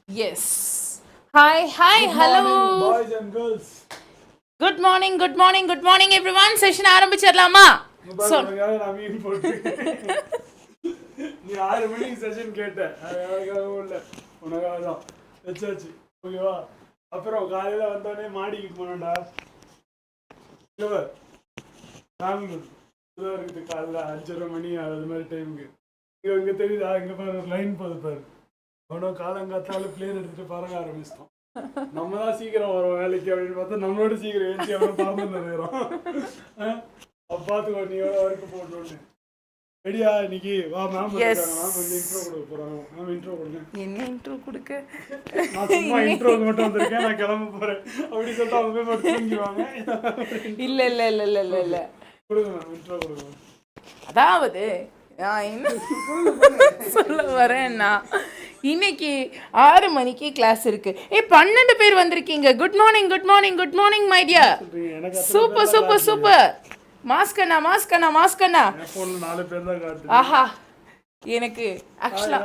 Yes. Hi, hi, Good hello. morning, boys and girls. Good morning, good morning, good morning everyone. Session ஆரம்பிச்சிடலாமா? So, உனக்காக நான் மீன் போட்டிருக்கேன். நீ 6 மணிக்கு session கேட்ட, அது யாருக்காகவும் இல்லை, உனக்காக தான் வச்சாச்சு. ஓகேவா? அப்புறம் காலையில் வந்தோடனே மாடிக்கு போனோம்டா. இல்லை பெங்களூர் இதாக இருக்குது. காலைல 5:30 மணி அது மாதிரி டைமுக்கு இங்கே தெரியுதா? இங்கே பாரு ஒரு லைன் போகுது பாரு. அவனோ காலங்காத்தால பிளேன் எடுத்துட்டு பறக்க ஆரம்பிச்சிட்டோம். நம்ம தான் சீக்கிரம் வரோம் வேலைக்கு அப்படின்னு பார்த்தா நம்மளோட சீக்கிரம் ஏற்றி அவன் பறந்து நிறுறோம். பார்த்துக்கோ நீ எவ்வளோ ஒர்க்கு போட்டோன்னு. ரெடியா இன்னைக்கு? வா மேம் மேம் கொஞ்சம் இன்ட்ரோ கொடுக்க போகிறாங்க. மேம் இன்ட்ரோ கொடுங்க. என்ன இன்ட்ரோ கொடுக்க? நான் சும்மா இன்ட்ரோக்கு மட்டும் வந்திருக்கேன், நான் கிளம்ப போகிறேன் அப்படி சொல்லிட்டு அவங்க போய் மட்டும் தூங்கிடுவாங்க. இல்லை இல்லை இல்லை இல்லை இல்லை இல்லை கொடுங்க மேம், இன்ட்ரோ கொடுங்க. அதாவது நான் என்ன சொல்ல வரேன்னா, இன்னைக்கு 6 மணிக்கு கிளாஸ் இருக்கு. 12 பேர் வந்திருக்கீங்க. Good morning good morning good morning my dear. Super super super. மாஸ்கண்ணா மாஸ்கண்ணா மாஸ்கண்ணா. என் ஃபோனில் 4 பேர் தான் காட்டுது. ஆஹா, எனக்கு ஆக்சுவலா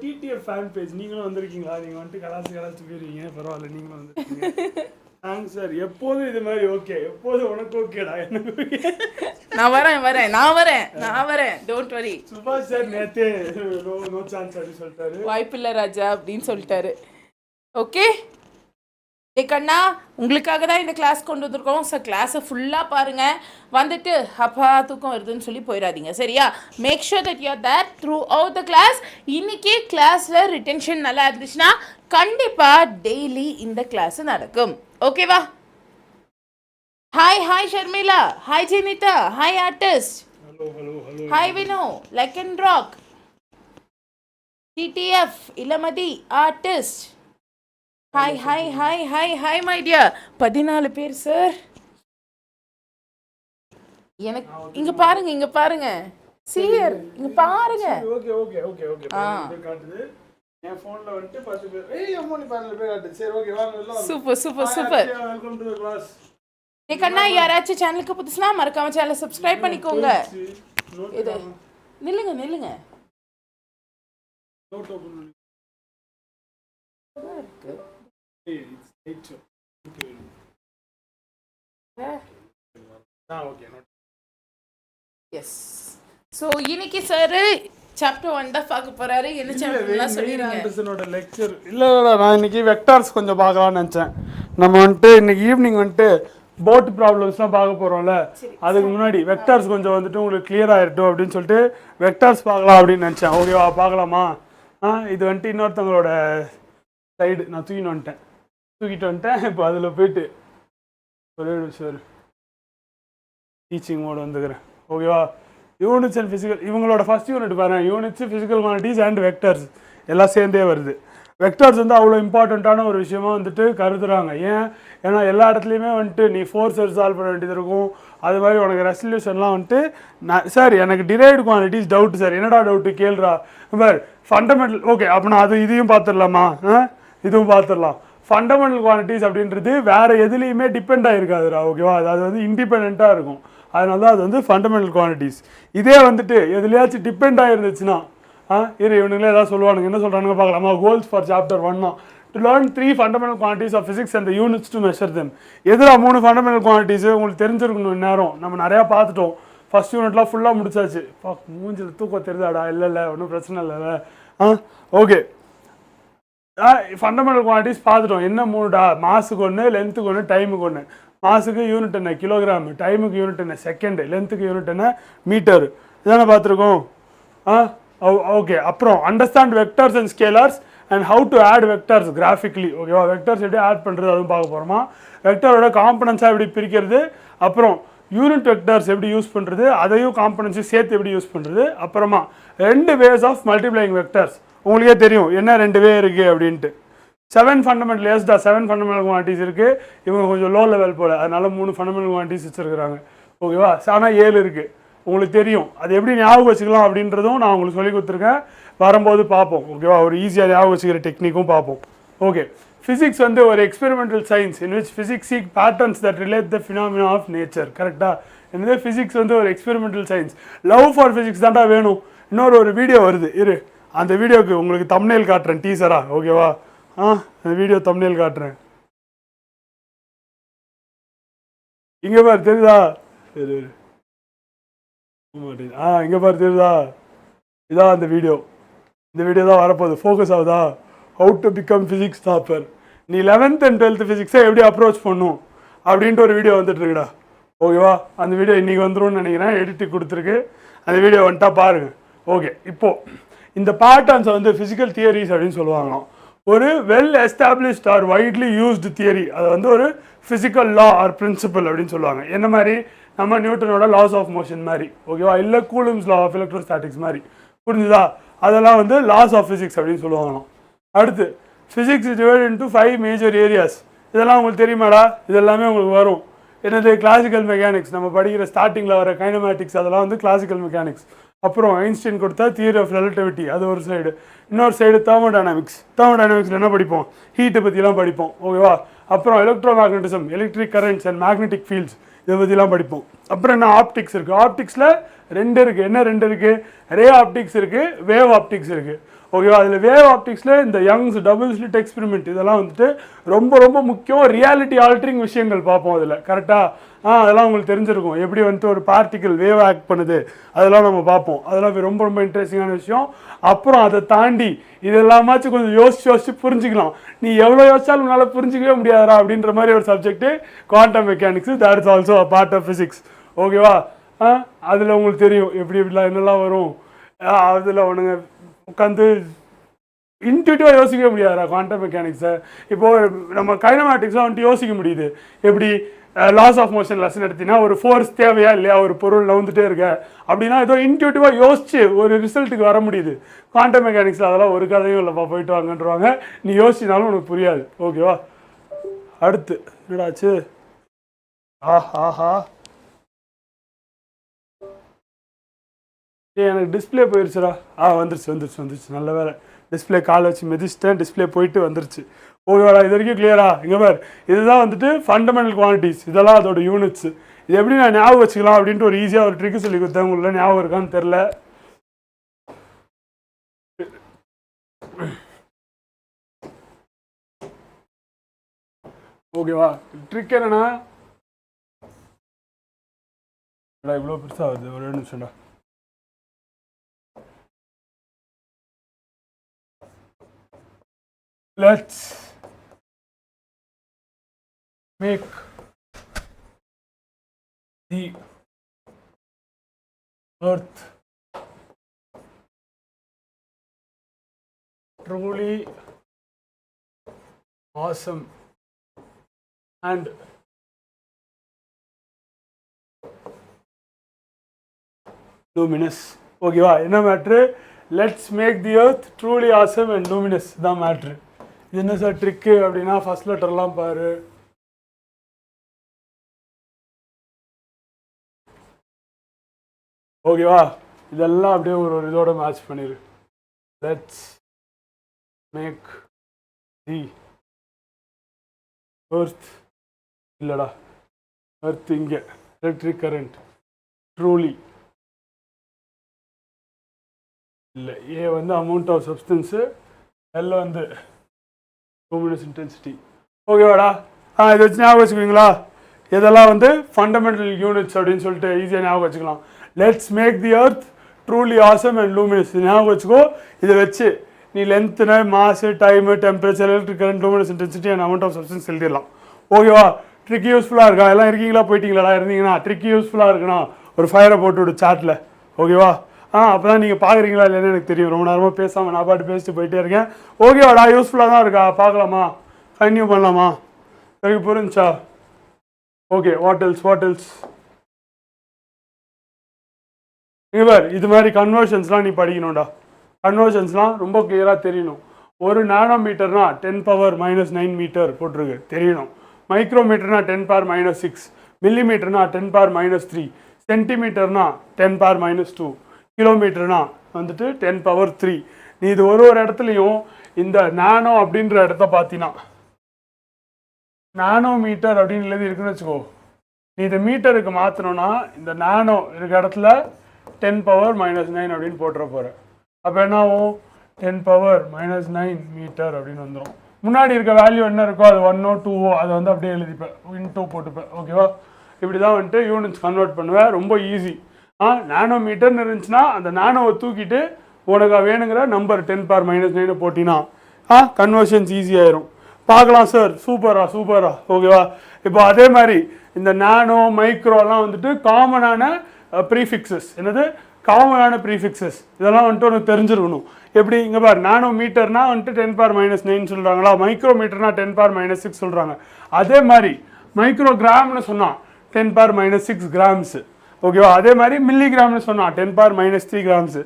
டிடிஎஃப் ஃபேன் பேஜ் நீங்களும் வந்திருக்கீங்களா? நீங்கள் வந்துட்டு கலாச்சு போயிருவீங்க, பரவாயில்ல நீங்களும் வந்துருக்கீங்க. Thanks sir. எப்போதும் இது மாதிரி ஓகே, எப்போதும் உனக்கு ஓகேடா, எனக்கு நான் வரேன் டோன்ட் வரி. சுபாஷ் சார் நேற்றே நோ சான்ஸ் அப்படின்னு சொல்லிட்டாரு. வாய்ப்பில்லை ராஜா அப்படின்னு சொல்லிட்டாரு. ஓகே கண்ணா, உங்களுக்காக தான் இந்த கிளாஸ் கொண்டு வந்திருக்கோம். ஸோ கிளாஸை ஃபுல்லாக பாருங்கள். வந்துட்டு அப்பா தூக்கம் வருதுன்னு சொல்லி போயிடாதீங்க, சரியா? Make sure that you are there throughout the class. இன்றைக்கி கிளாஸில் ரிட்டென்ஷன் நல்லா இருந்துச்சுன்னா கண்டிப்பாக டெய்லி இந்த கிளாஸ் நடக்கும். ஓகேவா? Hi hi Sharmila, hi Jenitha, hi artist, hi Vino, like and rock, TTF Ilamathi artist, hi hi hi hi hi my dear. 14 பேர் sir. எனக்கு இங்க பாருங்க சீயர், இங்க பாருங்க. ஓகே ஓகே ஓகே ஓகே காட்டுது. என் ஃபோன்ல வந்துட்டு 10 பேர். ஏய் அம்மா நீ 14 பேர் காட்டுது. சரி ஓகே வாங்க எல்லாம். Super super super. Welcome to the class. கண்ணா, யாராச்சும் சேனலுக்கு புதுசுனா மறக்காம சேனலை சப்ஸ்கிரைப் பண்ணிக்கோங்க. இது நில்லுங்க நில்லுங்க. நோட் ஓபன் பண்ணு. இருக்கு. It's okay. Okay note. Yes. So இன்னைக்கு சார் சாப்டர் 1 தான் பார்க்க போறாரு. என்ன சாப்டர்லாம் சொல்லிருங்க. ஆண்டர்சனோட லெக்சர் இல்ல நான் இன்னைக்கு வெக்டார்ஸ் கொஞ்சம் பார்க்கலாம்னு நினைச்சேன். நம்ம வந்துட்டு இன்னைக்கு ஈவினிங் வந்துட்டு போட் ப்ராப்ளம்ஸ்லாம் பார்க்க போகிறோம்ல, அதுக்கு முன்னாடி வெக்டார்ஸ் கொஞ்சம் வந்துட்டு உங்களுக்கு கிளியர் ஆகிருட்டும் அப்படின்னு சொல்லிட்டு வெக்டார்ஸ் பார்க்கலாம் அப்படின்னு நினச்சேன். ஓகேவா? பார்க்கலாமா? இது வந்துட்டு இன்னொருத்தவங்களோட சைடு நான் தூக்கிட்டு வந்துட்டேன். இப்போ அதில் போயிட்டு ஒரே நிமிஷம் டீச்சிங் மோடு வந்துக்கிறேன். ஓகேவா? யூனிட்ஸ் அண்ட் ஃபிசிக்கல், இவங்களோட ஃபஸ்ட் யூனிட் பாருங்கள். Units, physical quantities and vectors எல்லாம் சேர்ந்தே வருது. வெக்டார்ஸ் வந்து அவ்வளோ இம்பார்ட்டண்ட்டான ஒரு விஷயமா வந்துட்டு கருதுறாங்க. ஏன்னா எல்லா இடத்துலையுமே வந்துட்டு நீ ஃபோர்ஸர் சால்வ் பண்ண வேண்டியது இருக்கும். அது மாதிரி உனக்கு ரெசல்யூஷன்லாம் வந்துட்டு சார் எனக்கு டிரைவ்டு குவான்டிட்டிஸ் டவுட் சார். என்னடா டவுட்டு கேள்றா? பார் ஃபண்டமெண்டல். ஓகே, அப்போ நான் இதையும் பார்த்துடலாமா? இதுவும் பார்த்துடலாம். ஃபண்டமெண்டல் குவான்டிட்டிஸ் அப்படின்றது வேறு எதுலேயுமே டிபெண்ட் ஆகிருக்காதுரா. ஓகேவா? அது வந்து இண்டிபெண்ட்டாக இருக்கும். அதனால தான் அது வந்து ஃபண்டமெண்டல் குவான்டிட்டிஸ். இதே வந்துட்டு எதுலையாச்சும் டிபெண்ட் ஆகிருந்துச்சுன்னா இவனுங்களே ஏதாவது சொல்லுவானுங்க. என்ன சொல்கிறானுங்க பார்க்கலாமா? Goals for chapter 1 to learn 3 fundamental quantities of physics and units to measure them. எதிராக 3 ஃபண்டமெண்டல் குவான்டிட்டிஸ் உங்களுக்கு தெரிஞ்சிருக்கணும். இந்நேரம் நம்ம நிறையா பார்த்துட்டோம். ஃபஸ்ட் யூனிட்லாம் ஃபுல்லாக முடிச்சாச்சு. மூஞ்சில் தூக்கம் தெரியுதாடா? இல்லை ஒன்றும் பிரச்சனை இல்லை. ஓகே, ஃபண்டமெண்டல் குவான்டிட்டிஸ் பார்த்துட்டோம். என்ன 3டா? மாஸுக்கு 1, லென்த்துக்கு 1, டைமுக்கு 1. மாஸுக்கு யூனிட் என்ன? கிலோகிராம். டைமுக்கு யூனிட் என்ன? செகண்டு. லென்த்துக்கு யூனிட் என்ன? மீட்டர். இதானே பார்த்துருக்கோம். ஓகே, அப்புறம் understand vectors and scalars and how to add vectors graphically. ஓகேவா? வெக்டர்ஸ் எப்படி ஆட் பண்ணுறது அதுவும் பார்க்க போகிறோமா? வெக்டரோட காம்பனன்ஸாக எப்படி பிரிக்கிறது, அப்புறம் யூனிட் வெக்டர்ஸ் எப்படி யூஸ் பண்ணுறது, அதையும் காம்பனன்ஸையும் சேர்த்து எப்படி யூஸ் பண்ணுறது, அப்புறமா 2 வேஸ் ஆஃப் மல்டிப்ளைங் வெக்டர்ஸ். உங்களுக்கே தெரியும் என்ன 2 வே இருக்குது அப்படின்ட்டு. 7 ஃபண்டமெண்டல் 7 ஃபண்டமெண்டல் குவான்டிட்டிஸ் இருக்குது. இவங்க கொஞ்சம் லோ லெவல் போல், அதனால 3 ஃபண்டமெண்டல் குவான்டிட்டிஸ் வச்சுருக்குறாங்க. ஓகேவா? ஆனால் 7 இருக்குது. உங்களுக்கு தெரியும். அது எப்படி ஞாபகம் வச்சுக்கலாம் அப்படின்றதும் நான் உங்களுக்கு சொல்லி கொடுத்துருக்கேன். வரும்போது பார்ப்போம். ஓகேவா? ஒரு ஈஸியாக ஞாபகம் வச்சுக்கிற டெக்னிக்கும் பார்ப்போம். ஓகே, ஃபிசிக்ஸ் வந்து ஒரு experimental science in which physics seek patterns that relate the phenomena of nature. கரெக்டாக? இந்த ஃபிசிக்ஸ் வந்து ஒரு experimental science. Love for physics தான்டா வேணும். இன்னொரு வீடியோ வருது, அந்த வீடியோக்கு உங்களுக்கு தம்ப்நெயில் காட்டுறேன் டீசரா ஓகேவா அந்த வீடியோ தம்ப்நெயில் காட்டுறேன் இங்கே பாரு தெரியுதா சரி இங்கே பாரு தெரியுதா இதான் அந்த வீடியோ இந்த வீடியோ தான் வரப்போகுது ஃபோக்கஸ் ஆகுதா how to become physics topper நீ 11th and 12th ஃபிசிக்ஸை எப்படி அப்ரோச் பண்ணும் அப்படின்ட்டு ஒரு வீடியோ வந்துட்டுருக்குடா ஓகேவா அந்த வீடியோ இன்றைக்கி வந்துரும்னு நினைக்கிறேன் எடிட்டு கொடுத்துருக்கு அந்த வீடியோ வந்துட்டா பாருங்கள் ஓகே இப்போது இந்த பேட்டர்ன்ஸை வந்து ஃபிசிக்கல் தியரிஸ் அப்படின்னு சொல்லுவாங்களாம் ஒரு well established R widely used theory அதை வந்து ஒரு ஃபிசிக்கல் லா ஆர் பிரின்சிபல் அப்படின்னு சொல்லுவாங்க என்ன மாதிரி நம்ம நியூட்டனோட லாஸ் ஆஃப் மோஷன் மாதிரி ஓகேவா இல்லை கூலும்ஸ் லா ஆஃப் எலக்ட்ரோஸ்டாட்டிக்ஸ் மாதிரி புரிஞ்சுதா அதெல்லாம் வந்து லாஸ் ஆஃப் ஃபிசிக்ஸ் அப்படின்னு சொல்லுவாங்களாம் அடுத்து physics is divide into 5 major areas இதெல்லாம் உங்களுக்கு தெரியுமாடா இதெல்லாமே உங்களுக்கு வரும் என்னது கிளாசிக்கல் மெக்கானிக்ஸ் நம்ம படிக்கிற ஸ்டார்டிங்கில் வர கைனமேட்டிக்ஸ் அதெல்லாம் வந்து கிளாசிக்கல் மெக்கானிக்ஸ் அப்புறம் ஐன்ஸ்டைன் கொடுத்தா தியரி ஆஃப் ரிலேட்டிவிட்டி அது ஒரு சைடு இன்னொரு சைடு தெர்மோடைனமிக்ஸில் என்ன படிப்போம் ஹீட்டை பற்றிலாம் படிப்போம் ஓகேவா அப்புறம் electro magnetism electric currents and magnetic fields இதை பற்றிலாம் படிப்போம் அப்புறம் என்ன ஆப்டிக்ஸ் இருக்குது ஆப்டிக்ஸில் 2 இருக்குது என்ன 2 இருக்குது ரே ஆப்டிக்ஸ் இருக்குது வேவ் ஆப்டிக்ஸ் இருக்குது ஓகேவா அதில் வேவ் ஆப்டிக்ஸில் இந்த யங்ஸ் டபுள் ஸ்லிட் எக்ஸ்பெரிமெண்ட் இதெல்லாம் வந்துட்டு ரொம்ப ரொம்ப முக்கியம் ரியாலிட்டி ஆல்ட்ரிங் விஷயங்கள் பார்ப்போம் அதில் கரெக்டாக அதெல்லாம் உங்களுக்கு தெரிஞ்சிருக்கும் எப்படி வந்துட்டு ஒரு பார்ட்டிக்கல் வேவ் ஆக்ட் பண்ணுது அதெல்லாம் நம்ம பார்ப்போம் அதெல்லாம் ரொம்ப ரொம்ப இன்ட்ரெஸ்டிங்கான விஷயம் அப்புறம் அதை தாண்டி இதெல்லாமாச்சும் கொஞ்சம் யோசிச்சு புரிஞ்சுக்கலாம் நீ எவ்வளோ யோசிச்சாலும் உன்னால் புரிஞ்சிக்கவே முடியாதா அப்படின்ற மாதிரி ஒரு subject quantum mechanics that is also a part of physics ஓகேவா அதில் உங்களுக்கு தெரியும் எப்படிலாம் என்னெல்லாம் வரும் அதில் ஒன்றுங்க உட்காந்து இன்ட்யூட்டிவாக யோசிக்க முடியாதா குவாண்டம் மெக்கானிக்ஸை இப்போது நம்ம கைனமேட்டிக்ஸாக வந்துட்டு யோசிக்க முடியுது எப்படி லாஸ் ஆஃப் மோஷன் லெசன் எடுத்தினா ஒரு ஃபோர்ஸ் தேவையா இல்லையா ஒரு பொருள் நவுந்துட்டே இருக்க அப்படின்னா ஏதோ இன்ட்யூட்டிவாக யோசிச்சு ஒரு ரிசல்ட்டுக்கு வர முடியுது குவாண்டம் மெக்கானிக்ஸில் அதெல்லாம் ஒரு கதையும் இல்லைப்பா போயிட்டு வாங்கன்றவாங்க நீ யோசிச்சினாலும் உனக்கு புரியாது ஓகேவா அடுத்து என்னடாச்சு ஆஹா எனக்கு டிஸ்பிளே போயிடுச்சுடா வந்துருச்சு நல்ல வேலை டிஸ்பிளே கால் வச்சு மிதிச்சிட்டேன் டிஸ்பிளே போயிட்டு வந்துருச்சு ஓகேவாடா இது வரைக்கும் கிளியரா இங்கே பார் இதுதான் வந்துட்டு ஃபண்டமெண்டல் குவான்டிட்டிஸ் இதெல்லாம் அதோட யூனிட்ஸ் இது எப்படி நான் ஞாபகம் வச்சுக்கலாம் அப்படின்ட்டு ஒரு ஈஸியாக ஒரு ட்ரிக்கு சொல்லி கொடுத்தேன் உங்களை ஞாபகம் இருக்கான்னு தெரில ஓகேவா ட்ரிக் என்னன்னா இவ்வளோ பெருசாக வருது ஒரு நிமிஷம்டா let's make the earth truly awesome and luminous ஓகேவா என்ன matter let's make the earth truly awesome and luminous தான் மேட்ரு இது என்ன சார் ட்ரிக்கு அப்படின்னா ஃபர்ஸ்ட் லெட்டர்லாம் பாரு ஓகேவா இதெல்லாம் அப்படியே ஒரு இதோட மேட்ச் பண்ணிடு லெட்ஸ் மேக் தி எர்த் இல்லைடா எர்த் இங்கே எலக்ட்ரிக் கரண்ட் ட்ரூலி இல்லை ஏ வந்து அமௌண்ட் ஆஃப் சப்ஸ்டன்ஸு எல் வந்து லூமினஸ் இன்டென்சிட்டி ஓகேவாடா இதை வச்சு ஞாபகம் வச்சுக்குவீங்களா இதெல்லாம் வந்து ஃபண்டமெண்டல் யூனிட்ஸ் அப்படின்னு சொல்லிட்டு ஈஸியாக ஞாபகம் வச்சுக்கலாம் let's make the earth truly awesome and luminous ஞாபகம் வச்சுக்கோ இதை வச்சு நீ லென்த்துனா mass time temperature electric current luminous intensity and amount of substance எழுதிடலாம் ஓகேவா ட்ரிக் யூஸ்ஃபுல்லாக இருக்கா எல்லாம் இருக்கீங்களா போயிட்டீங்களா இருந்தீங்கன்னா ட்ரிக் யூஸ்ஃபுல்லாக இருக்கணும் ஒரு ஃபயரை போட்டு விடு சாட்டில் ஓகேவா அப்போ தான் நீங்கள் பார்க்குறீங்களா இல்லைன்னு எனக்கு தெரியும் ரொம்ப நேரமாக பேசாமல் நான் பாட்டு பேசிட்டு போயிட்டே இருக்கேன் ஓகேவாடா யூஸ்ஃபுல்லாக தான் இருக்கா பார்க்கலாமா கன்டினியூ பண்ணலாமா எனக்கு புரிஞ்சா ஓகே வாட் எல்ஸ் இவர் இது மாதிரி கன்வர்ஷன்ஸ்லாம் நீ படிக்கணும்டா கன்வர்ஷன்ஸ்லாம் ரொம்ப கிளியராக தெரியணும் ஒரு நானோமீட்டர்னா 10⁻⁹ மீட்டர் போட்டிருக்கு தெரியணும் மைக்ரோமீட்டர்னா 10⁻⁻⁶ மில்லிமீட்டர்னா 10⁻⁻3 சென்டிமீட்டர்னா 10⁻⁻2 கிலோமீட்டர்னா வந்துட்டு 10⁻3 நீ இது ஒரு இடத்துலையும் இந்த நானோ அப்படின்ற இடத்த பார்த்தீங்கன்னா நானோமீட்டர் அப்படின்னு எழுதி இருக்குன்னு வச்சுக்கோ நீ இதை மீட்டருக்கு மாற்றணும்னா இந்த நானோ இருக்க இடத்துல 10⁻⁻⁹ அப்படின்னு போட்டுற போகிற அப்போ என்ன ஆகும் 10⁻⁹ மீட்டர் அப்படின்னு வந்துடும். முன்னாடி இருக்க வேல்யூ என்ன இருக்கோ அது 1ஓ 2ஓ அதை வந்து அப்படியே எழுதிப்பேன், இன்டூ போட்டுப்பேன். ஓகேவா, இப்படி தான் வந்துட்டு யூனிட்ஸ் கன்வெர்ட் பண்ணுவேன். ரொம்ப ஈஸி. நானோ மீட்டர்னு இருந்துச்சுன்னா அந்த நானோவை தூக்கிட்டு உனக்கு வேணுங்கிற நம்பர் 10⁻⁹ போட்டினா கன்வர்ஷன்ஸ் ஈஸியாயிரும். பார்க்கலாம் சார், சூப்பரா. ஓகேவா, இப்போ அதே மாதிரி இந்த நானோ மைக்ரோலாம் வந்துட்டு காமனான ப்ரீஃபிக்ஸஸ். என்னது காமனான ப்ரீஃபிக்ஸஸ், இதெல்லாம் வந்துட்டு உனக்கு தெரிஞ்சிருக்கணும். எப்படி இங்கே பார், நானோ மீட்டர்னா வந்துட்டு 10⁻⁹ சொல்கிறாங்களா, மைக்ரோ மீட்டர்னா 10⁻⁶ சொல்கிறாங்க. அதே மாதிரி மைக்ரோ கிராம்னு சொன்னால் 10⁻⁶ கிராம்ஸ். ஓகேவா, அதே மாதிரி மில்லிகிராம்னு சொன்னால் 10⁻⁻³ கிராம்ஸ்.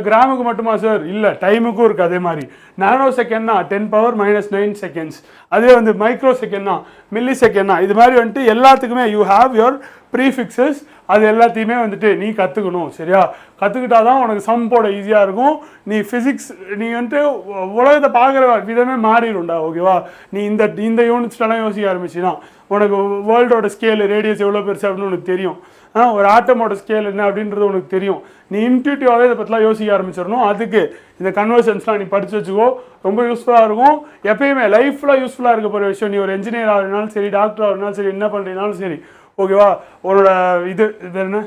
கிராமுக்கு மட்டுமா சார்? இல்லை, டைமுக்கும் இருக்குது. அதே மாதிரி நானோ செகண்ட்னா 10⁻⁹ செகண்ட்ஸ். அதே வந்து மைக்ரோ செகண்ட்னா மில்லி செகண்ட்னா. இது மாதிரி வந்துட்டு எல்லாத்துக்குமே யூ ஹாவ் யுவர் ப்ரீஃபிக்ஸஸ். அது எல்லாத்தையுமே வந்துட்டு நீ கற்றுக்கணும். சரியா, கற்றுக்கிட்டா தான் உனக்கு சம் போட ஈஸியாக இருக்கும். நீ ஃபிசிக்ஸ் நீ வந்துட்டு உலகத்தை பார்க்குற விதமே மாறிடும்டா. ஓகேவா, நீ இந்த யூனிட்ஸ்லாம் யோசிக்க ஆரம்பிச்சின்னா உனக்கு வேர்ல்டோட ஸ்கேலு ரேடியஸ் எவ்வளோ பெருசு அப்படின்னு உனக்கு தெரியும். ஒரு ஆட்டமோட ஸ்கேல் என்ன அப்படின்றது உனக்கு தெரியும். நீ இன்ட்யூட்டிவாகவே இதை பற்றிலாம் யோசிக்க ஆரம்பிச்சிடணும். அதுக்கு இந்த கன்வர்ஷன்ஸ்லாம் நீ படித்து வச்சுக்கோ, ரொம்ப யூஸ்ஃபுல்லாக இருக்கும். எப்பயுமே லைஃப்பில் யூஸ்ஃபுல்லாக இருக்க போகிற விஷயம். நீ ஒரு என்ஜினியர் ஆகினாலும் சரி, டாக்டர் ஆகினாலும் சரி, என்ன பண்ணுறீங்கனாலும் சரி. ஓகேவா, உன்னோட இது என்ன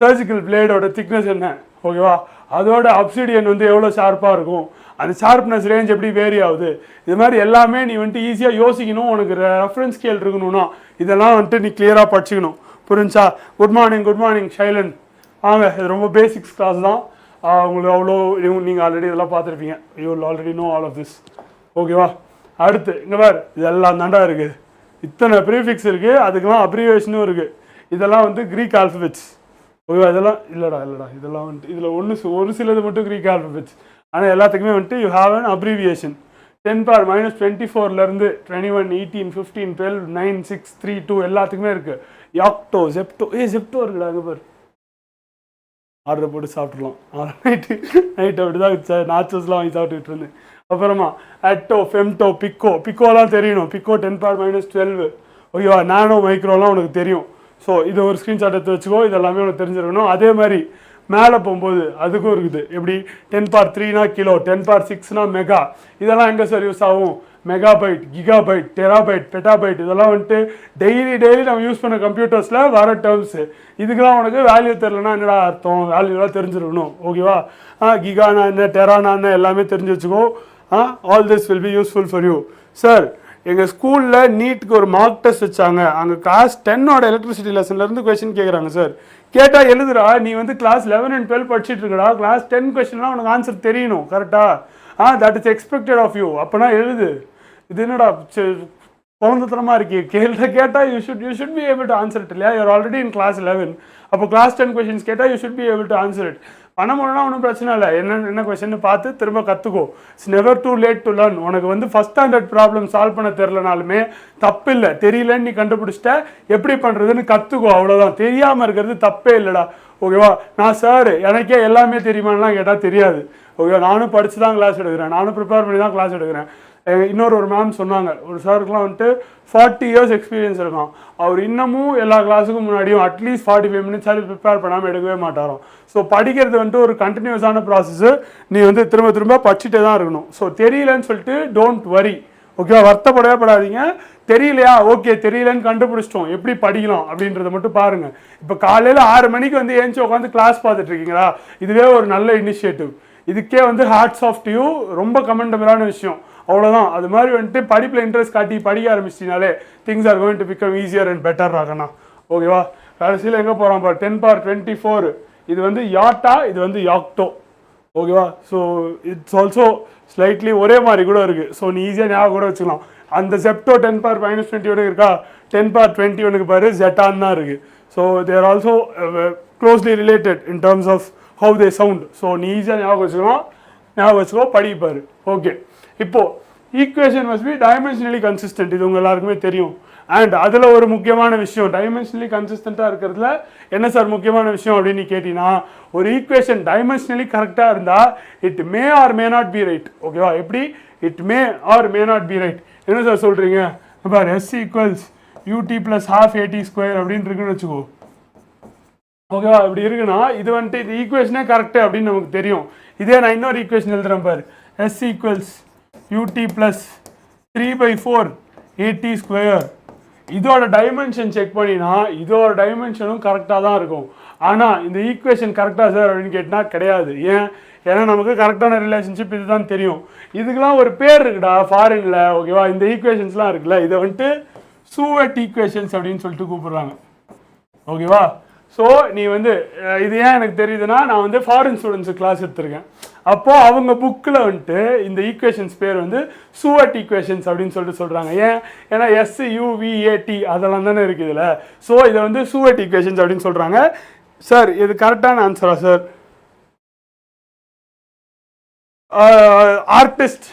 சர்ஜிக்கல் பிளேடோட திக்னஸ் என்ன, ஓகேவா, அதோட அப்சிடியன் வந்து எவ்வளோ ஷார்ப்பாக இருக்கும், அந்த ஷார்ப்னஸ் ரேஞ்ச் எப்படி வேரி ஆகுது, இது மாதிரி எல்லாமே நீ வந்துட்டு ஈஸியாக யோசிக்கணும். உனக்கு ரெஃபரன்ஸ் ஸ்கேல் இருக்கணும்னா இதெல்லாம் வந்துட்டு நீ கிளியராக படிச்சுக்கணும். புரிஞ்சா? Good morning Shailan. வாங்க, இது ரொம்ப பேசிக்ஸ் கிளாஸ் தான். உங்களுக்கு அவ்வளோ நீங்கள் ஆல்ரெடி இதெல்லாம் பார்த்துருப்பீங்க. You will already know all of this. ஓகேவா, அடுத்து இங்கே வேறு இதெல்லாம் தாண்டா இருக்குது. இத்தனை ப்ரீஃபிக்ஸ் இருக்குது, அதுக்கெல்லாம் அப்ரிவேஷனும் இருக்குது. இதெல்லாம் வந்து க்ரீக் ஆல்ஃபபெட்ஸ். ஓகேவா, இதெல்லாம் இல்லைடா இதெல்லாம் வந்துட்டு இதில் ஒரு சிலது மட்டும் க்ரீக் ஆல்ஃபபெட்ஸ். ஆனால் எல்லாத்துக்குமே வந்துட்டு யூ ஹாவ் அன் அப்ரிவியேஷன். 10⁻⁻24 21 18 15 12 9 6 3 2 எல்லாத்துக்குமே இருக்குது. யாக்டோ, ஜெப்டோ. ஜெப்டோ இருக்குடா, அங்கே பாரு. ஆர்டர் போட்டு சாப்பிட்றலாம். நைட்டு அப்படி தான் நாச்சஸ்லாம் வாங்கி சாப்பிட்டுட்டு இருந்தேன். அப்புறமா அட்டோ, ஃபெம்டோ, பிக்கோலாம் தெரியணும். பிக்கோ 10⁻⁻12. ஓகேவா, நானோ மைக்ரோலாம் உனக்கு தெரியும். ஸோ இது ஒரு ஸ்க்ரீன்ஷாட் எடுத்து வச்சுக்கோ. இதெல்லாமே உனக்கு தெரிஞ்சிருக்கணும். அதே மாதிரி மேலே போகும்போது அதுக்கும் இருக்குது. எப்படி 10⁻3னா கிலோ, 10⁻6னா மெகா. இதெல்லாம் எங்கே சார் யூஸ் ஆகும்? Megabyte, gigabyte, terabyte, petabyte. இதெல்லாம் வந்துட்டு டெய்லி நம்ம யூஸ் பண்ண கம்ப்யூட்டர்ஸில் வர டேர்ம்ஸு. இதுக்கெல்லாம் உனக்கு வேல்யூ தெரிலனா என்னடா அர்த்தம்? வேல்யூலாம் தெரிஞ்சிருக்கணும். ஓகேவா, கிகானா என்ன, டெரானா என்ன எல்லாமே தெரிஞ்சு வச்சுக்கோ. All this will be useful for you. Sir, எங்கள் ஸ்கூலில் நீட்டுக்கு ஒரு மார்க் டெஸ்ட் வச்சாங்க. அங்கே கிளாஸ் 10ஓட எலக்ட்ரிசிட்டி லெசன்லேருந்து கொஸ்டின் கேட்குறாங்க சார். கேட்டால் எழுதுறா, நீ வந்து கிளாஸ் 11 and 12 படிச்சுட்டு இருக்கடா. கிளாஸ் 10 கொஸ்டின்லாம் உனக்கு ஆன்சர் தெரியணும். கரெக்டாக? That is expected of you. அப்போனா எழுது. இது என்னடா குழந்தத்தனமாக இருக்கு. கேட்டால் you should be able to answer it. இல்லையா, யூஆர் ஆல்ரெடி இன் கிளாஸ் 11. அப்போ கிளாஸ் 10 கொஸ்டின்ஸ் கேட்டால் you should be able to answer it. பண்ண முடியலனா ஒன்றும் பிரச்சனை இல்லை. என்ன கொஸ்டின் பார்த்து திரும்ப கற்றுக்கோ. It's never too late to learn. உனக்கு வந்து ஃபஸ்ட் ஸ்டாண்டர்ட் ப்ராப்ளம் சால்வ் பண்ண தெரிலனாலுமே தப்பு இல்லை. தெரியலன்னு நீ கண்டுபிடிச்சிட்ட, எப்படி பண்ணுறதுன்னு கற்றுக்கோ. அவ்வளோதான். தெரியாமல் இருக்கிறது தப்பே இல்லைடா. ஓகேவா, நான் சார் எனக்கே எல்லாமே தெரியுமான்லாம் கேட்டால் தெரியாது. ஓகேவா, நானும் படித்து தான் கிளாஸ் எடுக்கிறேன், நானும் ப்ரிப்பேர் பண்ணி தான் கிளாஸ் எடுக்கிறேன். இன்னொரு மேம் சொன்னாங்க, ஒரு சாருக்குலாம் வந்துட்டு 40 years எக்ஸ்பீரியன்ஸ் இருக்கும். அவர் இன்னமும் எல்லா கிளாஸுக்கும் முன்னாடியும் அட்லீஸ்ட் 45 minutes ப்ரிப்பேர் பண்ணாமல் எடுக்கவே மாட்டாராம். ஸோ படிக்கிறது வந்துட்டு ஒரு கண்டினியூஸான ப்ராசஸ்ஸு. நீ வந்து திரும்ப படிச்சுட்டே தான் இருக்கணும். ஸோ தெரியலன்னு சொல்லிட்டு டோன்ட் வரி. ஓகேவா, வருத்தப்படவே படாதீங்க. தெரியலையா, ஓகே தெரியலன்னு கண்டுபிடிச்சிட்டோம், எப்படி படிக்கலாம் அப்படின்றத மட்டும் பாருங்கள். இப்போ காலையில் 6 மணிக்கு வந்து ஏஞ்சி உட்காந்து கிளாஸ் பார்த்துட்டு இருக்கீங்களா, இதுவே ஒரு நல்ல இனிஷியேட்டிவ். இதுக்கே வந்து ஹேட்ஸ் ஆஃப் டு யூ. ரொம்ப கமெண்டபிளான விஷயம். அவ்வளோதான். அது மாதிரி வந்துட்டு படிப்பில் இன்ட்ரெஸ்ட் காட்டி படிக்க ஆரம்பிச்சிட்டினாலே things are going to become easier and better ஆகண்ணா. ஓகேவா, கடைசியில் எங்கே போகிறோம் பாரு, 10⁻24. இது வந்து யாட்டா, இது வந்து யாக்டோ. ஓகேவா, ஸோ இட்ஸ் ஆல்சோ ஸ்லைட்லி ஒரே மாதிரி கூட இருக்குது. ஸோ நீ ஈஸியாக ஞாபகம் கூட வச்சுக்கலாம். அந்த ஜெப்டோ 10⁻⁻21 இருக்கா, 10⁻21 பாரு ஜெட்டான் தான் இருக்குது. So they're also closely related in terms of how they sound. So நீ ஈஸியாக ஞாபகம் வச்சுக்கோ, படிப்பாரு. ஓகே, இப்போது equation must be dimensionally consistent. இது உங்கள் எல்லாருக்குமே தெரியும். அண்ட் அதில் ஒரு முக்கியமான விஷயம், டைமென்ஷனலி கன்சிஸ்டண்ட்டாக இருக்கிறதுல என்ன சார் முக்கியமான விஷயம் அப்படின்னு நீ கேட்டிங்கன்னா, ஒரு ஈக்குவேஷன் டைமென்ஷனலி கரெக்டாக இருந்தால் it may or may not B right. ஓகேவா, எப்படி it may or may not B right? என்ன சார் சொல்கிறீங்க? பார், S = UT + ½ AT² அப்படின்னு இருக்குன்னு வச்சுக்கோ. ஓகேவா, இப்படி இருக்குன்னா இது வந்துட்டு இது ஈக்குவேஷனே கரெக்டு அப்படின்னு நமக்கு தெரியும். இதே நான் இன்னொரு ஈக்குவேஷன் எழுதுறேன் பாரு, s equals ut plus 3/4 at square. இதோட டைமென்ஷன் செக் பண்ணினா இதோட டைமென்ஷனும் கரெக்டாக தான் இருக்கும். ஆனால் இந்த ஈக்குவேஷன் கரெக்டாக சார் அப்படின்னு கேட்டால் கிடையாது. ஏன்னா நமக்கு கரெக்டான ரிலேஷன்ஷிப் இதுதான் தெரியும். இதுக்கெல்லாம் ஒரு பேர் இருக்குடா ஃபாரினில், ஓகேவா? இந்த ஈக்குவேஷன்ஸ்லாம் இருக்குல்ல, இதை வந்துட்டு சூவெட் ஈக்குவேஷன்ஸ் அப்படின்னு சொல்லிட்டு கூப்பிடுறாங்க, ஓகேவா? ஸோ நீ வந்து இது ஏன் எனக்கு தெரியுதுன்னா, நான் வந்து ஃபாரின் ஸ்டூடெண்ட்ஸு கிளாஸ் எடுத்திருக்கேன். அப்போது அவங்க புக்கில் வந்துட்டு இந்த ஈக்குவேஷன்ஸ் பேர் வந்து சூவெட் ஈக்குவேஷன்ஸ் அப்படின்னு சொல்லிட்டு சொல்கிறாங்க. ஏன்னா SUVAT அதெல்லாம் தானே இருக்குது இதில். ஸோ இதை வந்து சூவெட் ஈக்குவேஷன்ஸ் அப்படின்னு சொல்கிறாங்க. சார் இது கரெக்டான ஆன்சரா sir? Artist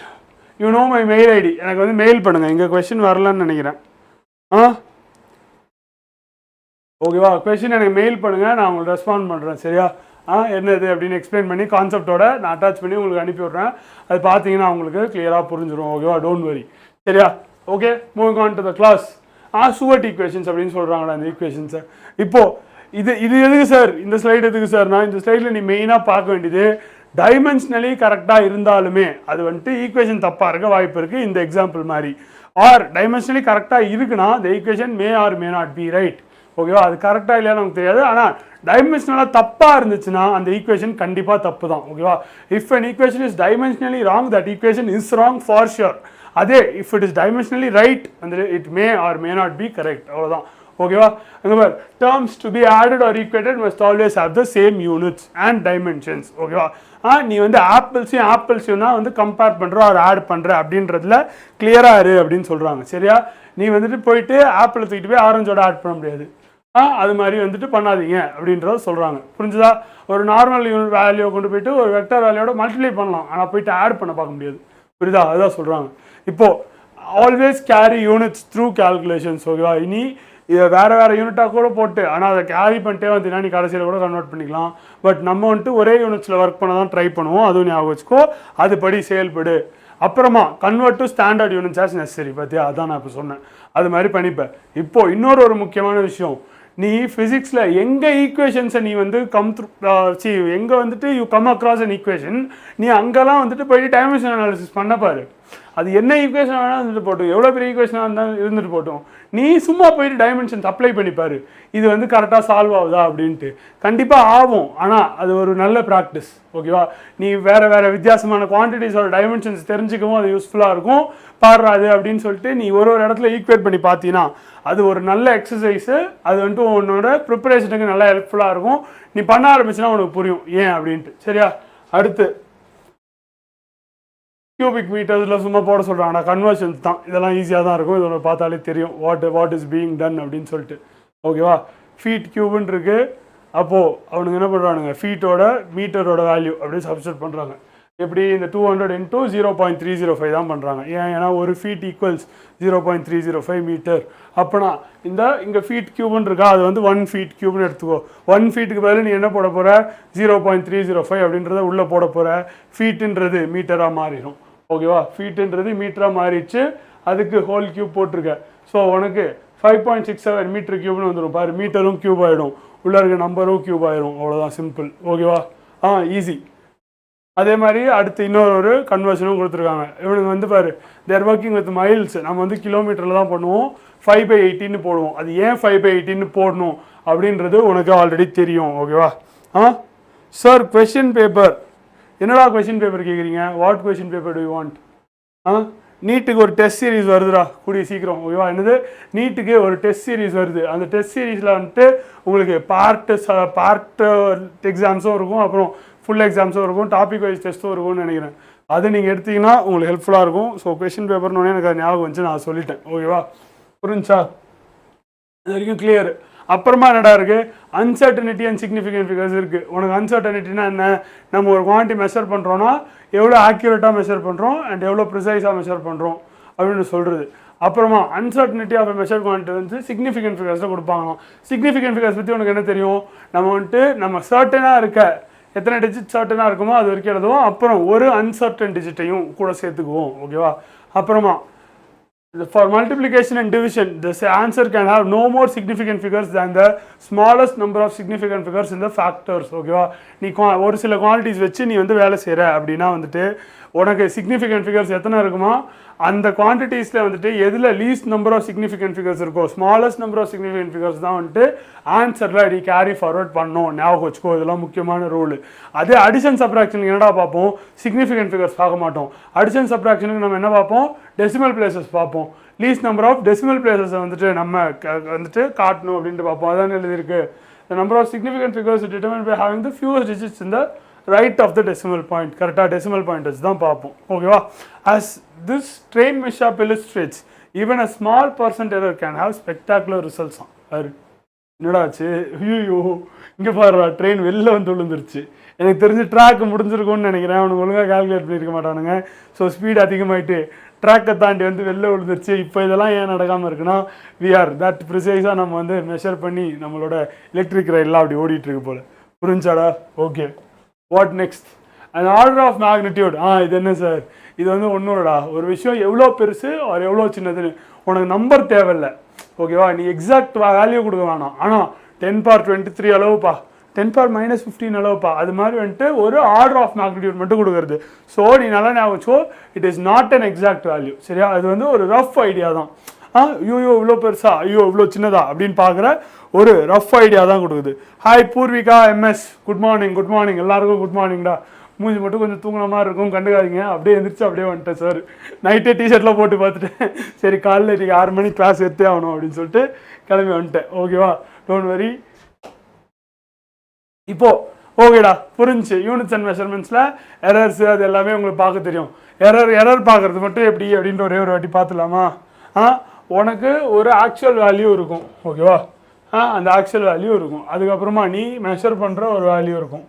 you know my mail ID, எனக்கு வந்து மெயில் பண்ணுங்கள். இங்கே கொஸ்டின் வரலன்னு நினைக்கிறேன். ஓகேவா? கொஸ்டின் எனக்கு மெயில் பண்ணுங்கள், நான் உங்களுக்கு ரெஸ்பாண்ட் பண்ணுறேன். சரியா? என்னது அப்படின்னு எக்ஸ்பிளைன் பண்ணி கான்செப்டோட நான் அட்டாச் பண்ணி உங்களுக்கு அனுப்பி விட்றேன். அது பார்த்தீங்கன்னா உங்களுக்கு கிளியராக புரிஞ்சிடும், ஓகேவா? Don't worry. சரியா? Okay, moving on to the class. SUVAT equations அப்படின்னு சொல்கிறாங்களா இந்த ஈக்குவேஷன்ஸை. இப்போது இது எதுக்கு சார், இந்த ஸ்லைடு எதுக்கு சார்னா, இந்த ஸ்லைடில் நீ மெயினாக பார்க்க வேண்டியது டைமென்ஷனலி கரெக்டாக இருந்தாலுமே அது வந்துட்டு ஈக்குவேஷன் தப்பாக இருக்க வாய்ப்பு இருக்குது. இந்த எக்ஸாம்பிள் மாதிரி ஆர் டைமென்ஷனலி கரெக்டாக இருக்குன்னா the equation may or may not be right, ஓகேவா? அது கரெக்டாக இல்லையா நமக்கு தெரியாது. ஆனால் டைமென்ஷனலாக தப்பாக இருந்துச்சுன்னா அந்த ஈக்குவேஷன் கண்டிப்பாக தப்பு தான், ஓகேவா? If an equation is dimensionally wrong, that equation is wrong for sure. அதே if it is dimensionally right வந்து it may or may not be correct, அவ்வளோதான், ஓகேவா? அங்கே பார், terms to be added or equated must always have the same units and dimensions, ஓகேவா? நீ வந்து ஆப்பிள்ஸையும் தான் வந்து கம்பேர் பண்ணுற ஆர் ஆட் பண்ணுற அப்படின்றதுல கிளியராக இரு அப்படின்னு சொல்கிறாங்க. சரியா? நீ வந்துட்டு போயிட்டு ஆப்பிள் தூக்கிட்டு போய் ஆரஞ்சோட ஆட் பண்ண முடியாது. அது மாதிரி வந்துட்டு பண்ணாதீங்க அப்படின்றத சொல்கிறாங்க. புரிஞ்சுதா? ஒரு நார்மல் யூனிட் வேல்யூவை கொண்டு போயிட்டு ஒரு வெக்டர் வேல்யூவோட மல்டிப்ளை பண்ணலாம், ஆனால் போயிட்டு ஆட் பண்ண பார்க்க முடியாது. புரியுதா? அதுதான் சொல்கிறாங்க. இப்போது always carry units through calculations, ஓகேவா? இனி இதை வேறு யூனிட்டாக கூட போட்டு ஆனால் அதை கேரி பண்ணிட்டே வந்தீங்கன்னா நீ கடைசியில் கூட கன்வெர்ட் பண்ணிக்கலாம். பட் நம்ம வந்துட்டு ஒரே யூனிட்ஸில் ஒர்க் பண்ண தான் ட்ரை பண்ணுவோம், அதுவும் ஞாபகம் வச்சுக்கோ. அதுபடி செயல்படு. அப்புறமா convert to standard units as necessary. பார்த்தியா? அதான் நான் இப்போ சொன்னேன், அது மாதிரி பண்ணிப்பேன். இப்போது இன்னொரு முக்கியமான விஷயம், நீ ஃபிசிக்ஸில் எங்கே ஈக்குவேஷன்ஸை நீ வந்து எங்கே வந்துட்டு you come across an equation, நீ அங்கெல்லாம் வந்துட்டு போயிட்டு டைமென்ஷன் அனாலிசிஸ் பண்ண பாரு. அது என்ன ஈக்குவேஷன் வேணால் இருந்துட்டு போட்டோம், எவ்வளோ பெரிய ஈக்குவேஷனாக இருந்தாலும் இருந்துட்டு போட்டோம், நீ சும்மா போயிட்டு டைமென்ஷன்ஸ் அப்ளை பண்ணிப்பாரு. இது வந்து கரெக்டாக சால்வ் ஆகுதா அப்படின்ட்டு. கண்டிப்பாக ஆகும், ஆனால் அது ஒரு நல்ல ப்ராக்டிஸ், ஓகேவா? நீ வேறு வித்தியாசமான குவான்டிட்டிஸோட டைமென்ஷன்ஸ் தெரிஞ்சுக்கவும் அது யூஸ்ஃபுல்லாக இருக்கும். பாடுறாது அப்படின்னு சொல்லிட்டு நீ ஒரு இடத்துல ஈக்குவேட் பண்ணி பார்த்தீங்கன்னா அது ஒரு நல்ல எக்ஸசைஸு. அது வந்துட்டு உன்னோட ப்ரிப்பரேஷனுக்கு நல்லா ஹெல்ப்ஃபுல்லாக இருக்கும். நீ பண்ண ஆரம்பிச்சுன்னா உனக்கு புரியும் ஏன் அப்படின்ட்டு. சரியா? அடுத்து கியூபிக் மீட்டர்ஸில் சும்மா போட சொல்கிறாங்கடா, கன்வர்ஷன்ஸ் தான். இதெல்லாம் ஈஸியாக தான் இருக்கும், இதோட பார்த்தாலே தெரியும் வாட் இஸ் பீயிங் டன் அப்படின்னு சொல்லிட்டு, ஓகேவா? ஃபீட் கியூப்னு இருக்குது. அப்போது அவனுங்க என்ன பண்ணுறானுங்க, ஃபீட்டோட மீட்டரோட வேல்யூ அப்படியே சப்ஸ்டிட் பண்ணுறாங்க. எப்படி? இந்த 200 × 0.305 தான் பண்ணுறாங்க. ஏன்னா ஒரு ஃபீட் ஈக்குவல்ஸ் 0.305 மீட்டர். அப்போனா இங்கே ஃபீட் கியூப்னு இருக்கா, அது வந்து 1 ஃபீட் கியூப்னு எடுத்துக்கோ. 1 ஃபீட்டுக்கு பதில் நீ என்ன போட போகிற, 0.305 அப்படின்றத உள்ளே போட போகிற. ஃபீட்டுன்றது மீட்டராக மாறிடும், ஓகேவா? ஃபீட்டுன்றது மீட்டராக மாறிடுச்சு, அதுக்கு ஹோல் கியூப் போட்டிருக்க. ஸோ உனக்கு 5.67 மீட்டர் கியூப்னு வந்துடும் பாரு. மீட்டரும் கியூப் ஆகிடும், உள்ளே இருக்க நம்பரும் கியூப் ஆகிடும், அவ்வளோதான், சிம்பிள், ஓகேவா? ஈஸி. அதே மாதிரி அடுத்து இன்னொரு கன்வர்ஷனும் கொடுத்துருக்காங்க. இவனுக்கு வந்து பாரு, தேர் ஒர்க்கிங் வித் மைல்ஸ். நம்ம வந்து கிலோமீட்டரில் தான் பண்ணுவோம், 5/18 போடுவோம். அது ஏன் 5/18 போடணும் அப்படின்றது உனக்கு ஆல்ரெடி தெரியும், ஓகேவா? சார் கொஷின் பேப்பர், என்னடா கொஷின் பேப்பர் கேட்குறீங்க? What question paper to you want? நீட்டுக்கு ஒரு டெஸ்ட் சீரீஸ் வருதுடா கூடிய சீக்கிரம், ஓகேவா? என்னது? நீட்டுக்கு ஒரு டெஸ்ட் சீரீஸ் வருது. அந்த டெஸ்ட் சீரீஸில் வந்துட்டு உங்களுக்கு பார்ட் எக்ஸாம்ஸும் இருக்கும், அப்புறம் ஃபுல் எக்ஸாம்ஸும் இருக்கும், டாபிக் வைஸ் டெஸ்ட்டும் இருக்கும்னு நினைக்கிறேன். அது நீங்கள் எடுத்திங்கன்னா உங்களுக்கு ஹெல்ப்ஃபுல்லாக இருக்கும். ஸோ கொஷின் பேப்பர்னு எனக்கு அது ஞாபகம் வந்துச்சு, நான் சொல்லிட்டேன், ஓகேவா? புரிஞ்சா? இது வரைக்கும் கிளியர். அப்புறமா என்னடா இருக்குது, அன்சர்டனிட்டி அண்ட் சிக்னிஃபிகன்ட் ஃபிகர்ஸ் இருக்குது. உனக்கு அன்சர்டனிட்டினா என்ன? நம்ம ஒரு குவான்டிட்டி மெஷர் பண்ணுறோன்னா எவ்வளோ ஆக்யூரேட்டாக மெஷர் பண்ணுறோம் அண்ட் எவ்வளோ ப்ரிசைஸாக மெஷர் பண்ணுறோம் அப்படின்னு சொல்கிறது. அப்புறமா அன்சர்டனிட்டி ஆஃப் மெஷர் குவான்டிட்டி வந்து சிக்னிஃபிகன்ட் ஃபிகர்ஸில் கொடுப்பாங்களாம். சிக்னிஃபிகன்ட் ஃபிகர்ஸ் பற்றி உனக்கு என்ன தெரியும்? நம்ம வந்துட்டு நம்ம சர்டனாக இருக்க எத்தனை டிஜிட் சர்டனாக இருக்குமோ அது வரைக்கும் எழுதுவோம், அப்புறம் ஒரு அன்சர்டன் டிஜிட்டையும் கூட சேர்த்துக்குவோம், ஓகேவா? அப்புறமா For multiplication and division, this answer can have no more significant figures than the smallest number of significant figures in the factors. ஓகேவா நீ ஒரு சில குவான்டிட்டிஸ் வச்சு நீ வந்து வேலை செய்கிற அப்படின்னா வந்துட்டு உனக்கு சிக்னிஃபிகண்ட் ஃபிகர்ஸ் எத்தனை இருக்குமோ அந்த குவான்டிட்டிஸில் வந்துட்டு எதில் least number of significant figures இருக்கோ smallest number of significant figures தான் வந்துட்டு ஆன்சரில் நீ கேரி ஃபார்வர்ட் பண்ணணும். ஞாபகம் வச்சுக்கோ, இதெல்லாம் முக்கியமான ரூல். அதே அடிஷன் சப்ராக்ஷனுக்கு என்னடா பார்ப்போம்? சிக்னிஃபிகண்ட் ஃபிகர்ஸ் பார்க்க மாட்டோம். அடிஷன் சப்ராக்ஷனுக்கு நம்ம என்ன பார்ப்போம்? டெசிமல் பிளேசஸ் பார்ப்போம். லீஸ்ட் நம்பர் ஆஃப் டெசிமல் பிளேசஸை வந்துட்டு நம்ம வந்துட்டு காட்டணும் அப்படின்ட்டு பார்ப்போம். அதான் எழுதியிருக்கு. The number of significant figures is determined by having the fewest digits in the right of the decimal point. கரெக்டாக டெசிமல் பாயிண்ட் வச்சு தான் பார்ப்போம். ஓகேவா? As this train mishap illustrates, even a small percent error can have spectacular results. என்னடா ஆச்சு? ஐயோ இங்கே பாருடா, ட்ரெயின் வெளில வந்து விழுந்துருச்சு. எனக்கு தெரிஞ்சு ட்ராக் முடிஞ்சிருக்கும்னு நினைக்கிறேன். அவனுக்கு ஒழுங்காக கால்குலேட் பண்ணியிருக்க மாட்டானுங்க. ஸோ ஸ்பீட் அதிகமாகிட்டு ட்ராக்கை தாண்டி வந்து வெளில விழுந்துருச்சு. இப்போ இதெல்லாம் ஏன் நடக்காமல் இருக்குன்னா விஆர் தட் ப்ரிசைஸாக நம்ம வந்து மெஷர் பண்ணி நம்மளோட எலக்ட்ரிக் ரயில்லாம் அப்படி ஓடிட்டுருக்கு போல். புரிஞ்சாடா? Okay, what next? அந்த ஆர்டர் ஆஃப் மேக்னிடியூட். இது என்ன சார்? இது வந்து ஒன்றுடா, ஒரு விஷயம் எவ்வளோ பெருசு ஒரு எவ்வளோ சின்னதுன்னு உனக்கு நம்பர் தேவையில்லை. ஓகேவா? நீ எக்ஸாக்ட் வேல்யூ கொடுக்க வேணாம். ஆனால் 10⁻23 அளவுப்பா, 10⁻−15 அளவுப்பா, அது மாதிரி வந்துட்டு ஒரு ஆர்டர் ஆஃப் மேக்னிடியூட் மட்டும் கொடுக்குறது. ஸோ நீ நல்லா ஞாபகம், it is not an exact value. சரியா? அது வந்து ஒரு ரஃப் ஐடியா தான். ஐயோ இவ்வளோ பெருசா, ஐயோ இவ்வளோ சின்னதா அப்படின்னு பார்க்குற ஒரு ரஃப் ஐடியா தான் கொடுக்குது. Hi Poorvika MS, good morning. Good morning எல்லாருக்கும். குட் மார்னிங்டா. மூஞ்சி மட்டும் கொஞ்சம் தூங்கின மாதிரி இருக்கும், கண்டுக்காதீங்க. அப்படியே எந்திரிச்சு அப்படியே வந்துட்டேன் சார். நைட்டே டிஷர்ட்லாம் போட்டு பார்த்துட்டேன். சரி காலையில் இன்றைக்கி 6 மணிக்கு கிளாஸ் எடுத்தே ஆகணும் அப்படின்னு சொல்லிட்டு கிளம்பி வந்துட்டேன். ஓகேவா? டோன்ட் வரி. இப்போ ஓகேடா, புரிஞ்சு. யூனிட்ஸ் அண்ட் மெஷர்மெண்ட்ஸில் எரர்ஸ் அது எல்லாமே உங்களுக்கு பார்க்க தெரியும். எரர் பார்க்குறது மட்டும் எப்படி அப்படின்ற ஒரே ஒரு வாட்டி பார்த்துலாமா? உனக்கு ஒரு ஆக்சுவல் வேல்யூ இருக்கும். ஓகேவா? அந்த ஆக்சுவல் வேல்யூ இருக்கும். அதுக்கப்புறமா நீ மெஷர் பண்ணுற ஒரு வேல்யூ இருக்கும்.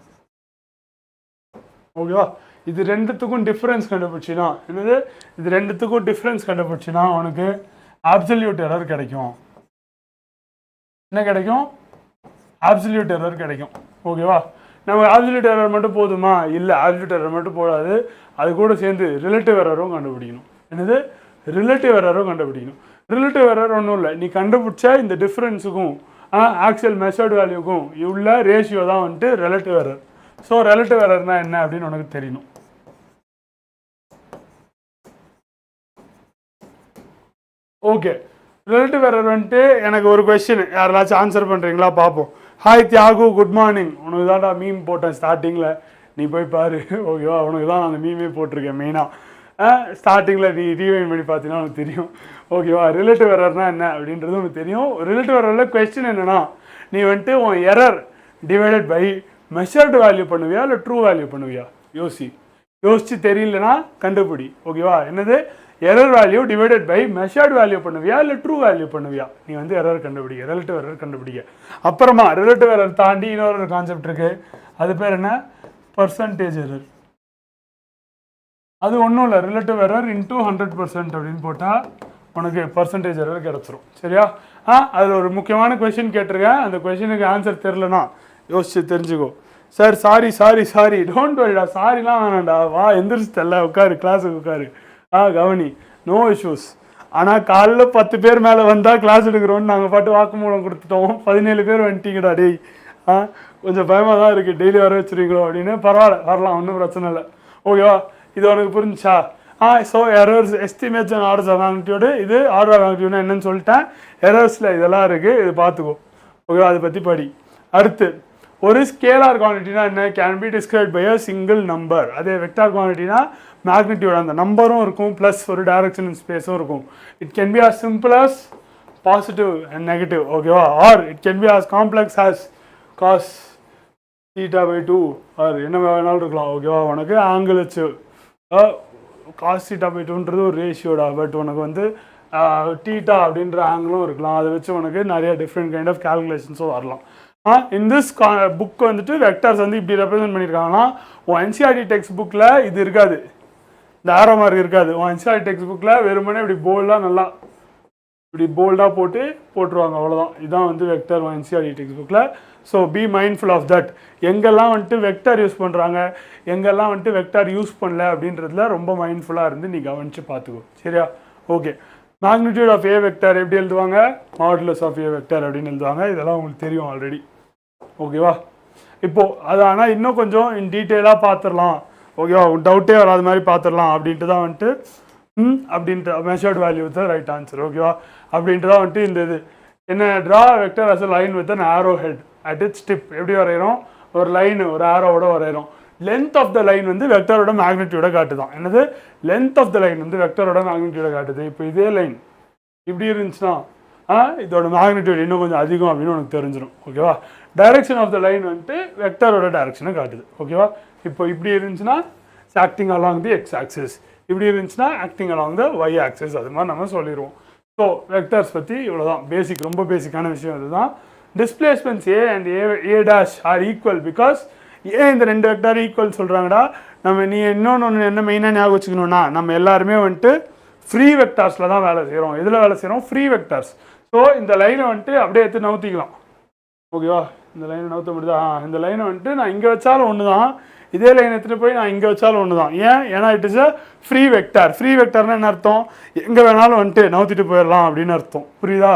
ஓகேவா? இது ரெண்டுத்துக்கும் டிஃப்ரென்ஸ் கண்டுபிடிச்சினா என்னது? இது ரெண்டுத்துக்கும் டிஃப்ரென்ஸ் கண்டுபிடிச்சினா உனக்கு அப்சல்யூட் எரர் கிடைக்கும். என்ன கிடைக்கும்? அப்சல்யூட் எரர் கிடைக்கும். ஓகேவா? நம்ம அப்சல்யூட் எரர் மட்டும் போதுமா? இல்லை, அப்சல்யூட் எரர் மட்டும் போடாது. அது கூட சேர்ந்து ரிலேட்டிவ் எரரும் கண்டுபிடிக்கணும். என்னது? ரிலேட்டிவ் எரரும் கண்டுபிடிக்கணும். ரிலேட்டிவ் எரர் ஒன்றும் இல்லை, நீ கண்டுபிடிச்ச இந்த டிஃப்ரென்ஸுக்கும் ஆக்சுவல் மெஷர்டு வேல்யூக்கும் உள்ள ரேஷியோ தான் வந்துட்டு ரிலேட்டிவ் எரர். ஸோ ரிலேட்டிவ் எரர்னா என்ன அப்படின்னு உனக்கு தெரியணும். ஓகே, ரிலேட்டிவ் எரர் வந்துட்டு எனக்கு ஒரு கொஸ்டின் யாராச்சும் ஆன்சர் பண்ணுறீங்களா பார்ப்போம். Hi Thiyagu, good morning. உனக்கு தான்டா மீம் போட்டேன் ஸ்டார்டிங்கில், நீ போய் பாரு. ஓகேவா? உனக்கு தான் நான் அந்த மீமே போட்டிருக்கேன் மெயினாக. ஸ்டார்டிங்கில் நீ ரீவைன் பண்ணி பார்த்தீங்கன்னா உனக்கு தெரியும். ஓகேவா? ரிலேட்டிவ் எரர்னா என்ன அப்படின்றது உனக்கு தெரியும். ரிலேட்டிவ் எரரில் கொஸ்டின் என்னென்னா, நீ வந்துட்டு உன் error divided by measured value பண்ணுவியா இல்லை ட்ரூ வேல்யூ பண்ணுவியா? யோசிச்சு தெரியலனா கண்டுபிடி. ஓகேவா? என்னது? Error value divided by measured value பண்ணுவியா இல்லை ட்ரூ வேல்யூ பண்ணுவியா? நீ வந்து எரர் கண்டுபிடிக்க, ரிலேட்டிவ் எரர் கண்டுபிடிக்க. அப்புறமா ரிலேட்டிவ் எரர் தாண்டி இன்னொரு கான்செப்ட் இருக்குது. அது பேர் என்ன? Percentage error. அது ஒன்றும் இல்லை, ரிலேட்டிவ் எரர் இன்டூ 100% அப்படின்னு போட்டால் உனக்கு பர்சன்டேஜ் எரர் கிடச்சிரும். சரியா? அதில் ஒரு முக்கியமான கொஷின் கேட்டிருக்கேன். அந்த கொஷினுக்கு ஆன்சர் தெரிலனா யோசிச்சு தெரிஞ்சுக்கோ. சார் சாரி டோன்ட் வரிடா, சாரிலாம் வேணாண்டா, வா எந்திரிச்சு தெல்ல உட்காரு, கிளாஸுக்கு உட்காரு. கவனி, நோ இஷ்யூஸ். ஆனால் காலைல 10 பேர் மேலே வந்தால் கிளாஸ் எடுக்கிறோன்னு நாங்கள் பாட்டு வாக்குமூலம் கொடுத்துட்டோம். 17 பேர் வந்துட்டீங்கடா டேய். கொஞ்சம் பயமாக தான் இருக்குது, டெய்லி வர வச்சுருக்கீங்களோ அப்படின்னு. பரவாயில்ல, வரலாம், ஒன்றும் பிரச்சனை இல்லை. ஓகேவா? இது உனக்கு புரிஞ்சுச்சா? So errors, estimates and orders of magnitude. இது ஆர்டர் ஆஃப் மேக்னிடியூட்னா என்னன்னு சொல்லிட்டேன். எரர்ஸில் இதெல்லாம் இருக்குது, இது பார்த்துக்கோ. ஓகேவா? அதை பற்றி படி. அடுத்து, ஒரு ஸ்கேலார் குவான்டிட்டினா என்ன? Can be described by a single number. அதே வெக்டார் குவான்டிட்டினா மேக்னிடியூட் அந்த நம்பரும் இருக்கும் ப்ளஸ் ஒரு டைரக்ஷன் இன் ஸ்பேஸும் இருக்கும். It can be as simple as positive and negative. ஓகேவா? Or it can be as complex as cos θ/2 or என்ன வேணாலும் இருக்கலாம். ஓகேவா? உனக்கு ஆங்கிள் வச்சு cos θ/2ன்றது ஒரு ரேஷியோடா. பட் உனக்கு வந்து தீட்டா அப்படின்ற ஆங்கிளும் இருக்கலாம். அதை வச்சு உனக்கு நிறைய டிஃப்ரெண்ட் கைண்ட் ஆஃப் கால்குலேஷன்ஸும் வரலாம். இன் திஸ் புக் வந்துட்டு வெக்டர்ஸ் வந்து இப்படி ரெப்ரசென்ட் பண்ணியிருக்காங்கன்னா, உன் என்சிஆர்டி டெக்ஸ்ட் புக்கில் இது இருக்காது, இந்த ஆரோ மார்க் இருக்காது. உன் என்சிஆர்டி டெக்ஸ்ட் புக்கில் வெறுமனே இப்படி போல்டாக நல்லா இப்படி போல்டாக போட்டுருவாங்க, அவ்வளோதான். இதுதான் வந்து வெக்டர் உன் என்சிஆர்டி டெக்ஸ்ட் புக்கில். So be mindful of that. எங்கெல்லாம் வந்துட்டு வெக்டர் யூஸ் பண்ணுறாங்க, எங்கெல்லாம் வந்துட்டு வெக்டர் யூஸ் பண்ணல அப்படின்றதுல ரொம்ப மைண்ட்ஃபுல்லாக இருந்து நீ கவனித்து பார்த்துக்கோ. சரியா? Okay, magnitude of a vector எப்படி எழுதுவாங்க, மாடுலஸ் ஆஃப் ஏ வெக்டர் அப்படின்னு எழுதுவாங்க. இதெல்லாம் உங்களுக்கு தெரியும் ஆல்ரெடி. ஓகேவா? இப்போது அது ஆனால் இன்னும் கொஞ்சம் இன் டீட்டெயிலாக பார்த்துடலாம். ஓகேவா? டவுட்டே வராத மாதிரி பார்த்துடலாம் அப்படின்ட்டு தான் வந்துட்டு அப்படின்ட்டு measured value with right answer. ஓகேவா? அப்படின்ட்டு தான் வந்துட்டு இந்த இது என்ன draw vector as a line with an arrow head at its tip. எப்படி வரைகிறோம், ஒரு லைன் ஒரு ஆரோவோட வரைகிறோம். லென்த் ஆஃப் த லைன் வந்து வெக்டரோட மேக்னிடியூட காட்டுதான். என்னது, லென்த் ஆஃப் த லைன் வந்து வெக்டரோட மேக்னிடியூட காட்டுது. இப்போ இதே லைன் இப்படி இருந்துச்சுன்னா இதோட மேக்னிடியூட் இன்னும் கொஞ்சம் அதிகம் அப்படின்னு உனக்கு தெரிஞ்சிடும். ஓகேவா? டைரக்ஷன் ஆஃப் த லைன் வந்துட்டு வெக்டரோட டைரக்ஷனை காட்டுது. ஓகேவா? இப்போ இப்படி இருந்துச்சுன்னா acting along the x axis, இப்படி இருந்துச்சுன்னா acting along the y axis. அது மாதிரி நம்ம சொல்லிடுவோம். ஸோ வெக்டர்ஸ் பற்றி இவ்வளோதான். பேசிக், ரொம்ப பேசிக்கான விஷயம் இதுதான். Displacements a and a dash are equal because ஏன் இந்த ரெண்டு வெக்டார் ஈக்குவல் சொல்கிறாங்கடா. நம்ம நீ இன்னொன்று என்ன மெயினாக ஞாபகம் வச்சுக்கணும்னா, நம்ம எல்லாருமே வந்துட்டு ஃப்ரீ வெக்டார்ஸில் தான் வேலை செய்கிறோம். எதில் வேலை செய்கிறோம், ஃப்ரீ வெக்டார்ஸ். ஸோ இந்த லைனை வந்துட்டு அப்படியே எடுத்து நவுத்திக்கலாம். ஓகேவா? இந்த லைனை நவுத்த முடியுதா? இந்த லைனை வந்துட்டு நான் இங்கே வச்சாலும் ஒன்று தான், இதே லைன் எடுத்துகிட்டு போய் நான் இங்கே வச்சாலும் ஒன்று தான். ஏன்னா it is a free vector. Free வெக்டார்னு என்ன அர்த்தம், எங்கே வேணாலும் வந்துட்டு நவுத்திட்டு போயிடலாம் அப்படின்னு அர்த்தம். புரியுதா?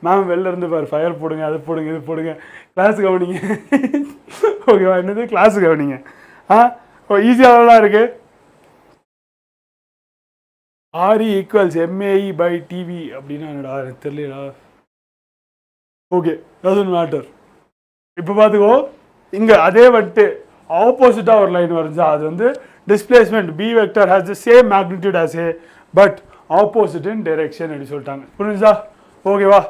மேம் வெளில இருந்து பாரு, ஃபயர் போடுங்க, அது போடுங்க, இது போடுங்க, கிளாஸு கவனிங்க. ஓகேவா? என்னது கிளாஸு கவனிங்க. ஈஸியாகலாம் இருக்குது. RE ஈக்குவல்ஸ் MAE/TV அப்படின்னா என்னடா எனக்கு தெரியலடா. Okay, doesn't matter. இப்போ பார்த்துக்கோ, இங்கே அதே வந்துட்டு ஆப்போசிட்டாக ஒரு லைன் வரைஞ்சா அது வந்து displacement B vector has the same magnitude as A but opposite in direction அப்படி சொல்லிட்டாங்க. புரிஞ்சுதா? ஓகேவா?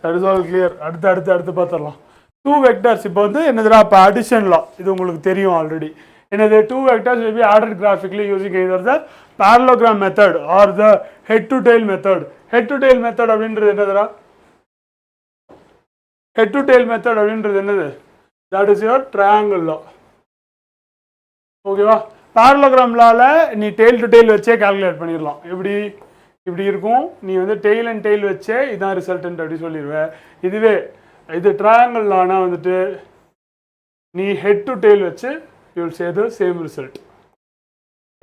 That is all clear. அடுத்து பார்த்துடலாம். டூ வெக்டர்ஸ் இப்போ வந்து என்னதுடா, இப்போ அடிஷன் லா இது உங்களுக்கு தெரியும் ஆல்ரெடி. என்னது, two vectors will be added graphically using either the parallelogram method or the head to tail method. Head to tail method அப்படின்றது என்னதுடா, head to tail method அப்படின்றது என்னது, that is your triangle law. ஓகேவா? parallelogram lawல நீ tail to tail வச்சே calculate பண்ணிடலாம். இப்படி இருக்கும், நீ வந்து டெய்ல் அண்ட் டெய்ல் வச்சே இதான் ரிசல்டன்ட் அப்படி சொல்லிடுவேன். இதுவே இது ட்ரையாங்கிள் லானா வந்துட்டு நீ ஹெட் டு டெய்ல் வச்சு you will say the same result.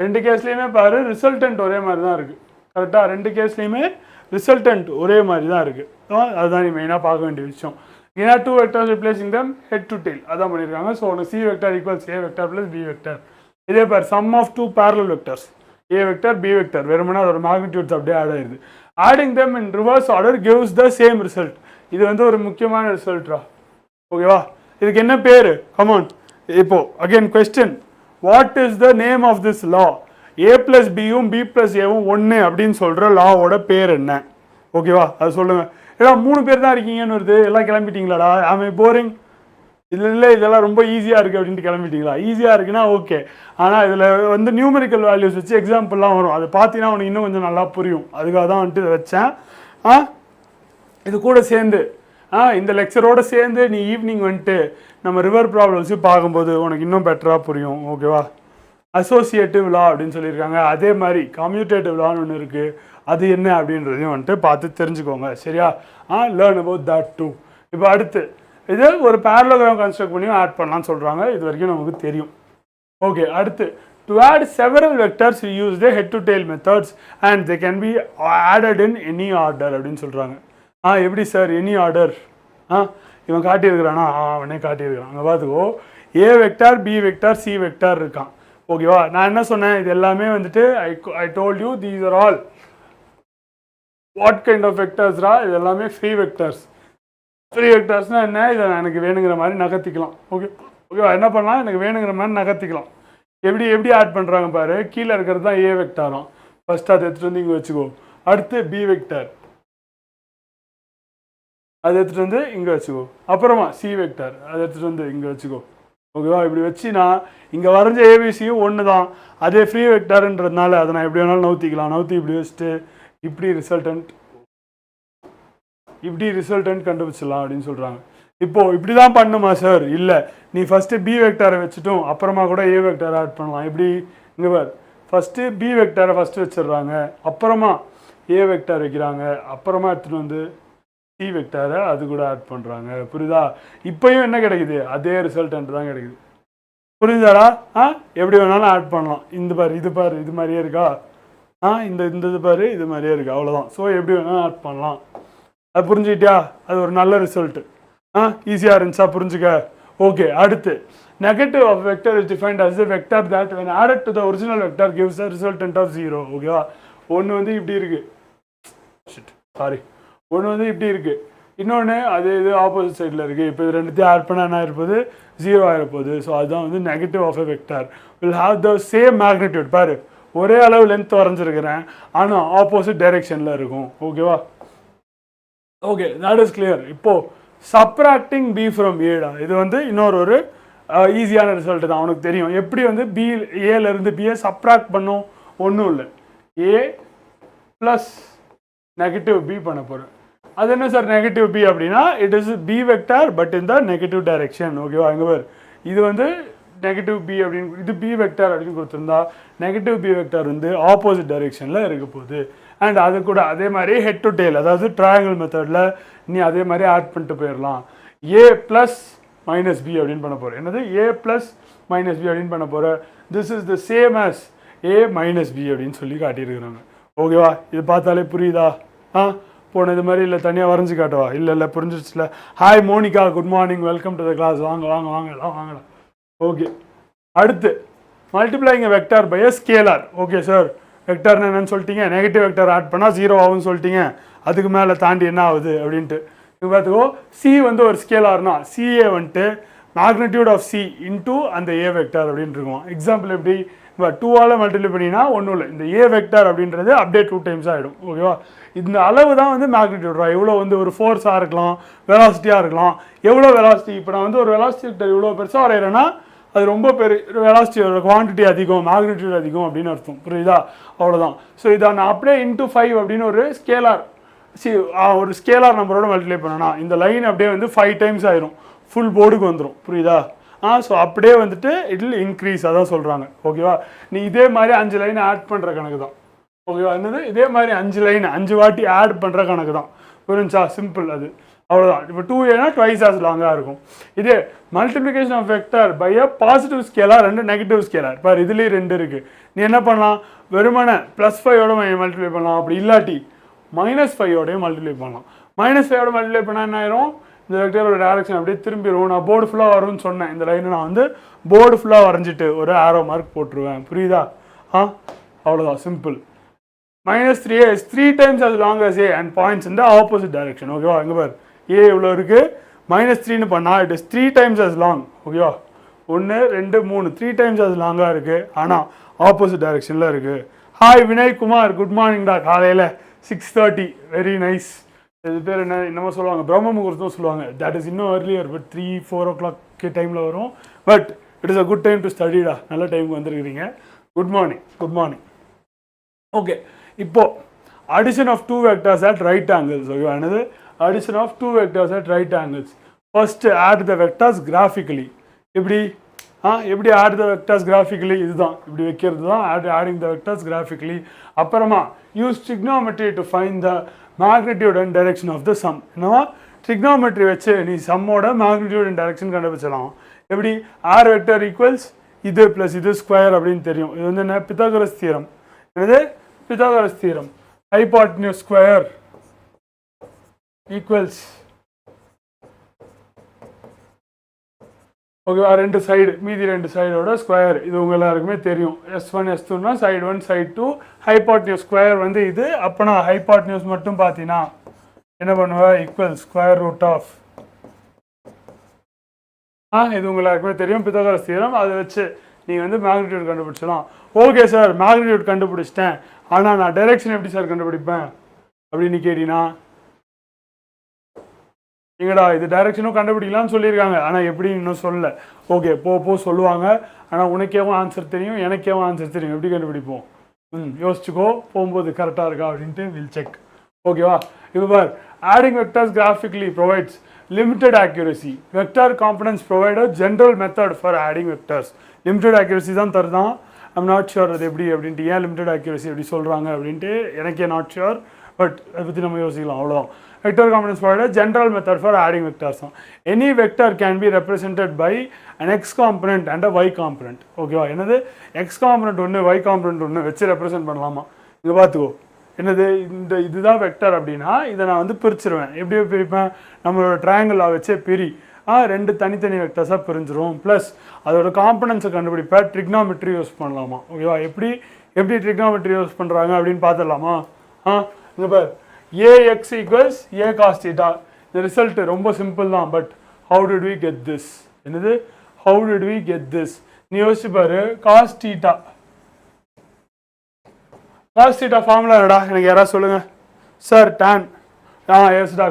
ரெண்டு கேஸ்லேயுமே பாரு ரிசல்டன்ட் ஒரே மாதிரி தான் இருக்குது. கரெக்டாக? ரெண்டு கேஸ்லேயுமே ரிசல்டன்ட் ஒரே மாதிரி தான் இருக்குது. அதுதான் நீ மெயினாக பார்க்க வேண்டிய விஷயம். ஏன்னா two vectors replacing them head to tail அதான் பண்ணியிருக்காங்க. ஸோ உனக்கு C vector equals A vector plus B vector. இதே பாரு, sum of two parallel vectors A vector B vector வெறுமனா அதோட மேக்னிடியூட்ஸ் அப்படியே ஆட் ஆயிடுது. Adding them in reverse order gives the same result. இது வந்து ஒரு முக்கியமான ரிசல்ட்ரா. ஓகேவா? இதுக்கு என்ன பேர், கமான். இப்போ again question, what is the name of this law? A plus பியும் B ப்ளஸ் ஏவும் ஒன்று அப்படின்னு சொல்கிற லாவோட பேர் என்ன? ஓகேவா? அது சொல்லுங்கள். ஏன்னா 3 பேர் தான் இருக்கீங்கன்னு வருது, எல்லாம் கிளம்பிட்டீங்களாடா? ஆமே போரிங். இல்லை இதெல்லாம் ரொம்ப ஈஸியாக இருக்குது அப்படின்ட்டு கிளம்பிட்டீங்களா? ஈஸியாக இருக்குன்னா ஓகே. ஆனால் இதில் வந்து நியூமெரிக்கல் வேல்யூஸ் வச்சு எக்ஸாம்பிள்லாம் வரும். அதை பார்த்தீங்கன்னா உனக்கு இன்னும் கொஞ்சம் நல்லா புரியும். அதுக்காக தான் வந்துட்டு இதை வச்சேன். இது கூட சேர்ந்து இந்த லெக்சரோடு சேர்ந்து நீ ஈவினிங் வந்துட்டு நம்ம ரிவர் ப்ராப்ளம்ஸையும் பார்க்கும்போது உனக்கு இன்னும் பெட்டராக புரியும். ஓகேவா? அசோசியேட்டிவ் லா அப்படின்னு சொல்லியிருக்காங்க. அதே மாதிரி கம்யூட்டேட்டிவ் லான்னு ஒன்று இருக்குது. அது என்ன அப்படின்றதையும் வந்துட்டு பார்த்து தெரிஞ்சுக்கோங்க. சரியா? Learn about that too. இப்போ அடுத்து இது ஒரு parallelogram கன்ஸ்ட்ரக்ட் பண்ணியும் ஆட் பண்ணலாம்னு சொல்கிறாங்க. இது வரைக்கும் நமக்கு தெரியும். ஓகே, அடுத்து to add several vectors we use the head to tail methods and they can be added in any order அப்படின்னு சொல்கிறாங்க. எப்படி சார் எனி ஆர்டர்? இவன் காட்டியிருக்கிறானா? அவனே காட்டியிருக்கிறான். அங்கே பார்த்துக்கோ, A vector B vector C vector இருக்கான். ஓகேவா? நான் என்ன சொன்னேன், இது எல்லாமே வந்துட்டு I told you these are all what kind of வெக்டர்ஸ்ரா? இது எல்லாமே ஃப்ரீ வெக்டர்ஸ். ஃப்ரீ வெக்டர்ஸ்னால் என்ன, இதை எனக்கு வேணுங்கிற மாதிரி நகர்த்திக்கலாம். ஓகேவா? என்ன பண்ணலாம், எனக்கு வேணுங்கிற மாதிரி நகர்த்திக்கலாம். எப்படி ஆட் பண்ணுறாங்க பாரு. கீழே இருக்கிறது தான் A வெக்டாரம். ஃபஸ்ட்டு அதை எடுத்துகிட்டு வந்து இங்கே வச்சுக்கோ. அடுத்து B வெக்டார், அதை எடுத்துகிட்டு வந்து இங்கே வச்சுக்கோ. அப்புறமா C வெக்டார், அதை எடுத்துகிட்டு வந்து இங்கே வச்சுக்கோ. ஓகேவா? இப்படி வச்சுனா இங்கே வரைஞ்ச ஏபிசியும் ஒன்று தான். அதே ஃப்ரீ வெக்டார்ன்றதுனால அதை நான் எப்படி வேணாலும் நவுத்திக்கலாம். நவுத்தி இப்படி வச்சுட்டு இப்படி ரிசல்டன்ட் கண்டுபிடிச்சிடலாம் அப்படின்னு சொல்கிறாங்க. இப்போது இப்படி தான் பண்ணுமா சார்? இல்லை, நீ ஃபஸ்ட்டு B வெக்டாரை வச்சுட்டும் அப்புறமா கூட A வெக்டாரை ஆட் பண்ணலாம். எப்படி, இங்கே பார், ஃபஸ்ட்டு B வெக்டாரை ஃபஸ்ட்டு வச்சிடுறாங்க, அப்புறமா A வெக்டார் வைக்கிறாங்க, அப்புறமா எடுத்துகிட்டு வந்து C வெக்டாரை அது கூட ஆட் பண்ணுறாங்க. புரியுதா? இப்போயும் என்ன கிடைக்குது, அதே ரிசல்டன்ட் தான் கிடைக்குது. புரியுதாடா? எப்படி வேணாலும் ஆட் பண்ணலாம். இது மாதிரியே இருக்கா? இந்த இது பாரு இது மாதிரியே இருக்குது அவ்வளோதான். ஸோ எப்படி வேணால் ஆட் பண்ணலாம். அது புரிஞ்சுக்கிட்டியா? அது ஒரு நல்ல ரிசல்ட்டு. ஈஸியாக இருந்துச்சா புரிஞ்சுக்க? ஓகே. அடுத்து negative of vector is defined as a vector that when added to the original vector gives a resultant of 0. ஓகேவா? ஒன்று வந்து இப்படி இருக்குது, ஒன்று வந்து இப்படி இருக்குது, இன்னொன்று அது இது ஆப்போசிட் சைடில் இருக்குது. இப்போ இது ரெண்டுத்தையும் ஆட் பண்ணால் என்ன இருப்பது? 0 ஆகிருப்போது. ஸோ அதுதான் வந்து negative of a vector will have the same magnitude. பாரு ஒரே அளவு லென்த் வரைஞ்சிருக்கிறேன், ஆனால் ஆப்போசிட் டைரெக்ஷனில் இருக்கும். ஓகேவா? Okay, that is clear. இப்போது சப்ராக்டிங் பி ஃப்ரம் ஏடா, இது வந்து இன்னொரு ஈஸியான ரிசல்ட் தான். அவனுக்கு தெரியும் எப்படி வந்து ஏலேருந்து பிஏ சப்ராக்ட் பண்ணும். ஒன்றும் இல்லை, ஏ ப்ளஸ் நெகட்டிவ் பி பண்ண போகிறேன். அது என்ன சார் நெகட்டிவ் பி அப்படின்னா it is B vector but in the negative direction. ஓகேவா? இங்கே பார் இது வந்து நெகட்டிவ் பி அப்படின்னு, இது பி வெக்டார் அப்படின்னு கொடுத்துருந்தா நெகட்டிவ் பி வெக்டார் வந்து ஆப்போசிட் டைரெக்ஷனில் இருக்க போகுது. அண்ட் அது கூட அதே மாதிரி ஹெட் டு டெய்ல், அதாவது ட்ரையாங்கிள் மெத்தடில் நீ அதே மாதிரி ஆட் பண்ணிட்டு போயிடலாம். ஏ ப்ளஸ் மைனஸ் பி அப்படின்னு பண்ண போகிறேன். என்னது? ஏ ப்ளஸ் மைனஸ் பி அப்படின்னு பண்ண போகிறேன். This is the same as A minus B அப்படின்னு சொல்லி காட்டியிருக்கிறாங்க. ஓகேவா? இது பார்த்தாலே புரியுதா? போன இது மாதிரி இல்லை தனியாக வரைஞ்சி காட்டுவா? இல்லை புரிஞ்சிச்சுல. Hi Monica, good morning, welcome to the class. வாங்க வாங்க வாங்க எல்லாம் வாங்கலாம். ஓகே. அடுத்து multiplying a vector by a scalar. Okay sir, வெக்டார்னு என்னன்னு சொல்லிட்டீங்க, நெகட்டிவ் வெக்டார் ஆட் பண்ணால் 0 ஆகும்னு சொல்லிட்டீங்க, அதுக்கு மேலே தாண்டி என்ன ஆகுது அப்படின்ட்டு. இப்போ பார்த்துக்கோ, சி வந்து ஒரு ஸ்கேலார்னா சிஏ வந்துட்டு மேக்னிடியூட் ஆஃப் சி இன்டூ அந்த ஏ வெக்டார் அப்படின்னு இருக்கும். எக்ஸாம்பிள் எப்படி? இப்போ 2ஆல் மல்டிப்ளை பண்ணினா ஒன்றும் இல்லை, இந்த ஏ வெக்டார் அப்படின்றது அப்படியே 2 டைம்ஸ் ஆகிடும். ஓகேவா? இந்த அளவு தான் வந்து மேக்னிடியூட்ரா. எவ்வளோ வந்து ஒரு ஃபோர்ஸாக இருக்கலாம், வெலாசிட்டியாக இருக்கலாம். எவ்வளோ வெலாசிட்டி, இப்போ நான் வந்து ஒரு வெலாசிட்டி வெக்டர் இவ்வளோ பெருசாக வரைகிறேன்னா அது ரொம்ப பெரிய வெலாசிட்டியோட குவான்டிட்டி அதிகம், மேக்னிடியூட் அதிகம் அப்படின்னு அர்த்தம். புரியுதா? அவ்வளோதான். ஸோ இதை நான் அப்படியே இன்டூ 5 அப்படின்னு ஒரு ஸ்கேலார் ஒரு ஸ்கேலார் நம்பரோட மல்டிப்ளை பண்ணனா இந்த லைன் அப்படியே வந்து 5 டைம்ஸ் ஆயிரும், ஃபுல் போர்டுக்கு வந்துடும். புரியுதா? ஸோ அப்படியே வந்துட்டு இட் வில் இன்க்ரீஸ், அதான் சொல்கிறாங்க. ஓகேவா? நீ இதே மாதிரி 5 லைன் ஆட் பண்ணுற கணக்கு தான். ஓகேவா? என்னது? இதே மாதிரி 5 லைன் 5 வாட்டி ஆட் பண்ணுற கணக்கு தான். புரிஞ்சா? சிம்பிள். அது அவ்வளோதான். இப்போ 2ஏனா ட்வைஸ் ஆஸ் லாங்காக இருக்கும். இதே multiplication of vector by a positive scalar and negative scalar. பார் இதுலேயும் 2 இருக்குது. நீ என்ன பண்ணலாம்? வெறுமனை +5ஓட மல்டிப்ளை பண்ணலாம், அப்படி இல்லாட்டி -5ஓடையும் மல்டிப்ளை பண்ணலாம். -5ஓட மல்டிப்ளை பண்ணால் என்ன ஆயிரும்? இந்த வெக்டரோட டேரக்ஷன் அப்படியே திரும்பிடும். நான் போர்டு ஃபுல்லாக வரும்னு சொன்னேன். இந்த லைனை நான் வந்து போர்டு ஃபுல்லாக வரைஞ்சிட்டு ஒரு ஆரோ மார்க் போட்டுருவேன். புரியுதா? அவ்வளோதான், simple. -3a is 3 times as long as a and points in the opposite direction. ஓகேவா? இங்கே பார் ஏ இவ்வளோ இருக்குது, -3ன்னு பண்ணால் it is 3 times as long. ஓகேவா? 1 2 3 3 times as லாங்காக இருக்குது, ஆனால் ஆப்போசிட் டைரெக்ஷனில் இருக்குது. ஹாய் வினய் குமார், குட் மார்னிங்டா. காலையில் 6:30. Very nice. இது பேர் என்னமோ சொல்லுவாங்க, பிரம்ம முகூர்த்தம் சொல்லுவாங்க. தட் இஸ் இன்னும் earlier, பட் 3-4 o'clock டைமில் வரும். But it is a good time to ஸ்டடிடா. நல்ல டைமுக்கு வந்துருக்கிறீங்க. Good morning, good morning. Okay, இப்போ addition of 2 vectors at right angles. ஓகேவா? என்னது? Addition of 2 vectors at right angles. First add the vectors graphically. எப்படி எப்படி ஆட் த வெக்டர்ஸ் கிராஃபிக்கலி? இதுதான், இப்படி வைக்கிறது தான் ஆடிங் த வெக்டர்ஸ் கிராஃபிக்கலி. அப்புறமா use trigonometry to find the magnitude and direction of the sum. என்னவா? ட்ரிக்னோமெட்ரி வச்சு நீ சம்மோட மேக்னிடியூட் அண்ட் டைரக்ஷன் கண்டுபிடிச்சலாம். எப்படி? ஆர் வெக்டர் ஈக்குவல்ஸ் இது ப்ளஸ் இது ஸ்கொயர் அப்படின்னு தெரியும். இது வந்து என்ன? Pythagoras theorem. என்னது? Pythagoras theorem. Hypotenuse square equals, ஓகேவா, 2 சைடு, மீதி 2 சைடோட ஸ்கொயர். இது உங்கள் எல்லாருக்குமே தெரியும். S1 S2னா சைடு 1 சைடு 2. ஹைபாட்னியூஸ் ஸ்கொயர் வந்து இது. அப்போனா ஹைபாட்னியூஸ் மட்டும் பார்த்தீங்கன்னா என்ன பண்ணுவேன்? ஈக்குவல் ஸ்கொயர் ரூட் ஆஃப், இது உங்கள் எல்லாருக்குமே தெரியும், பித்தாகரஸ் தியரம். அதை வச்சு நீங்கள் வந்து மேக்னிடியூட் கண்டுபிடிச்சலாம். ஓகே சார், மேக்னிடியூட் கண்டுபிடிச்சிட்டேன், ஆனால் நான் டைரெக்ஷன் எப்படி சார் கண்டுபிடிப்பேன் அப்படின்னு கேட்டீங்கன்னா, எங்கடா இது டைரெக்ஷனும் கண்டுபிடிக்கலாம்னு சொல்லியிருக்காங்க, ஆனால் எப்படின்னு இன்னும் சொல்லலை. ஓகே, போ சொல்லுவாங்க. ஆனால் உனக்கேவும் ஆன்சர் தெரியும், எனக்கேவும் ஆன்சர் தெரியும். எப்படி கண்டுபிடிப்போம்? யோசிச்சுக்கோ, போகும்போது கரெக்டாக இருக்கா அப்படின்ட்டு வில் செக். ஓகேவா? இப்போ பார், adding vectors graphically provides limited accuracy. Vector components provide a general method for adding vectors. Limited accuracy தான் தருதான். I'm not sure அது எப்படி அப்படின்ட்டு, ஏன் limited accuracy எப்படி சொல்கிறாங்க அப்படின்ட்டு எனக்கே not sure, பட் அதை பற்றி நம்ம யோசிக்கலாம். அவ்வளோதான். Vector components provide a general method for adding vectors. Any vector can be represented by an x component and a y component. ஓகேவா? என்னது? x component ஒன்று y component ஒன்று வச்சு ரெப்ரசென்ட் பண்ணலாமா? இங்கே பார்த்துக்கோ என்னது இதுதான் வெக்டர் அப்படின்னா இதை நான் வந்து பிரிச்சிருவேன். எப்படி பிரிப்பேன்? நம்மளோட ட்ரையாங்கிளாக வச்சே பிரி. ரெண்டு தனித்தனி வெக்டர்ஸாக பிரிஞ்சிரும். ப்ளஸ் அதோட காம்பனன்ஸை கண்டுபிடிப்பேன். ட்ரிக்னாமெட்ரி யூஸ் பண்ணலாமா? ஓகேவா? எப்படி ட்ரிக்னாமெட்ரி யூஸ் பண்ணுறாங்க அப்படின்னு பார்த்துடலாமா? இங்கே பார், A x equals A cos theta. இந்த ரிசல்ட்டு ரொம்ப சிம்பிள் தான். But how did we get this? என்னது how did we get this? நீ யோசிச்சு பாரு. காஸ் தீட்டா ஃபார்முலா என்னடா? எனக்கு யாராவது சொல்லுங்க sir. tan. எஸ்டா,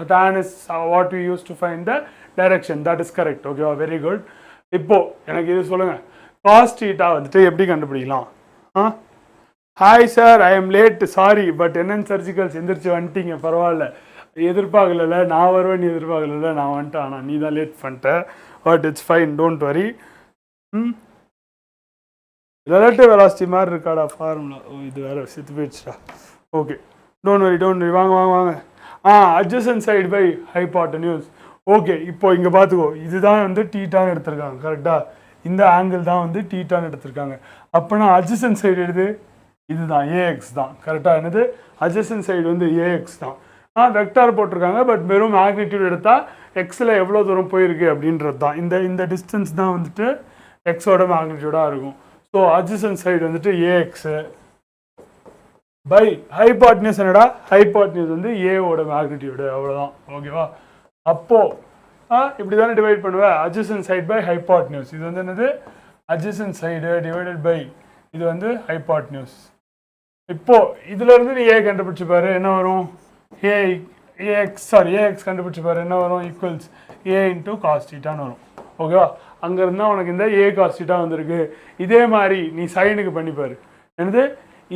tan is what we use to find the direction. That is correct. ஓகேவா? Very good. இப்போ எனக்கு இது சொல்லுங்க, காஸ் தீட்டா வந்துட்டு எப்படி கண்டுபிடிக்கலாம்? Hi sir, I am late, sorry, but என்னன்னு சர்ஜிக்கல்ஸ் எந்திரிச்சு வந்துட்டீங்க, பரவாயில்ல, எதிர்பார்க்கல, நான் வருவேன், நீ எதிர்பார்க்கல, நான் வந்துட்டேன், ஆனால் நீ தான் லேட் பண்ணிட்டேன். But it's fine, don't worry. Relative velocity மாதிரி இருக்காடா ஃபார்முலா. இது வேறு சித்து போயிடுச்சுடா. Okay, don't worry. வாங்க. Adjacent side by hypotenuse. Okay, இப்போ இங்கே பார்த்துக்கோ, இதுதான் வந்து டீட்டான்னு எடுத்திருக்காங்க. கரெக்டாக இந்த ஆங்கிள் தான் வந்து டீட்டான்னு எடுத்திருக்காங்க. அப்போனா அட்ஜசன்ட் சைடு எது? இதுதான், ஏஎக்ஸ் தான். கரெக்டாக என்னது? அட்ஜசன்ட் சைடு வந்து ஏஎக்ஸ் தான். வெக்டார் போட்டிருக்காங்க. பட் வெறும் மேக்னிடியூட் எடுத்தால் எக்ஸில் எவ்வளோ தூரம் போயிருக்கு அப்படின்றது தான். இந்த டிஸ்டன்ஸ் தான் வந்துட்டு எக்ஸோட மேக்னிடியூடாக இருக்கும். ஸோ அட்ஜசன்ட் சைடு வந்துட்டு ஏஎக்ஸு பை ஹைபாட்னியூஸ். என்னடா? ஹைபாட்னியூஸ் வந்து ஏவோட மேக்னிடியூடு, அவ்வளோதான். ஓகேவா? அப்போது இப்படி தானே டிவைட் பண்ணுவேன். Adjacent side by hypotenuse. இது வந்து என்னது? அட்ஜசன்ட் சைடு டிவைடட் பை இது வந்து ஹைபாட்னியூஸ். இப்போது இதுலேருந்து நீ ஏ கண்டுபிடிச்சி பாரு, என்ன வரும்? ஏஎக்ஸ் கண்டுபிடிச்சி பாரு, என்ன வரும்? ஈக்குவல்ஸ் ஏ இன்ட்டு காஸ் தீட்டான்னு வரும். ஓகேவா? அங்கே இருந்தால் உனக்கு இந்த ஏ காஸ் தீட்டா வந்திருக்கு. இதே மாதிரி நீ சைனுக்கு பண்ணிப்பார். என்னது?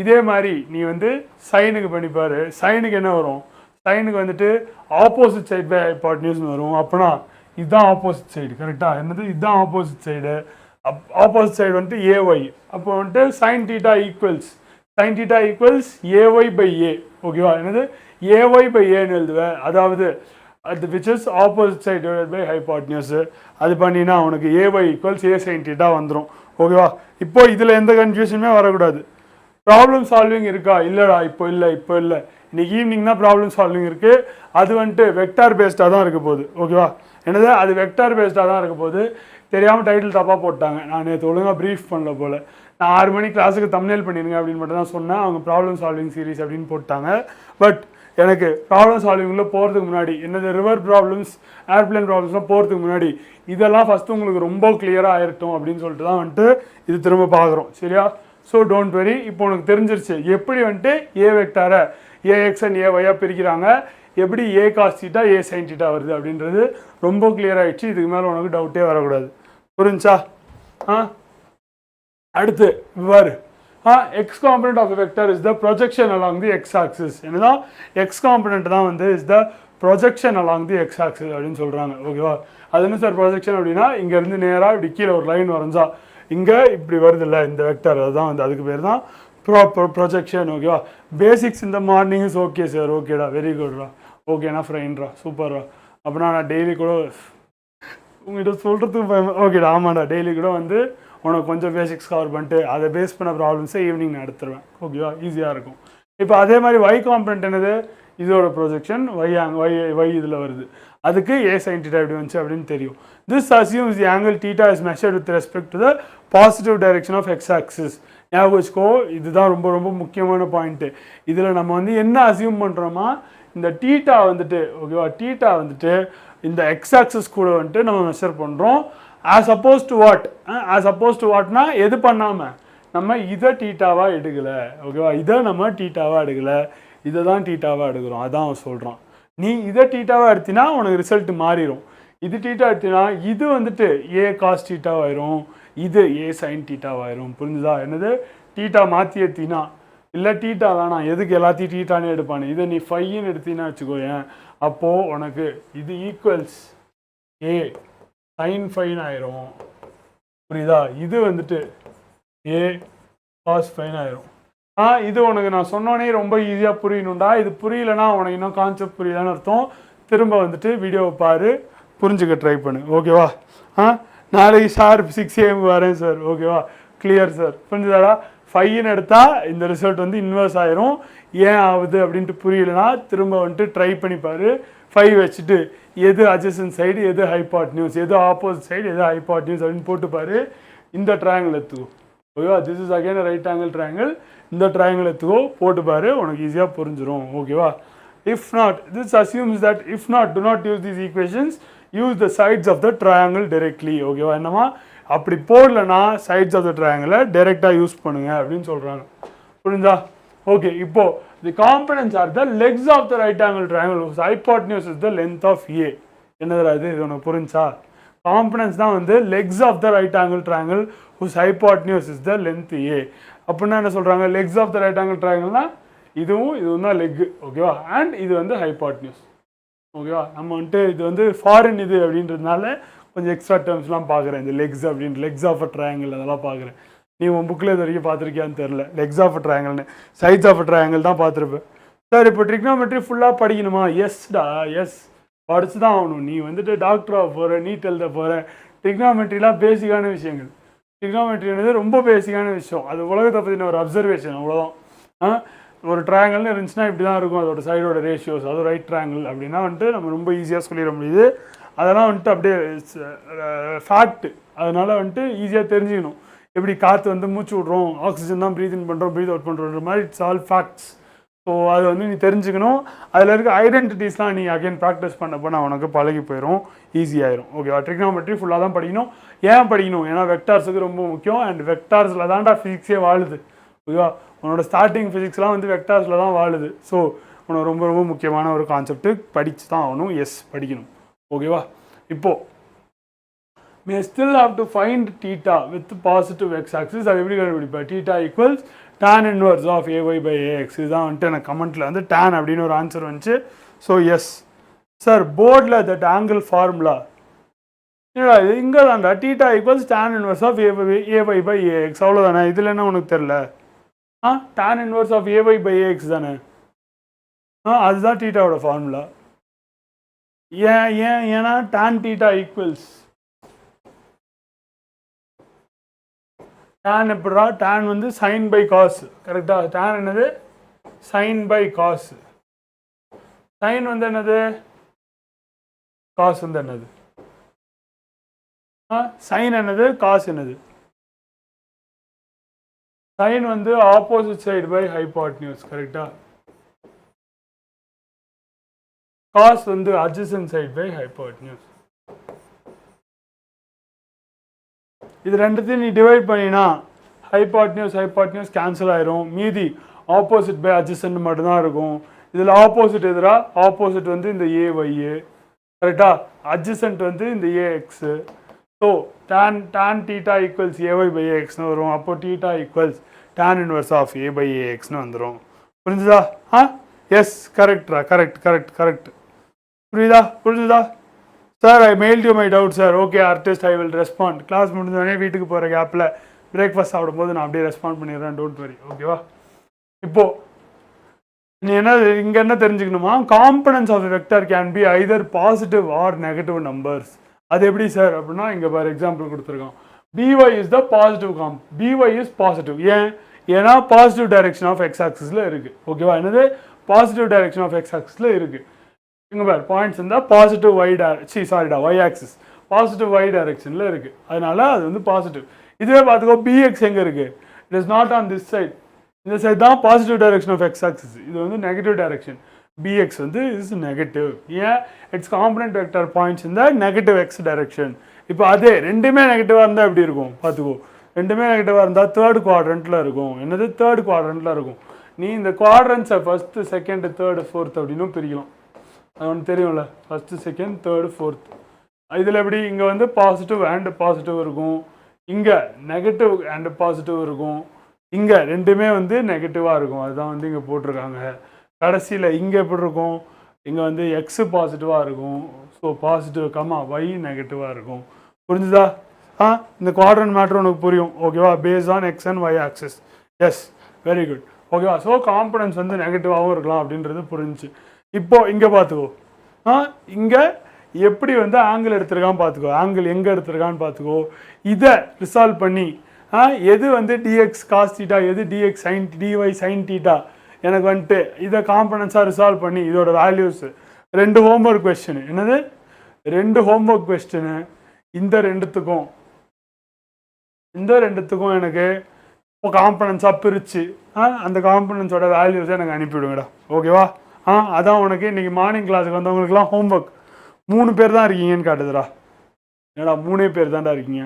இதே மாதிரி நீ வந்து சைனுக்கு பண்ணிப்பார். சைனுக்கு என்ன வரும்? சைனுக்கு வந்துட்டு ஆப்போசிட் சைடு பை ஹைபாட்னியூஸ்னு வரும். அப்போனா இதுதான் ஆப்போசிட் சைடு. கரெக்டாக? என்னது? இதுதான் ஆப்போசிட் சைடு. ஆப்போசிட் சைடு வந்துட்டு ஏஒய். அப்போ வந்துட்டு sine theta equals A y by A. ஓகேவா? என்னது? ஏஒய் பை ஏன்னு எழுதுவேன். அதாவது which is opposite side divided by hypotenuse. அது பண்ணினா உனக்கு A y equals A sine theta வந்துடும். ஓகேவா? இப்போ இதில் எந்த கன்ஃபியூஷனுமே வரக்கூடாது. ப்ராப்ளம் சால்விங் இருக்கா? இல்லைடா, இப்போ இல்லை. இன்னைக்கு ஈவினிங் தான் ப்ராப்ளம் சால்விங் இருக்குது. அது வந்துட்டு வெக்டார் பேஸ்டாக தான் இருக்க போகுது. ஓகேவா? என்னது? அது வெக்டார் பேஸ்டாக தான் இருக்க போகுது. தெரியாமல் டைட்டில் தப்பாக போட்டாங்க. நான் நேற்று ஒழுங்காக ப்ரீஃப் பண்ணல போல். நான் 6 மணி கிளாஸுக்கு தம்ப்நெயில் பண்ணிடுங்க அப்படின்னு மட்டும் தான் சொன்னேன். அவங்க ப்ராப்ளம் சால்விங் சீரிஸ் அப்படின்னு போட்டாங்க. பட் எனக்கு ப்ராப்ளம் சால்விங்கில் போகிறதுக்கு முன்னாடி, என்னது ரிவர் ப்ராப்ளம்ஸ், ஏர்பிளைன் ப்ராப்ளம்ஸ்லாம் போகிறதுக்கு முன்னாடி இதெல்லாம் ஃபஸ்ட்டு உங்களுக்கு ரொம்ப கிளியராக ஆயிருட்டும் அப்படின்னு சொல்லிட்டு தான் வந்துட்டு இது திரும்ப பார்க்குறோம். சரியா? So don't worry. இப்போ உனக்கு தெரிஞ்சிருச்சு எப்படி வந்துட்டு ஏ வெக்டாரை ஏஎக்ஸ் அண்ட் ஏஒய்யாக பிரிக்கிறாங்க, எப்படி ஏ காஸ் தீட்டா ஏ சைன் தீட்டா வருது அப்படின்றது ரொம்ப கிளியர் ஆகிடுச்சு. இதுக்கு மேலே உனக்கு டவுட்டே வரக்கூடாது. புரிஞ்சா? அடுத்து பாரு, x component of vector is the projection along the x axis. என்னதான்? எக்ஸ் காம்பனண்ட் தான் வந்து is the projection along the x axis அப்படின்னு சொல்கிறாங்க. ஓகேவா? அது என்ன சார் ப்ரொஜெக்ஷன் அப்படின்னா, இங்கேருந்து நேராக இப்படி கீழே ஒரு லைன் வரைஞ்சா இங்கே இப்படி வருது இல்லை இந்த வெக்டர், அதுதான் வந்து அதுக்கு பேர் தான் ப்ரொஜெக்ஷன். ஓகேவா? பேசிக்ஸ் இந்த மார்னிங் இஸ் ஓகே சார். ஓகேடா, வெரி குட்ரா. ஓகேண்ணா, ஃப்ரைன்ரா, சூப்பர்ரா. அப்படின்னா நான் டெய்லி கூட உங்கள்கிட்ட சொல்கிறதுக்கு ஓகேடா. ஆமாடா, டெய்லி கூட வந்து உனக்கு கொஞ்சம் பேசிக்ஸ் கவர் பண்ணிட்டு அதை பேஸ் பண்ண ப்ராப்ளம்ஸை ஈவினிங் நான் எடுத்துருவேன். ஓகேவா? ஈஸியாக இருக்கும். இப்போ அதே மாதிரி ஒய் காம்பனண்ட் என்னது? இதோட ப்ரொஜெக்ஷன் ஒய் இதில் வருது. அதுக்கு ஏ சைன் தீட்டா எப்படி வந்துச்சு அப்படின்னு தெரியும். This assumes the angle theta is measured with respect to the positive direction of x axis. ஞாபகம் வச்சுக்கோ, இதுதான் ரொம்ப ரொம்ப முக்கியமான பாயிண்ட்டு. இதில் நம்ம வந்து என்ன அசியூம் பண்ணுறோமா, இந்த டீட்டா வந்துட்டு, ஓகேவா, டீட்டா வந்துட்டு இந்த எக்ஸ் ஆக்சிஸ் கூட வந்துட்டு நம்ம மெஷர் பண்ணுறோம். ஆஸ் அப்போஸ் டு வாட்னா எது பண்ணாமல் நம்ம இதை டீட்டாவாக எடுக்கலை. ஓகேவா? இதை நம்ம டீட்டாவாக எடுக்கலை, இதை தான் டீட்டாவாக எடுக்கிறோம். அதான் அவன் சொல்கிறான். நீ இதை டீட்டாவாக எடுத்தினா உனக்கு ரிசல்ட் மாறிடும். இது டீட்டா எடுத்தினா இது வந்துட்டு ஏ காஸ் டீட்டாவாயிரும், இது ஏ சைன் டீட்டாவாயிரும். புரிஞ்சுதா? என்னது? டீட்டா மாற்றி எடுத்தினா, இல்லை டீட்டா வேணாம், எதுக்கு எல்லாத்தையும் டீட்டானே எடுப்பானு, இதை நீ ஃபைன்னு எடுத்தினா வச்சுக்கோயேன், அப்போது உனக்கு இது ஈக்குவல்ஸ் ஏ சைன் ஃபைன் ஆயிரும். புரியுதா? இது வந்துட்டு ஏ காஸ் ஃபைன் ஆயிரும். இது உனக்கு நான் சொன்னோன்னே ரொம்ப ஈஸியாக புரியணும்டா. இது புரியலன்னா உனக்கு இன்னும் கான்செப்ட் புரியலன்னு அர்த்தம். திரும்ப வந்துட்டு வீடியோவை பாரு, புரிஞ்சுக்க ட்ரை பண்ணு. ஓகேவா? நாளைக்கு ஷார்ப் 6 AM வரேன் சார். ஓகேவா? Clear sir. புரிஞ்சுதாடா? ஃபைன்னு எடுத்தால் இந்த ரிசல்ட் வந்து இன்வெர்ஸ் ஆயிரும். ஏன் ஆகுது அப்படின்ட்டு புரியலனா திரும்ப வந்துட்டு ட்ரை பண்ணிப்பார். 5 வச்சுட்டு எது அட்ஜசன்ட் சைடு, எது ஹைபாட்னியூஸ், எது ஆப்போசிட் சைடு, எது ஹைபாட்னியூஸ் அப்படின்னு போட்டுப்பார். இந்த ட்ரையாங்கிள் எடுத்துக்கோ. ஓகேவா? This is again right angle triangle. இந்த ட்ரையாங்கிள் எடுத்துக்கோ, போட்டுப்பார், உனக்கு ஈஸியாக புரிஞ்சிடும். ஓகேவா? If not, this assumes that if not, do not use these equations, use the sides of the triangle directly. ஓகேவா? என்னமா அப்படி போடலனா sides of the triangle டைரெக்டாக யூஸ் பண்ணுங்க அப்படின்னு சொல்கிறாங்க. புரிஞ்சா? ஓகே, இப்போ the components are the legs of the right angle triangle whose hypotenuse is the length of A. என்னதுடா இது? இது உனக்கு புரிஞ்சா? காம்பனன்ட்ஸ் தான் வந்து legs of the right angle triangle whose hypotenuse is the length A. அப்படின்னா என்ன சொல்கிறாங்க? legs of the right angle triangleனா இதுவும் தான் லெக். ஓகேவா? அண்ட் இது வந்து ஹைபாட்னியூஸ். ஓகேவா? நம்ம வந்துட்டு இது வந்து ஃபாரின் இது அப்படின்றதுனால கொஞ்சம் எக்ஸ்ட்ரா டேர்ம்ஸ்லாம் பார்க்குறேன். இந்த லெக்ஸ் அப்படின்னு லெக்ஸ் ஆஃப் அ ட்ரையாங்கிள் அதெல்லாம் பார்க்குறேன். நீ உன் புக்கில் இது வரைக்கும் பார்த்துருக்கியான்னு தெரில. லெக்ஸ் ஆஃப் அ ட்ரையாங்கிள்னு சைட்ஸ் ஆஃப் அ ட்ரையாங்கிள் தான் பார்த்துருப்பேன். சார் இப்போ ட்ரிக்னாமெட்ரி ஃபுல்லாக படிக்கணுமா? எஸ்டா, எஸ், படிச்சு தான் ஆகணும். நீ வந்துட்டு டாக்டராக போகிற, நீட் எழுத போகிற, ட்ரிக்னாமெட்ரிலாம் பேசிக்கான விஷயங்கள். ட்ரிக்னாமெட்ரின்றது ரொம்ப பேசிக்கான விஷயம். அது உலகத்தை பற்றின ஒரு அப்சர்வேஷன், அவ்வளோதான். ஒரு ட்ரையாங்கிள்னு இருந்துச்சுன்னா இப்படி தான் இருக்கும் அதோட சைடோட ரேஷியோஸ். அது ரைட் ட்ரையாங்கிள் அப்படின்னா வந்துட்டு நம்ம ரொம்ப ஈஸியாக சொல்லிட முடியுது. அதெல்லாம் வந்துட்டு அப்படியே ஃபேக்ட்டு. அதனால் வந்துட்டு ஈஸியாக தெரிஞ்சுக்கணும். எப்படி காற்று வந்து மூச்சு விட்றோம், ஆக்சிஜன் தான் ப்ரீத் இன் பண்ணுறோம், ப்ரீத் அவுட் பண்ணுறோன்ற மாதிரி இட்ஸ் ஆல் ஃபேக்ட்ஸ். ஸோ அது வந்து நீ தெரிஞ்சுக்கணும். அதில் இருக்க ஐடென்டிட்டிஸ்லாம் நீ அகைன் ப்ராக்டிஸ் பண்ணப்போ நான் உனக்கு பழகி போயிடும், ஈஸியாயிரும். ஓகேவா? ட்ரிக்னாமெட்ரி ஃபுல்லாக தான் படிக்கணும். ஏன் படிக்கணும்? ஏன்னா வெக்டார்ஸுக்கு ரொம்ப முக்கியம். அண்ட் வெக்டார்ஸில் தான்டா ஃபிசிக்ஸே வாழுது. ஓகேவா? உன்னோட ஸ்டார்டிங் ஃபிசிக்ஸ்லாம் வந்து வெக்டார்ஸில் தான் வாழுது. ஸோ உனக்கு ரொம்ப ரொம்ப முக்கியமான ஒரு கான்செப்ட்டு படித்து தான் ஆகணும். எஸ், படிக்கணும். ஓகேவா? இப்போது may still have to find theta with positive x axis. அது எப்படி கண்டுபிடிப்பா? theta equals tan inverse of ay/ax. இதுதான் வந்துட்டு எனக்கு கமெண்ட்டில் வந்து tan அப்படின்னு ஒரு ஆன்சர் வந்துச்சு. ஸோ எஸ் சார், போர்டில் தட் ஆங்கிள் ஃபார்முலா இது இங்கே தான்டா. theta equals tan inverse of ay/ax. அவ்வளோதானே? இதில் என்ன உனக்கு தெரில? tan inverse of ay/ax தானே? அதுதான் தீட்டாவோட ஃபார்முலா. ஏன்னா tan theta equals tan எப்படா? tan வந்து sin by cos. கரெக்டா? tan என்னது? sin by cos. sin வந்து என்னது? cos வந்து என்னது? sin என்னது? cos என்னது? sin வந்து ஆப்போசிட் சைடு பை ஹைபாட்னியூஸ். கரெக்டா? cos வந்து அட்ஜசன்ட் சைடு பை ஹைபாட்னியூஸ். இது ரெண்டுத்தையும் நீ டிவைட் பண்ணினா ஹைபாட்னியூஸ் கேன்சல் ஆயிரும். மீதி ஆப்போசிட் பை அட்ஜசன்ட் மட்டும்தான் இருக்கும். இதில் ஆப்போசிட் எதிரா? ஆப்போசிட் வந்து இந்த ay. கரெக்டா? அட்ஜசன்ட் வந்து இந்த ax. So tan theta equals ay/axன்னு வரும். அப்போ theta equals tan inverse of a/axன்னு வந்துடும். புரிஞ்சுதா? எஸ், கரெக்டா? கரெக்ட். புரிஞ்சுதா? Sir, I mailed you my doubt sir. Okay artist, I will respond. Class முடிஞ்சோடனே வீட்டுக்கு போகிற கேப்பில் பிரேக்ஃபாஸ்ட் சாப்பிடும்போது நான் அப்படியே ரெஸ்பாண்ட் பண்ணிடுறேன். Don't worry. ஓகேவா? இப்போது நீ இங்கே என்ன தெரிஞ்சுக்கணுமா? Components of vector can be either positive or negative numbers. அது எப்படி சார் அப்படின்னா, இங்கே பாரு எக்ஸாம்பிள் கொடுத்துருக்கோம். by is the positive by is positive. ஏன்னா பாசிட்டிவ் டைரக்ஷன் ஆஃப் எக்ஸ் ஆக்சிஸில் இருக்குது. ஓகேவா? என்னது? பாசிட்டிவ் டைரக்ஷன் ஆஃப் எக்ஸ் ஆக்சிஸில் இருக்குது. இங்கே பாரு பாயிண்ட்ஸ் இருந்தால் positive y axis positive y டைரக்ஷனில் இருக்குது. அதனால அது வந்து பாசிட்டிவ். இதுவே பார்த்துக்கோ, bx எங்கே இருக்குது? It is not on this side. இந்த சைட் தான் positive direction of x axis. இது வந்து நெகட்டிவ் டைரக்ஷன். bx வந்து இஸ் நெகட்டிவ். ஏன்? இட்ஸ் காம்பனன்ட் வெக்டர் பாயிண்ட்ஸ் இந்த நெகட்டிவ் எக்ஸ் டைரக்ஷன். இப்போ அதே ரெண்டுமே நெகட்டிவாக இருந்தால் எப்படி இருக்கும் பார்த்துக்கோ. ரெண்டுமே நெகட்டிவாக இருந்தால் தேர்ட் குவாட்ரண்ட்டில் இருக்கும். என்னது? தேர்ட் குவாட்ரண்ட்டில் இருக்கும். நீ இந்த குவாட்ரண்ட்ஸை ஃபஸ்ட்டு, செகண்ட், தேர்டு, ஃபோர்த் அப்படின்னு பிரிக்கலாம். அது ஒன்று தெரியும்ல, ஃபஸ்ட்டு, செகண்ட், தேர்டு, ஃபோர்த். இதில் எப்படி? இங்கே வந்து பாசிட்டிவ் அண்ட் பாசிட்டிவ் இருக்கும், இங்கே நெகட்டிவ் அண்ட் பாசிட்டிவ் இருக்கும், இங்கே ரெண்டுமே வந்து நெகட்டிவாக இருக்கும். அதுதான் வந்து இங்கே போட்டிருக்காங்க. கடைசியில் இங்கே எப்படி இருக்கும்? இங்கே வந்து எக்ஸு பாசிட்டிவாக இருக்கும். ஸோ பாசிட்டிவ் y நெகட்டிவாக இருக்கும். புரிஞ்சுதா? இந்த குவாட்ரண்ட் மேட்ரு உனக்கு புரியும். ஓகேவா? Based on x and y axis. Yes, very good. ஓகேவா? ஸோ காம்பனன்ட்ஸ் வந்து நெகட்டிவாகவும் இருக்கலாம் அப்படின்றது புரிஞ்சுச்சு. இப்போ இங்கே பார்த்துக்கோ. இங்கே எப்படி வந்து ஆங்கிள் எடுத்திருக்கான்னு பார்த்துக்கோ. ஆங்கிள் எங்கே எடுத்திருக்கான்னு பார்த்துக்கோ. இதை ரிசால்வ் பண்ணி எது வந்து dx cos theta எது dx sin dy sin theta எனக்கு வந்துட்டு இதை காம்பனன்ஸாக ரிசால்வ் பண்ணி இதோட வேல்யூஸ் 2 ஹோம்ஒர்க் கொஸ்டின் என்னது 2 ஹோம்ஒர்க் கொஸ்டின் இந்த ரெண்டுத்துக்கும் எனக்கு இப்போ காம்பனன்ஸாக பிரித்து அந்த காம்பனன்ஸோட வேல்யூஸை எனக்கு அனுப்பிவிடுங்கடா ஓகேவா அதான் உனக்கு இன்றைக்கி மார்னிங் கிளாஸுக்கு வந்தவங்களுக்குலாம் ஹோம்ஒர்க் 3 பேர் தான் இருக்கீங்கன்னு காட்டுதுடா ஏடா 3 பேர் தான்டா இருக்கீங்க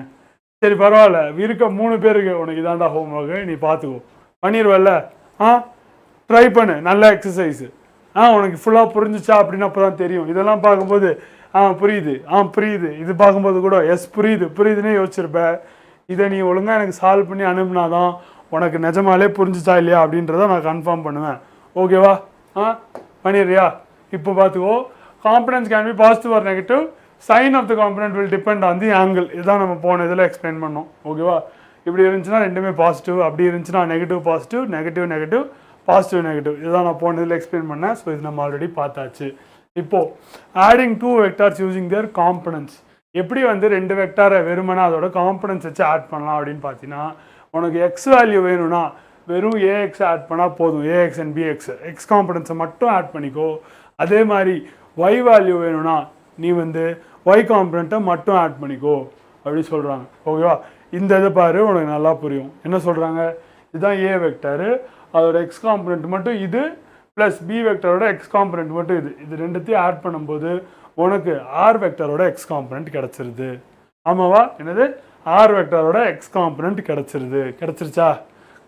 சரி பரவாயில்ல இருக்க 3 பேருக்கு உனக்கு இதாண்டா ஹோம்ஒர்க்கு நீ பார்த்துக்கோ பண்ணிடுவல்ல ட்ரை பண்ணு நல்ல எக்ஸசைஸு உனக்கு ஃபுல்லாக புரிஞ்சிச்சா அப்படின்னு அப்போ தான் தெரியும் இதெல்லாம் பார்க்கும்போது புரியுது புரியுது இது பார்க்கும்போது கூட எஸ் புரியுதுன்னே யோசிச்சிருப்பேன் இதை நீ ஒழுங்காக எனக்கு சால்வ் பண்ணி அனுப்புனாதான் உனக்கு நிஜமாலே புரிஞ்சிச்சா இல்லையா அப்படின்றத நான் கன்ஃபார்ம் பண்ணுவேன் ஓகேவா பண்ணிடுறியா இப்போ பார்த்துக்கோ components can be positive or negative sign of the component will depend on the angle இதுதான் நம்ம போன இதில் எக்ஸ்பிளைன் பண்ணோம் ஓகேவா இப்படி இருந்துச்சுன்னா ரெண்டுமே பாசிட்டிவ் அப்படி இருந்துச்சுன்னா negative positive negative positive negative இதுதான் நான் போன இதில் எக்ஸ்பிளைன் பண்ணேன் ஸோ இது நம்ம ஆல்ரெடி பார்த்தாச்சு இப்போது ஆடிங் 2 வெக்டார்ஸ் யூசிங் தேர் காம்பனன்ஸ் எப்படி வந்து 2 வெக்டாரை வெறுமனா அதோட காம்பனன்ஸ் வச்சு ஆட் பண்ணலாம் அப்படின்னு பார்த்தீங்கன்னா உனக்கு எக்ஸ் வேல்யூ வேணும்னா வெறும் ஏஎக்ஸ் ஆட் பண்ணால் போதும் ஏஎக்ஸ் அண்ட் பிஎக்ஸ் எக்ஸ் காம்பனன்ஸை மட்டும் ஆட் பண்ணிக்கோ அதே மாதிரி ஒய் வேல்யூ வேணும்னா நீ வந்து ஒய் காம்பனண்ட்டை மட்டும் ஆட் பண்ணிக்கோ அப்படி சொல்கிறாங்க ஓகேவா இந்த இதை பாரு உனக்கு நல்லா புரியும் என்ன சொல்கிறாங்க இதுதான் ஏ வெக்டாரு அதோட எக்ஸ் காம்பனண்ட் மட்டும் இது ப்ளஸ் பி வெக்டரோட எக்ஸ் காம்பனண்ட் மட்டும் இது ரெண்டுத்தையும் ஆட் பண்ணும்போது உனக்கு ஆர் வெக்டரோட எக்ஸ் காம்பனண்ட் கிடச்சிருது ஆமாவா என்னது ஆர் வெக்டரோட எக்ஸ் காம்பனண்ட் கிடச்சிருச்சா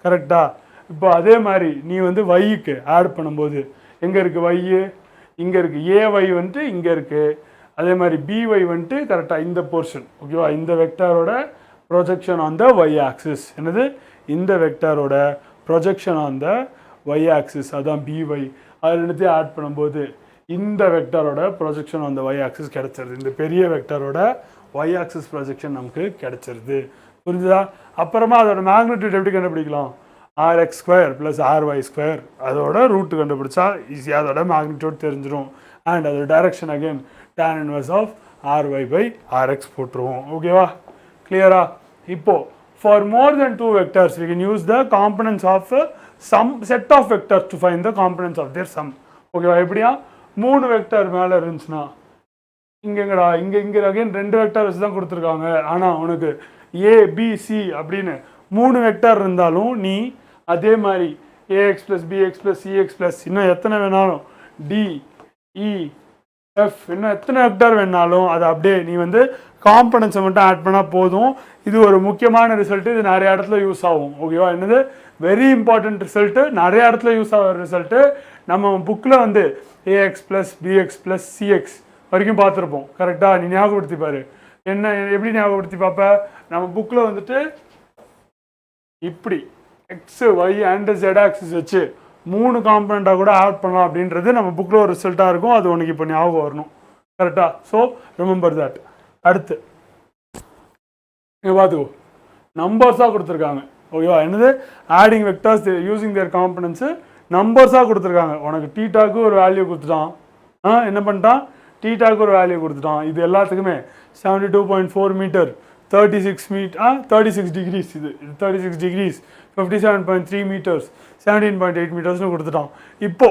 கரெக்டா இப்போ அதே மாதிரி நீ வந்து ஒய்க்கு ஆட் பண்ணும்போது எங்கே இருக்குது ஒய்யு இங்கே இருக்குது ஏஒய் வந்துட்டு இங்கே இருக்குது அதே மாதிரி பிஒய் வந்துட்டு கரெக்டாக இந்த போர்ஷன் ஓகேவா இந்த வெக்டாரோட projection on the y axis என்னது இந்த வெக்டாரோட projection on the y axis அதான் பிஒய் அது ரெண்டுத்தையும் ஆட் பண்ணும்போது இந்த வெக்டாரோட projection on the y axis கிடச்சிருது இந்த பெரிய வெக்டாரோட ஒய் ஆக்சிஸ் ப்ரொஜெக்ஷன் நமக்கு கிடச்சிருது புரிஞ்சுதா அப்புறமா அதோட மேக்னிடியூட் எப்படி கண்டுபிடிக்கலாம் rx² + ry² அதோட ரூட் கண்டுபிடிச்சா ஈஸியாக அதோட மேக்னிடியூட் தெரிஞ்சிடும் அண்ட் அதோட direction again tan inverse of ry/rx போட்டுருவோம் ஓகேவா கிளியரா இப்போ for more than 2 vectors we can use the components of some set of vectors to find the components of their sum ஓகேவா எப்படியா 3 வெக்டர் மேலே இருந்துச்சுன்னா இங்கேங்கடா இங்கே அகைன் 2 வெக்டர் வச்சு தான் கொடுத்துருக்காங்க ஆனால் உனக்கு ஏபிசி அப்படின்னு 3 வெக்டர் இருந்தாலும் நீ அதே மாதிரி A x plus B x plus C x plus இன்னும் எத்தனை வேணாலும் டிஇஎஃப் இன்னும் எத்தனை வெக்டர் வேணாலும் அதை அப்படியே நீ வந்து காம்பனன்ஸை மட்டும் ஆட் பண்ணால் போதும் இது ஒரு முக்கியமான ரிசல்ட்டு இது நிறைய இடத்துல யூஸ் ஆகும் ஓகேவா என்னது வெரி இம்பார்ட்டன்ட் ரிசல்ட்டு நிறைய இடத்துல யூஸ் ஆகிற ரிசல்ட்டு நம்ம புக்கில் வந்து A x plus B x plus C x வரைக்கும் பார்த்துருப்போம் கரெக்டாக நீ ஞாபகப்படுத்தி பாரு என்ன எப்படி ஞாபகப்படுத்தி பார்ப்ப நம்ம புக்கில் வந்துட்டு இப்படி x y and z axis வச்சு 3 காம்பனண்ட்டாக கூட ஆட் பண்ணலாம் அப்படின்றது நம்ம புக்கில் ஒரு ரிசல்ட்டாக இருக்கும் அது உனக்கு இப்போ ஞாபகம் வரணும் கரெக்டாக ஸோ ரிமெம்பர் தட் அடுத்து இங்கே பார்த்துக்கோ நம்பர்ஸாக கொடுத்துருக்காங்க ஓகேவா என்னது ஆடிங் வெக்டர்ஸ் யூஸிங் தேர் காம்பனன்ஸு நம்பர்ஸாக கொடுத்துருக்காங்க உனக்கு டீட்டாக்கு ஒரு வேல்யூ கொடுத்துட்டான் என்ன பண்ணிட்டான் டீட்டாக்கு ஒரு வேல்யூ கொடுத்துட்டான் இது எல்லாத்துக்குமே 72.4 மீட்டர் 36 டிகிரிஸ் இது 36 டிகிரிஸ் 57.3 மீட்டர்ஸ் 17.8 மீட்டர்ஸ்னு கொடுத்துட்டான் இப்போ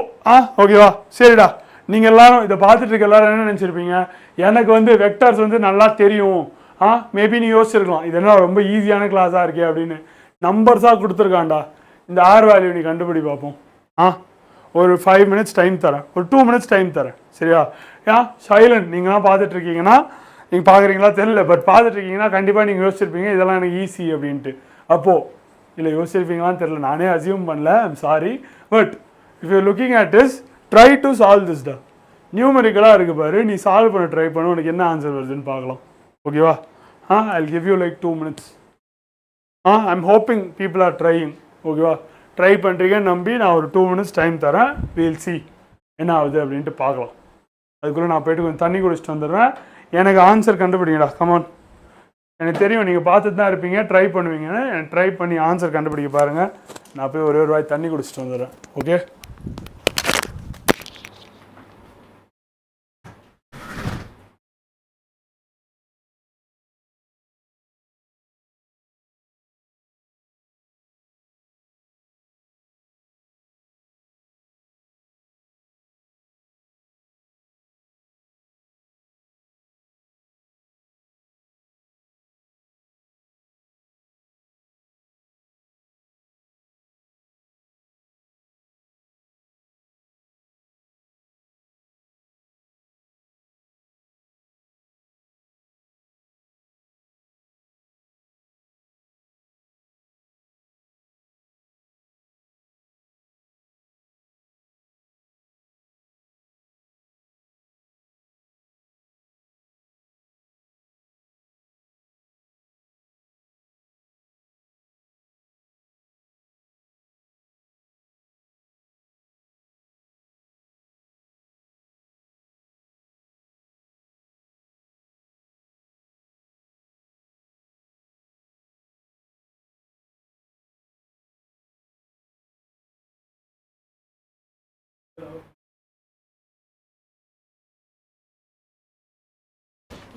ஓகேவா சரிடா நீங்கள் எல்லாரும் இதை பார்த்துட்டு இருக்க எல்லாரும் என்ன நினச்சிருப்பீங்க எனக்கு வந்து வெக்டர்ஸ் வந்து நல்லா தெரியும் மேபி நீ யோசிச்சிருக்கலாம் இது என்ன ரொம்ப ஈஸியான கிளாஸாக இருக்கே அப்படின்னு நம்பர்ஸாக கொடுத்துருக்காண்டா இந்த ஆர் வேல்யூ நீ கண்டுபிடி பார்ப்போம் ஒரு 5 மினிட்ஸ் டைம் தரேன் ஒரு 2 மினிட்ஸ் டைம் தரேன் சரியா சைலண்ட் நீங்களாம் பார்த்துட்டு இருக்கீங்கன்னா நீங்கள் பார்க்குறீங்களா தெரியல பட் பார்த்துட்டு இருக்கீங்கன்னா கண்டிப்பாக நீங்கள் யோசிச்சிருப்பீங்க இதெல்லாம் எனக்கு ஈஸி அப்படின்ட்டு அப்போது இல்லை யோசிச்சிருப்பீங்களான்னு தெரியல நானே அசியூம் பண்ணல I'm sorry but if you looking at is try to solve this டா நியூமரிக்கலாக இருக்குது பாரு நீ சால்வ் பண்ண ட்ரை பண்ண உனக்கு என்ன ஆன்சர் வருதுன்னு பார்க்கலாம் ஓகேவா I give you like 2 minutes I'm hoping people are drying ஓகேவா ட்ரை பண்ணுறீங்கன்னு நம்பி நான் ஒரு 2 மினிட்ஸ் டைம் தரேன் வீல் சி என்ன ஆகுது அப்படின்ட்டு பார்க்கலாம் அதுக்குள்ளே நான் போய்ட்டு கொஞ்சம் தண்ணி குடிச்சிட்டு வந்துடுறேன் எனக்கு ஆன்சர் கண்டுபிடிங்கடா கமான் எனக்கு தெரியும் நீங்கள் பார்த்துட்டு தான் இருப்பீங்க ட்ரை பண்ணுவீங்கன்னு எனக்கு ட்ரை பண்ணி ஆன்சர் கண்டுபிடிக்க பாருங்கள் நான் போய் ஒரு வாய் தண்ணி குடிச்சிட்டு வந்துடுறேன் okay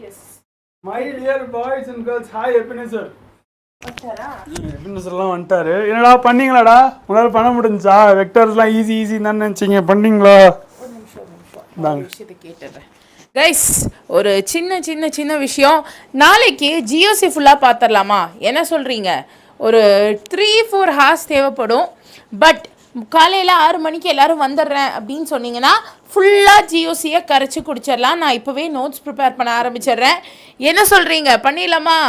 yes my dear boys and girls, hi Ebenezer. எபினேசர்லாம் வந்துட்டாரு. என்னடா பண்ணீங்களாடா? உங்களால் பண்ண முடிஞ்சா? வெக்டர்ஸ்லாம் ஈஸி தான் நினச்சிங்க, பண்ணீங்களா? ஒரு நிமிஷம் விஷயத்தை கேட்டுடுறேன் கைஸ். ஒரு சின்ன விஷயம். நாளைக்கு ஜியோசி ஃபுல்லாக பார்த்துடலாமா? என்ன சொல்கிறீங்க? ஒரு 3-4 ஹார்ஸ் தேவைப்படும். பட் காலையில் 6 மணிக்கு எல்லோரும் வந்துடுறேன் அப்படின்னு சொன்னீங்கன்னா ஃபுல்லாக ஜியோசியை கரைச்சி குடிச்சிடலாம். நான் இப்போவே நோட்ஸ் ப்ரிப்பேர் பண்ண ஆரம்பிச்சிடுறேன். என்ன சொல்கிறீங்க? பண்ணிடலாமா?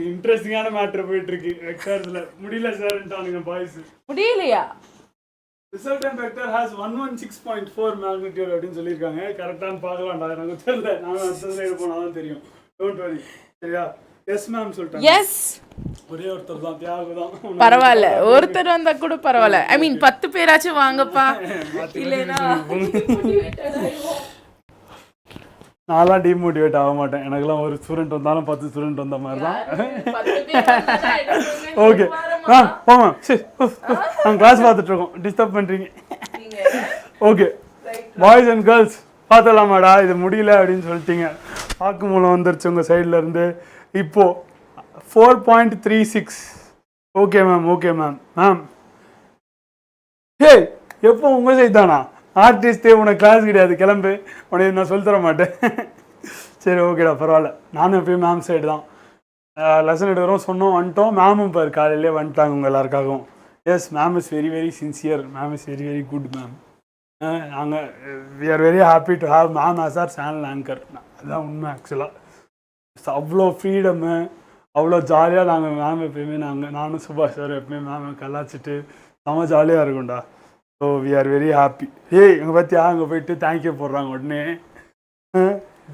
இன்ட்ரெஸ்டிங்கான மேட்டர் போயிட்டு இருக்கு. வெக்டர்ஸ்ல முடியல சார்ன்றானுங்க பாய்ஸ். முடியலையா? ரிசல்டன்ட் வெக்டர் ஹஸ் 116.4 மேக்னிட்யூட் அப்படின்னு சொல்லியிருக்காங்க. கரெக்டானு பார்க்கலாம்டா, எனக்கு தெரியல. நான் அடுத்த சைடு போனாதான் தெரியும். டோன்ட் வரி, சரியா? எஸ் மேம் சொல்லிட்டாங்க. எஸ், ஒரே ஒருத்தர் தான், தியாகு தான். பரவாயில்ல, ஒருத்தர் வந்தா கூட பரவாயில்ல. ஐ மீன் 10 பேராச்சும் வாங்கப்பா. இல்லைனா நான்லாம் டிமோட்டிவேட் ஆக மாட்டேன். எனக்குலாம் ஒரு ஸ்டூடெண்ட் வந்தாலும் 10 ஸ்டூடெண்ட் வந்த மாதிரி தான். ஓகே மேம், போங்க. சரி, நாங்கள் கிளாஸ் பார்த்துட்டு இருக்கோம், டிஸ்டர்ப் பண்ணுறீங்க. ஓகே பாய்ஸ் அண்ட் கேர்ள்ஸ், பார்த்துடலாமாடா? இது முடியல அப்படின்னு சொல்லிட்டீங்க. வாக்குமூலம் வந்துருச்சு உங்கள் சைடில் இருந்து. இப்போது 4.36. Okay ma'am, okay ma'am. Ma'am ஹே, எப்போ உங்கள் சைடு தானா? ஆர்டிஸ்ட்டே உனக்கு கிளாஸ் கிடையாது, கிளம்பு, உனக்கு நான் சொல்லித்தர மாட்டேன். சரி ஓகேடா, பரவாயில்ல. நானும் எப்பயும் மேம் சைடு தான். லெசன் எடுக்கிறோம் சொன்னோம், வந்துட்டோம். மேமும் பாரு காலையிலே வந்துட்டாங்க உங்கள் எல்லாருக்காகவும். Yes, ma'am is very sincere. Ma'am is very good ma'am. நாங்கள் we are very happy to have ma'am as our channel anchor. அதுதான் உண்மை. ஆக்சுவலாக அவ்வளோ ஃப்ரீடமு, அவ்வளோ ஜாலியாக நாங்கள் மேம் எப்பயுமே நானும் சுபாஷ் சார் எப்பயுமே மேம் கலாச்சிட்டு செம்ம ஜாலியாக இருக்கும்டா. So we are very happy. ஏய், எங்கள் பற்றியா அங்கே போயிட்டு தேங்க்யூ போடுறாங்க உடனே.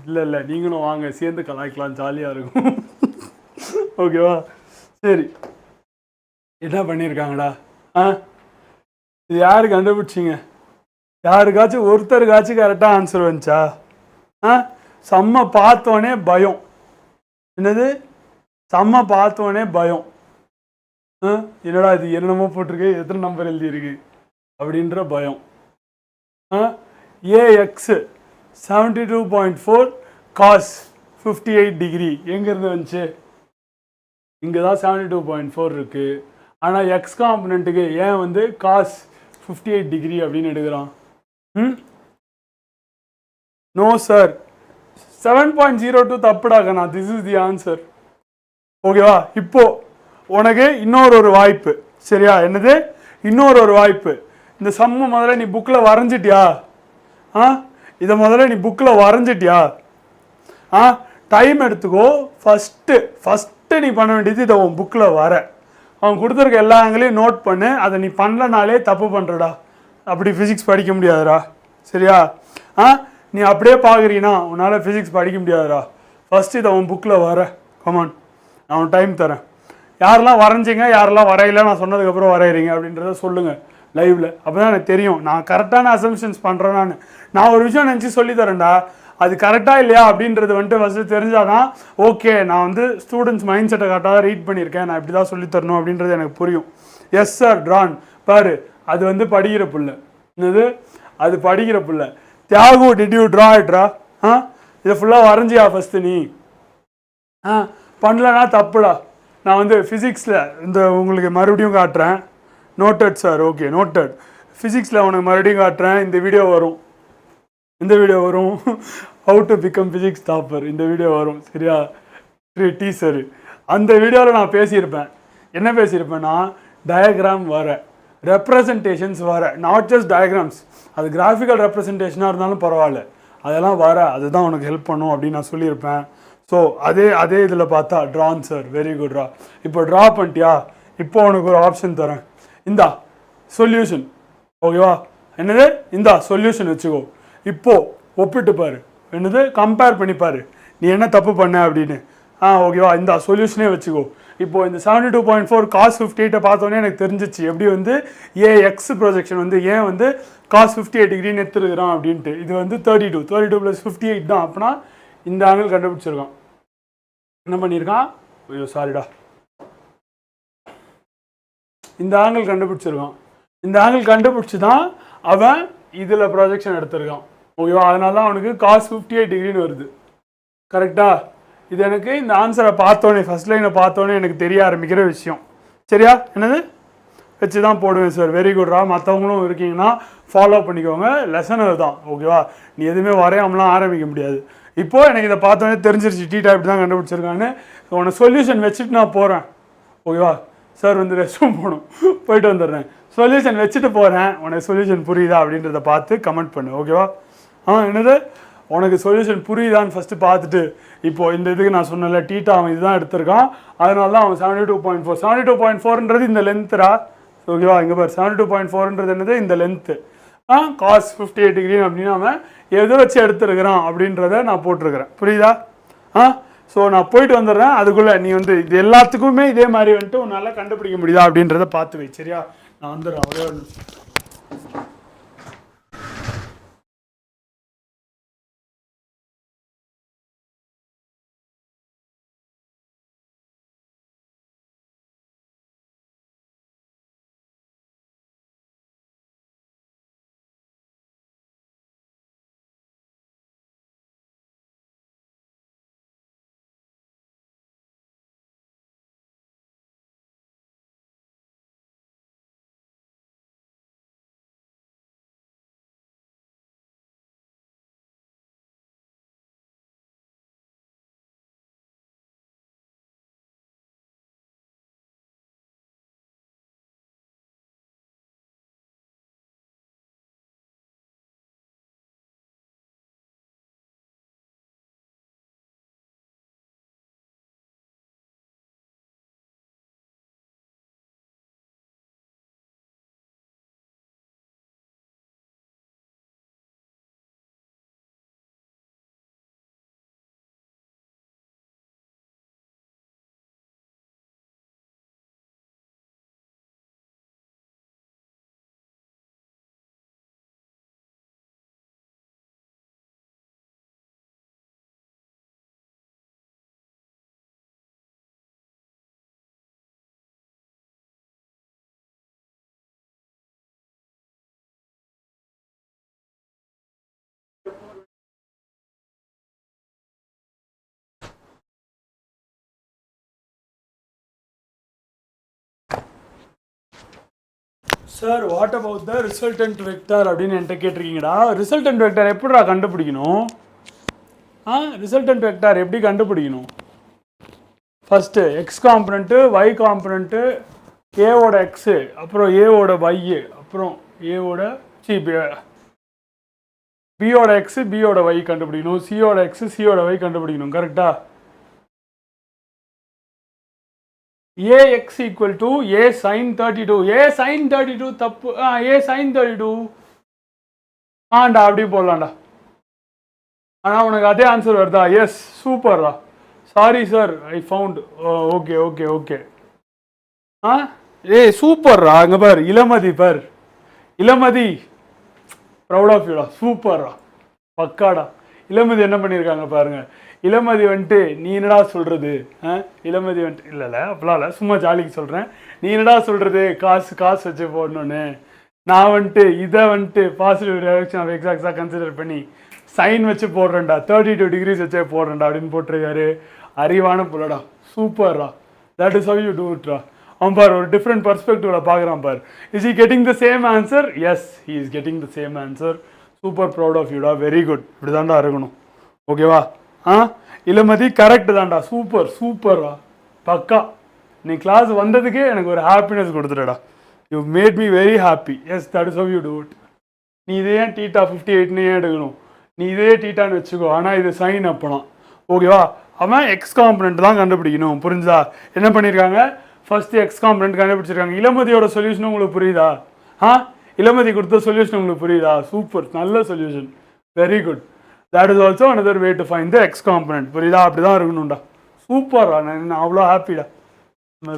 இல்லை நீங்களும் வாங்க, சேர்ந்து கலாய்க்கலாம், ஜாலியாக இருக்கும். ஓகேவா? சரி, என்ன பண்ணியிருக்காங்கடா? இது யாரு கண்டுபிடிச்சிங்க? யாருக்காச்சும் ஒருத்தருக்காச்சும் கரெக்டாக ஆன்சர் வந்துச்சா? செம்ம பார்த்தோன்னே பயம். என்னது? செம்ம பார்த்தோன்னே பயம். என்னடா இது என்னமோ போட்டிருக்கு, எத்தனை நம்பர் எழுதியிருக்கு அப்படின்ற பயம். ஏஎக்ஸ் 72.4 காஸ் 58 டிகிரி எங்கேருந்து வந்துச்சு? இங்கே தான் 72.4 இருக்குது. ஆனால் எக்ஸ் காம்பனண்ட்டுக்கு ஏன் வந்து காஸ் 58 டிகிரி அப்படின்னு எடுக்கிறான்? நோ சார், 7.02 தப்புடாக்கண்ணா. This is the answer. ஓகேவா? இப்போ உனக்கு இன்னொரு வாய்ப்பு, சரியா? என்னது? இன்னொரு வாய்ப்பு. இந்த சம்மு முதல்ல நீ புக்கில் வரைஞ்சிட்டியா? இதை முதல்ல நீ புக்கில் வரைஞ்சிட்டியா? டைம் எடுத்துக்கோ. ஃபஸ்ட்டு நீ பண்ண வேண்டியது இதை உன் புக்கில் வர. அவன் கொடுத்துருக்க எல்லா ஆங்கிலையும் நோட் பண்ணு. அதை நீ பண்ணலனாலே தப்பு பண்ணுறடா. அப்படி ஃபிசிக்ஸ் படிக்க முடியாதுடா, சரியா? நீ அப்படியே பார்க்குறீன்னா உன்னால் ஃபிசிக்ஸ் படிக்க முடியாதுடா. ஃபஸ்ட்டு இதை உன் புக்கில் வர. கமான், நான் உன் டைம் தரேன். யாரெல்லாம் வரைஞ்சிங்க, யாரெல்லாம் வரையில, நான் சொன்னதுக்கப்புறம் வரைகிறீங்க அப்படின்றத சொல்லுங்கள் லைவில். அப்போ தான் எனக்கு தெரியும் நான் கரெக்டான அசம்ஷன்ஸ் பண்ணுறேன்னு. நான் ஒரு விஷயம் நினச்சி சொல்லித்தரேன்டா, அது கரெக்டாக இல்லையா அப்படின்றது வந்துட்டு ஃபஸ்ட்டு தெரிஞ்சாதான் ஓகே, நான் வந்து ஸ்டூடெண்ட்ஸ் மைண்ட் செட்டை கரெக்டாக தான் ரீட் பண்ணியிருக்கேன், நான் இப்படி தான் சொல்லித்தரணும் அப்படின்றது எனக்கு புரியும். எஸ் சார், ட்ரான் பாரு, அது வந்து படிக்கிற பிள்ளை. என்னது? அது படிக்கிற பிள்ளை. தியாகு, டிட் யூ ட்ரா இட்ரா? இதை ஃபுல்லாக வரைஞ்சியா ஃபஸ்ட்டு நீ? பண்ணலன்னா தப்புடா. நான் வந்து ஃபிசிக்ஸில் இந்த உங்களுக்கு மறுபடியும் காட்டுறேன். Noted sir, okay noted. ஃபிசிக்ஸில் உனக்கு மறுபடியும் காட்டுறேன். இந்த வீடியோ வரும் how to become physics topper. இந்த வீடியோ வரும், சரியா? டீச்சரு அந்த வீடியோவில் நான் பேசியிருப்பேன். என்ன பேசியிருப்பேன்னா, டயக்ராம் வர, ரெப்ரசன்டேஷன்ஸ் வர, நாட் ஜஸ்ட் டயக்ராம்ஸ், அது கிராஃபிக்கல் ரெப்ரசன்டேஷனாக இருந்தாலும் பரவாயில்ல, அதெல்லாம் வர, அதுதான் உனக்கு ஹெல்ப் பண்ணும் அப்படின்னு நான் சொல்லியிருப்பேன். ஸோ அதே இதில் பார்த்தா ட்ரான் சார், வெரி குட்ரா. இப்போ ட்ரா பண்ணிட்டியா? இப்போ உனக்கு ஒரு ஆப்ஷன் தரேன். இந்தா சொல்யூஷன். ஓகேவா? என்னது? இந்தா சொல்யூஷன் வச்சுக்கோ. இப்போது ஒப்பிட்டு பாரு. என்னது? கம்பேர் பண்ணிப்பார் நீ என்ன தப்பு பண்ண அப்படின்னு. ஓகேவா? இந்த சொல்யூஷனே வச்சுக்கோ. இப்போது இந்த 72.4 காஸ் 58 பார்த்தோன்னே எனக்கு தெரிஞ்சிச்சு எப்படி வந்து ஏஎக்ஸ் ப்ரொஜெக்ஷன் வந்து ஏன் வந்து காஸ் 58 டிகிரின்னு எடுத்துருக்குறான் அப்படின்ட்டு. இது வந்து 32 + 58 தான். அப்படின்னா இந்த ஆங்கிள் கண்டுபிடிச்சிருக்கான். என்ன பண்ணியிருக்கான்? ஐயோ சாரிடா, இந்த ஆங்கிள் கண்டுபிடிச்சிருக்கான். இந்த ஆங்கிள் கண்டுபிடிச்சி தான் அவன் இதில் ப்ரொஜெக்ஷன் எடுத்திருக்கான். ஓகேவா? அதனால தான் அவனுக்கு cos 58 டிகிரின்னு வருது. கரெக்டா? இது எனக்கு இந்த ஆன்சரை பார்த்தோன்னே ஃபர்ஸ்ட் லைனை பார்த்தோன்னே எனக்கு தெரிய ஆரம்பிக்கிற விஷயம். சரியா? என்னது வச்சு தான் போடுவேன் சார். வெரி குட்ரா. மற்றவங்களும் இருக்கீங்கன்னா ஃபாலோ பண்ணிக்கோங்க. லெசன் அதுதான். ஓகேவா? நீ எதுவுமே வரையாமலாம் ஆரம்பிக்க முடியாது. இப்போது எனக்கு இதை பார்த்தோன்னே தெரிஞ்சிருச்சு டீட்டா இப்படி தான் கண்டுபிடிச்சிருக்கான்னு. உன்னை சொல்யூஷன் வச்சுட்டு நான் போகிறேன். ஓகேவா? சார் வந்து ரெஸ்ட் ரூம் போகணும், போயிட்டு வந்துடுறேன். சொல்யூஷன் வச்சுட்டு போகிறேன். உனக்கு சொல்யூஷன் புரியுதா அப்படின்றத பார்த்து கமெண்ட் பண்ணு. ஓகேவா? என்னது உனக்கு சொல்யூஷன் புரியுதான்னு ஃபஸ்ட்டு பார்த்துட்டு, இப்போது இந்த இதுக்கு நான் சொன்னல டீட்டா அவன் இதுதான் எடுத்திருக்கான். அதனால தான் அவன் 72.4 72.4ன்றது இந்த லென்த்துரா. ஓகேவா? இங்கே பாரு 72.4ன்றது என்னது இந்த லென்த்து. cos 58 டிகிரி அப்படின்னு அவன் எதை வச்சு எடுத்துருக்கிறான் அப்படின்றத நான் போட்டிருக்கிறேன். புரியுதா? ஸோ நான் போயிட்டு வந்துடுறேன். அதுக்குள்ளே நீ வந்து இது எல்லாத்துக்குமே இதே மாதிரி வந்துட்டு உன்னால் கண்டுபிடிக்க முடியுதா அப்படின்றத பார்த்து வை. சரியா? நான் வந்துடுறேன். ஒரே ஒரு sir what about the resultant vector அப்படின்னு என்கிட்ட கேட்டிருக்கீங்கடா. ரிசல்டன்ட் வெக்டார் எப்படிடா கண்டுபிடிக்கணும்? ரிசல்டன்ட் வெக்டார் எப்படி கண்டுபிடிக்கணும்? First x component, y component, ஏவோட எக்ஸு, அப்புறம் ஏவோட ஒய்யு, அப்புறம் ஏவோட பியோட எக்ஸு பியோட ஒய் கண்டுபிடிக்கணும், சியோட எக்ஸு சியோட ஒய் கண்டுபிடிக்கணும். கரெக்டா? ax equal to a sin 32. a sin 32 தப்பு. a sin 32 அப்படி போடலாம்டா. ஆனால் உனக்கு அதே ஆன்சர் வருதா? எஸ், சூப்பர்ரா. Sorry sir, I found. Okay okay okay. சூப்பர்ரா. அங்கே பார் இளமதி, பார் இளமதி, ப்ரௌட் ஆஃப் யூடா. சூப்பர்ரா, பக்காடா. இளமதி என்ன பண்ணியிருக்காங்க பாருங்க. இளமதி வந்துட்டு நீ என்னடா சொல்கிறது? இளமதி வந்துட்டு இல்லை அப்படிலாம் இல்லை, சும்மா ஜாலிக்கு சொல்கிறேன். நீ என்னடா சொல்கிறது காசு வச்சு போடணுன்னு? நான் வந்துட்டு இதை வந்துட்டு பாசிட்டிவ் ரியாக்ஷன் ஆஃப் எக்ஸாக்டாக கன்சிடர் பண்ணி சைன் வச்சு போடுறேன்டா, 32 டிகிரிஸ் வச்சே போடுறேன்டா அப்படின்னு போட்டிருக்காரு. அறிவான புள்ளடா. சூப்பர்ரா. That is how you do இட்ரா. அவன் பார் ஒரு டிஃப்ரெண்ட் பர்ஸ்பெக்டிவில் பார்க்குறான் பார். Is he getting the same answer? Yes, he is getting the same answer. Super, proud of யூடா. Very good. இப்படி தான்டா இருக்கணும். ஓகேவா? இளமதி கரெக்டு தான்டா. சூப்பர் சூப்பர்ரா, பக்கா. நீ கிளாஸ் வந்ததுக்கே எனக்கு ஒரு ஹாப்பினஸ் கொடுத்துட்டடா. You made me very happy. Yes, that is how you do it. நீ இதே டீட்டா 58ன்னு எடுக்கணும், நீ இதே டீட்டான்னு வச்சுக்கோ. ஆனால் இது சைன் அப்போலாம். ஓகேவா? அவன் எக்ஸ் காம்பனண்ட் தான் கண்டுபிடிக்கணும். புரிஞ்சா? என்ன பண்ணியிருக்காங்க? ஃபஸ்ட்டு எக்ஸ் காம்பனண்ட் கண்டுபிடிச்சிருக்காங்க. இளமதியோட சொல்யூஷன் உங்களுக்கு புரியுதா? இளமதி கொடுத்த சொல்யூஷன் உங்களுக்கு புரியுதா? சூப்பர், நல்ல solution. Very good. That is also another way to find the X component. புரியுதா? அப்படி தான் இருக்கணும்டா. சூப்பர்ரா. நான் அவ்வளோ ஹாப்பிடா.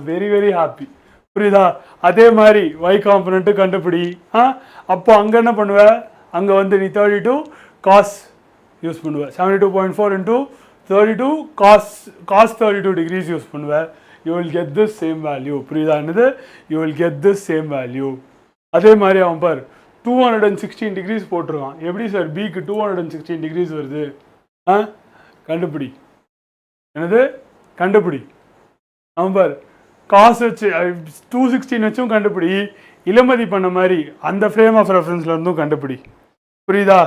Very very happy. புரியுதா? அதே மாதிரி ஒய் காம்பனண்ட்டு கண்டுபிடி. அப்போ அங்கே என்ன பண்ணுவேன்? அங்கே வந்து நீ 32 காஸ் யூஸ் பண்ணுவேன். 72.4 into 32 காஸ் 32 டிகிரிஸ் யூஸ் பண்ணுவேன். You will get this same value. புரியுதா? என்னது? You will get this same value. அதே மாதிரி அவன் பார் 216 டிகிரிஸ் போட்டிருக்கான். எப்படி சார் பிக்கு 216 டிகிரிஸ் வருது? கண்டுபிடி. என்னது கண்டுபிடி? அவன் பார் காசு வச்சு 216 வச்சும் கண்டுபிடி, இளமதி பண்ண மாதிரி அந்த ஃப்ரேம் ஆஃப் ரெஃபரன்ஸ்ல இருந்தும் கண்டுபிடி. புரியுதா?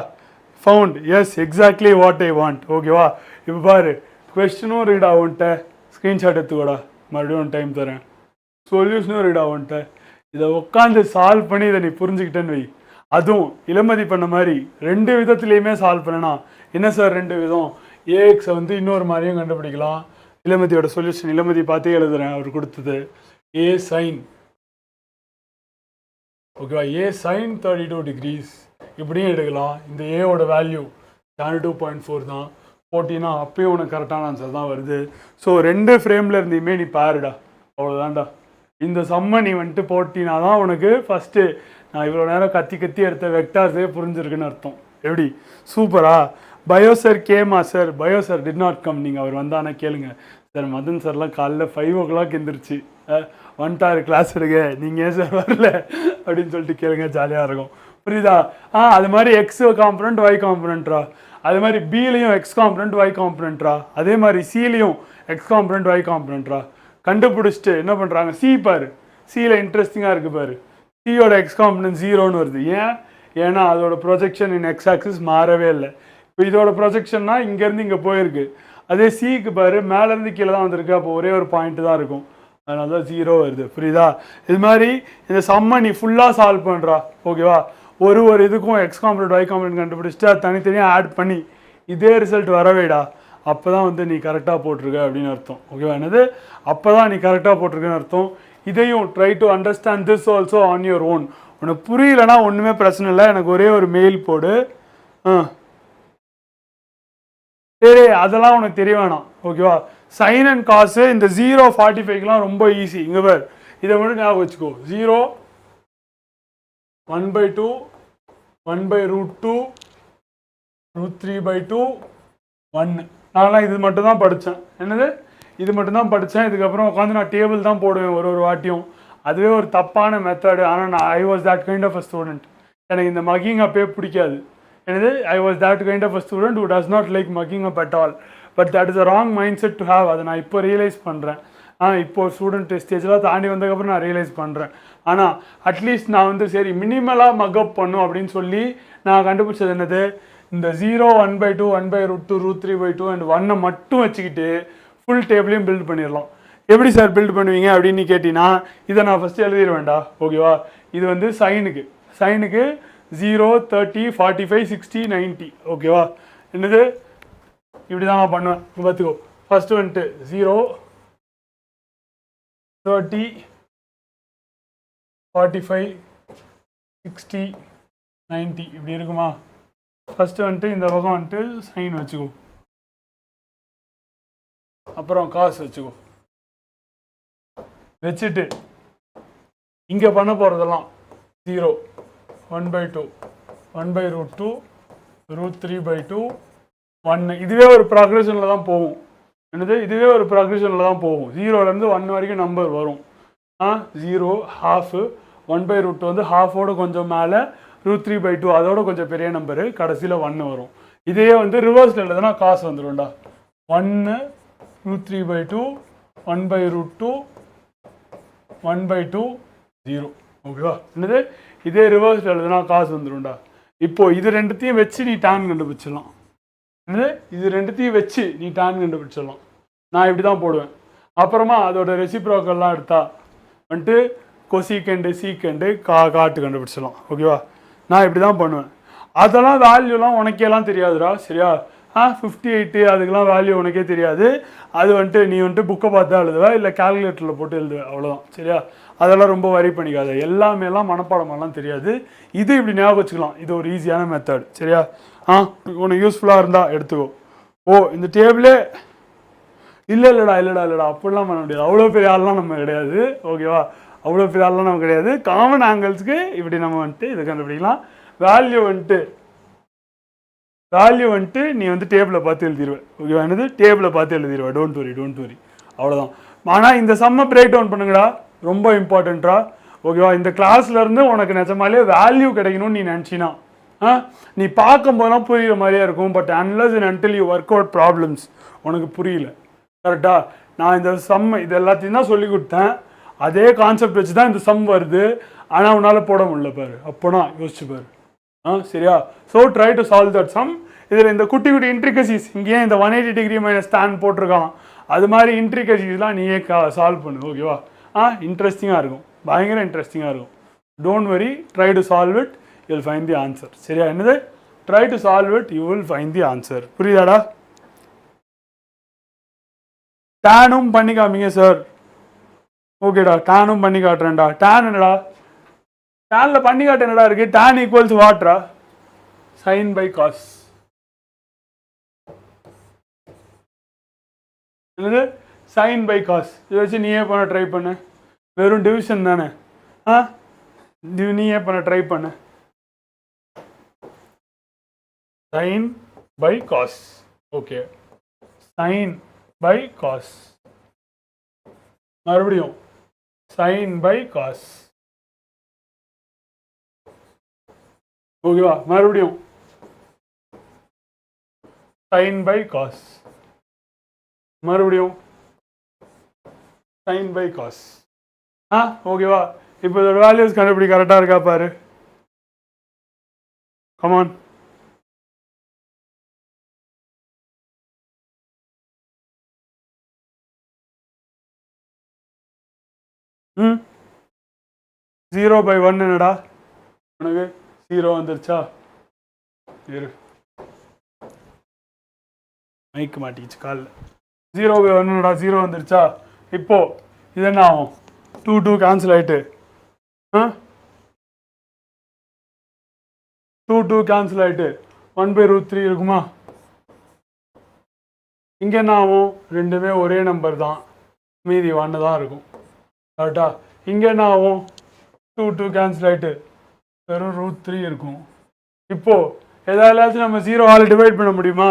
Found, S exactly what I want. ஓகேவா? இப்போ பாரு கொஸ்டினும் ரீட் ஆகுன்ட்ட, ஸ்க்ரீன்ஷாட் எடுத்துக்கூடா, மறுபடியும் டைம் தரேன். சொல்யூஷனும் ரீட் ஆகுன்ட்ட. இதை உட்காந்து சால்வ் பண்ணி இதை நீ புரிஞ்சுக்கிட்டேன்னு வை. அதுவும் இளமதி பண்ண மாதிரி 2 விதத்துலேயுமே சால்வ் பண்ணனா. என்ன சார் 2 விதம்? ஏஎக்ஸை வந்து இன்னொரு மாதிரியும் கண்டுபிடிக்கலாம். இளமதியோட சொல்யூஷன் இளமதி பார்த்தே எழுதுறேன், அவர் கொடுத்தது. ஏ சைன், ஓகேவா, ஏ சைன் 32 டிகிரிஸ் இப்படியும் எடுக்கலாம். இந்த ஏவோட வேல்யூ 72.4 தான் போட்டினா அப்பயும் உனக்கு கரெக்டான ஆன்சர் தான் வருது. ஸோ 2 ஃப்ரேமில் இருந்தையுமே நீ பாருடா, அவ்வளோதான்டா. இந்த சம்மை நீ வந்துட்டு போட்டினா தான் உனக்கு ஃபஸ்ட்டு நான் இவ்வளோ நேரம் கத்தி கத்தி எடுத்த வெக்டார்ஸே புரிஞ்சிருக்குன்னு அர்த்தம். எப்படி சூப்பரா? பயோ சார் கேமா sir? Bio sir did not come. நீங்கள் அவர் வந்தானே கேளுங்க சார். மதன் சார்லாம் காலைல 5 o'clock எந்திரிச்சு வந்துட்டாரு கிளாஸ் எடுக்க, நீங்கள் ஏன் சார் வரல அப்படின்னு சொல்லிட்டு கேளுங்க, ஜாலியாக இருக்கும். புரியுதா? அது மாதிரி எக்ஸ் காம்பனண்ட் ஒய் காம்பனண்ட்ரா, அது மாதிரி பிலையும் எக்ஸ் காம்பனண்ட் ஒய் காம்பனண்ட்ரா, அதே மாதிரி சிலையும் எக்ஸ் காம்பனண்ட் ஒய் காம்பனண்ட்ரா. கண்டுபிடிச்சிட்டு என்ன பண்ணுறாங்க? சி பாரு, சியில் இன்ட்ரெஸ்டிங்காக இருக்குது பாரு. சியோட எக்ஸ் காம்பனண்ட் 0ன்னு வருது. ஏன்னா அதோட ப்ரொஜெக்ஷன் இன் எக்ஸ் ஆக்சிஸ் மாறவே இல்லை. இப்போ இதோட ப்ரொஜெக்ஷன்னா இங்கேருந்து இங்கே போயிருக்கு. அதே சிக்கு பாரு மேலேருந்து கீழே தான் வந்திருக்கு, அப்போ ஒரே ஒரு பாயிண்ட் தான் இருக்கும், அதனால தான் 0 வருது. புரியுதா? இது மாதிரி இந்த சம்மை நீ ஃபுல்லாக சால்வ் பண்ணுறா. ஓகேவா? ஒரு இதுக்கும் எக்ஸ் காம்பனண்ட் ஒய் காம்பனண்ட் கண்டுபிடிச்சிட்டு அது தனித்தனியாக ஆட் பண்ணி இதே ரிசல்ட் வரவேடா, அப்போ தான் வந்து நீ கரெக்டாக போட்டிருக்க அப்படின்னு அர்த்தம். ஓகேவா? என்னது அப்போ தான் நீ கரெக்டாக போட்டிருக்கன்னு அர்த்தம். இதையும் try to understand this also on your own. உனக்கு புரியலன்னா ஒன்றுமே பிரச்சனை இல்லை, எனக்கு ஒரே ஒரு மெயில் போடு. சரி, அதெல்லாம் உனக்கு தெரிய வேணாம். ஓகேவா? சைன் அண்ட் காசு இந்த 0.45லாம் ரொம்ப ஈஸி. இங்கே பார், இதை மட்டும் ஞாபகம் வச்சுக்கோ. 0 1/2 1/√2 √3/2 1. நான்லாம் இது மட்டும் தான் படித்தேன். என்னது இது மட்டும் தான் படித்தேன். இதுக்கப்புறம் உட்காந்து நான் டேபிள் தான் போடுவேன் ஒரு வாட்டியும். அதுவே ஒரு தப்பான மெத்தடு. ஆனால் I was that kind of a student. எனக்கு இந்த மக்கிங் அப்பே பிடிக்காது. என்னது I was that kind of a student who does not like mugging up at all. But that is a wrong mind set to have. அதை நான் இப்போ realise பண்ணுறேன். இப்போ ஸ்டூடெண்ட் ஸ்டேஜெலாம் தாண்டி வந்ததுக்கப்புறம் நான் ரியலைஸ் பண்ணுறேன். ஆனால் அட்லீஸ்ட் நான் வந்து சரி மினிமலாக மக்கப் பண்ணும் அப்படின்னு சொல்லி நான் கண்டுபிடிச்சது என்னது, இந்த 0 1/2 1/√2 √3/2 அண்ட் 1 மட்டும் வச்சுக்கிட்டு ஃபுல் டேபிளையும் பில்ட் பண்ணிடலாம். எப்படி சார் பில்ட் பண்ணுவீங்க அப்படின்னு கேட்டிங்கன்னா இதை நான் ஃபஸ்ட்டு எழுதிடுவேன்டா. ஓகேவா? இது வந்து சைனுக்கு 0 30 45 60 90. ஓகேவா? என்னது இப்படி தான் நான் பண்ணுவேன். பார்த்துக்கோ, ஃபஸ்ட்டு வந்துட்டு 0 30 45 60 90 இப்படி இருக்குமா? ஃபஸ்ட்டு வந்துட்டு இந்த பக்கம் வந்துட்டு சைன் வச்சுக்கோ, அப்புறம் காசு வச்சுக்கோ. வச்சுட்டு இங்கே பண்ண போகிறதெல்லாம் 0 1/2 1/√2 √3/2 1. இதுவே ஒரு ப்ராக்ரெஷனில் தான் போகும். என்னது இதுவே ஒரு ப்ராக்ரெஷனில் தான் போகும். 0லேருந்து 1 வரைக்கும் நம்பர் வரும். 0 1/2 1/√2 வந்து ஹாஃபோட கொஞ்சம் மேலே √3/2 அதோட கொஞ்சம் பெரிய நம்பரு, கடைசியில் 1 வரும். இதே வந்து ரிவர்ஸில் எழுதுனா காசு வந்துடும்டா. 1 √3/2 1/√2 1/2 0. ஓகேவா? என்னது இதே ரிவர்ஸில் எழுதுனா காசு வந்துடும்டா. இப்போ இது ரெண்டுத்தையும் வச்சு நீ டான் கண்டுபிடிச்சிடலாம். என்னது இது ரெண்டுத்தையும் வச்சு நீ டான் கண்டுபிடிச்சிடலாம். நான் இப்படி தான் போடுவேன். அப்புறமா அதோட ரெசிப்ரோக்கல்லாம் எடுத்தா வந்துட்டு கொசிகண்டு சீக்கண்டு காட்டு கண்டுபிடிச்சிடலாம். ஓகேவா? நான் இப்படி தான் பண்ணுவேன். அதெல்லாம் வேல்யூலாம் உனக்கேலாம் தெரியாதுடா. சரியா? 58 அதுக்கெல்லாம் வேல்யூ உனக்கே தெரியாது. அது வந்துட்டு நீ வந்துட்டு புக்கை பார்த்து எழுதுவ, இல்லை கால்குலேட்டரில் போட்டு எழுதுவேன், அவ்வளோதான். சரியா? அதெல்லாம் ரொம்ப வரி பண்ணிக்காது. எல்லாமேலாம் மனப்பாடமெல்லாம் தெரியாது. இது இப்படி ஞாபகம் வச்சுக்கலாம். இது ஒரு ஈஸியான மெத்தட். சரியா? உனக்கு யூஸ்ஃபுல்லாக இருந்தால் எடுத்துக்கோ. இந்த டேபிளே இல்லைடா அப்படிலாம் பண்ண முடியாது. அவ்வளோ பெரிய ஆள்லாம் நம்ம கிடையாது. ஓகேவா? அவ்வளோ பெரிய ஆள்லாம் நம்ம கிடையாது. காமன் ஆங்கிள்ஸ்க்கு இப்படி நம்ம வந்துட்டு இதை கண்டுபிடிக்கலாம். வேல்யூ வந்துட்டு நீ வந்து டேபிளில் பார்த்து எழுதிடுவேன். ஓகேவா? என்னது டேபிளில் பார்த்து எழுதிடுவேன். Don't worry. அவ்வளோதான். ஆனால் இந்த சம்மை பிரேக் டவுன் பண்ணுங்கடா, ரொம்ப இம்பார்ட்டண்ட்டா. ஓகேவா? இந்த கிளாஸ்ல இருந்து உனக்கு நிஜமாலே வேல்யூ கிடைக்கணும்னு நீ நினச்சினா நீ பார்க்கும் போதெல்லாம் புரியுற மாதிரியே இருக்கும். But unless and until you work out problems உனக்கு புரியல. கரெக்டா? நான் இந்த சம் இது எல்லாத்தையும் தான் சொல்லி கொடுத்தேன். அதே கான்செப்ட் வச்சு தான் இந்த சம் வருது. ஆனால் உன்னால் போட முடியல பாரு. அப்போனா யோசிச்சு பாரு. சரியா? So try to solve that sum. இதில் இந்த குட்டி குட்டி இன்ட்ரிகசிஸ் இங்கேயே இந்த 180 டிகிரி மைனஸ் tan போட்டிருக்கான். அது மாதிரி இன்ட்ரிகசிஸ்லாம் நீயே சால்வ் பண்ணு. ஓகேவா? இன்ட்ரெஸ்டிங்காக இருக்கும். பயங்கர இன்ட்ரெஸ்டிங்காக இருக்கும். Don't worry, try to solve it, you will find the answer. சரியா? என்னது? Try to solve it, you will find the answer. புரியுதாடா? டேனும் பண்ணி காமிங்க சார். ஓகேடா, டேனும் பண்ணி காட்டுறேன்டா. டேன் என்னடா? டேனில் பண்ணி காட்டு என்னடா இருக்கு? டேன் ஈக்குவல்ஸ் வாட்ரா? Sine by cos. என்னது? Sine by cos. இதை வச்சு நீயே பண்ண ட்ரை பண்ணு. வெறும் டிவிஷன் தானே. நீயே பண்ண ட்ரை பண்ணு. Sine by cos. Okay, sine by cos. மறுபடியும் சைன் பை காஸ். ஓகேவா? மறுபடியும் சைன் பை காஸ். மறுபடியும் சைன் பை காஸ். ஓகேவா? இப்போ இதோட வேல்யூஸ் கண்டுபிடி. கரெக்டாக இருக்கா பாரு. கமான். ம் 0/1 என்னடா உனக்கு? 0 வந்துருச்சா? இரு, மைக்கு மாட்டிச்சு காலில். 0/1 என்னடா? 0 வந்துருச்சா? இப்போ இது என்ன ஆகும்? 2 கேன்சல் ஆகிட்டு 2 கேன்சல் ஆகிட்டு 1/√3 இருக்குமா? இங்கே என்ன ஆகும்? ரெண்டுமே ஒரே நம்பர் தான், மீதி 1 தான் இருக்கும். கரெக்டா? இங்கே என்ன ஆகும்? 2 கேன்சல் ஆகிட்டு வெறும் √3 இருக்கும். இப்போது எதாவது நம்ம 0 டிவைட் பண்ண முடியுமா?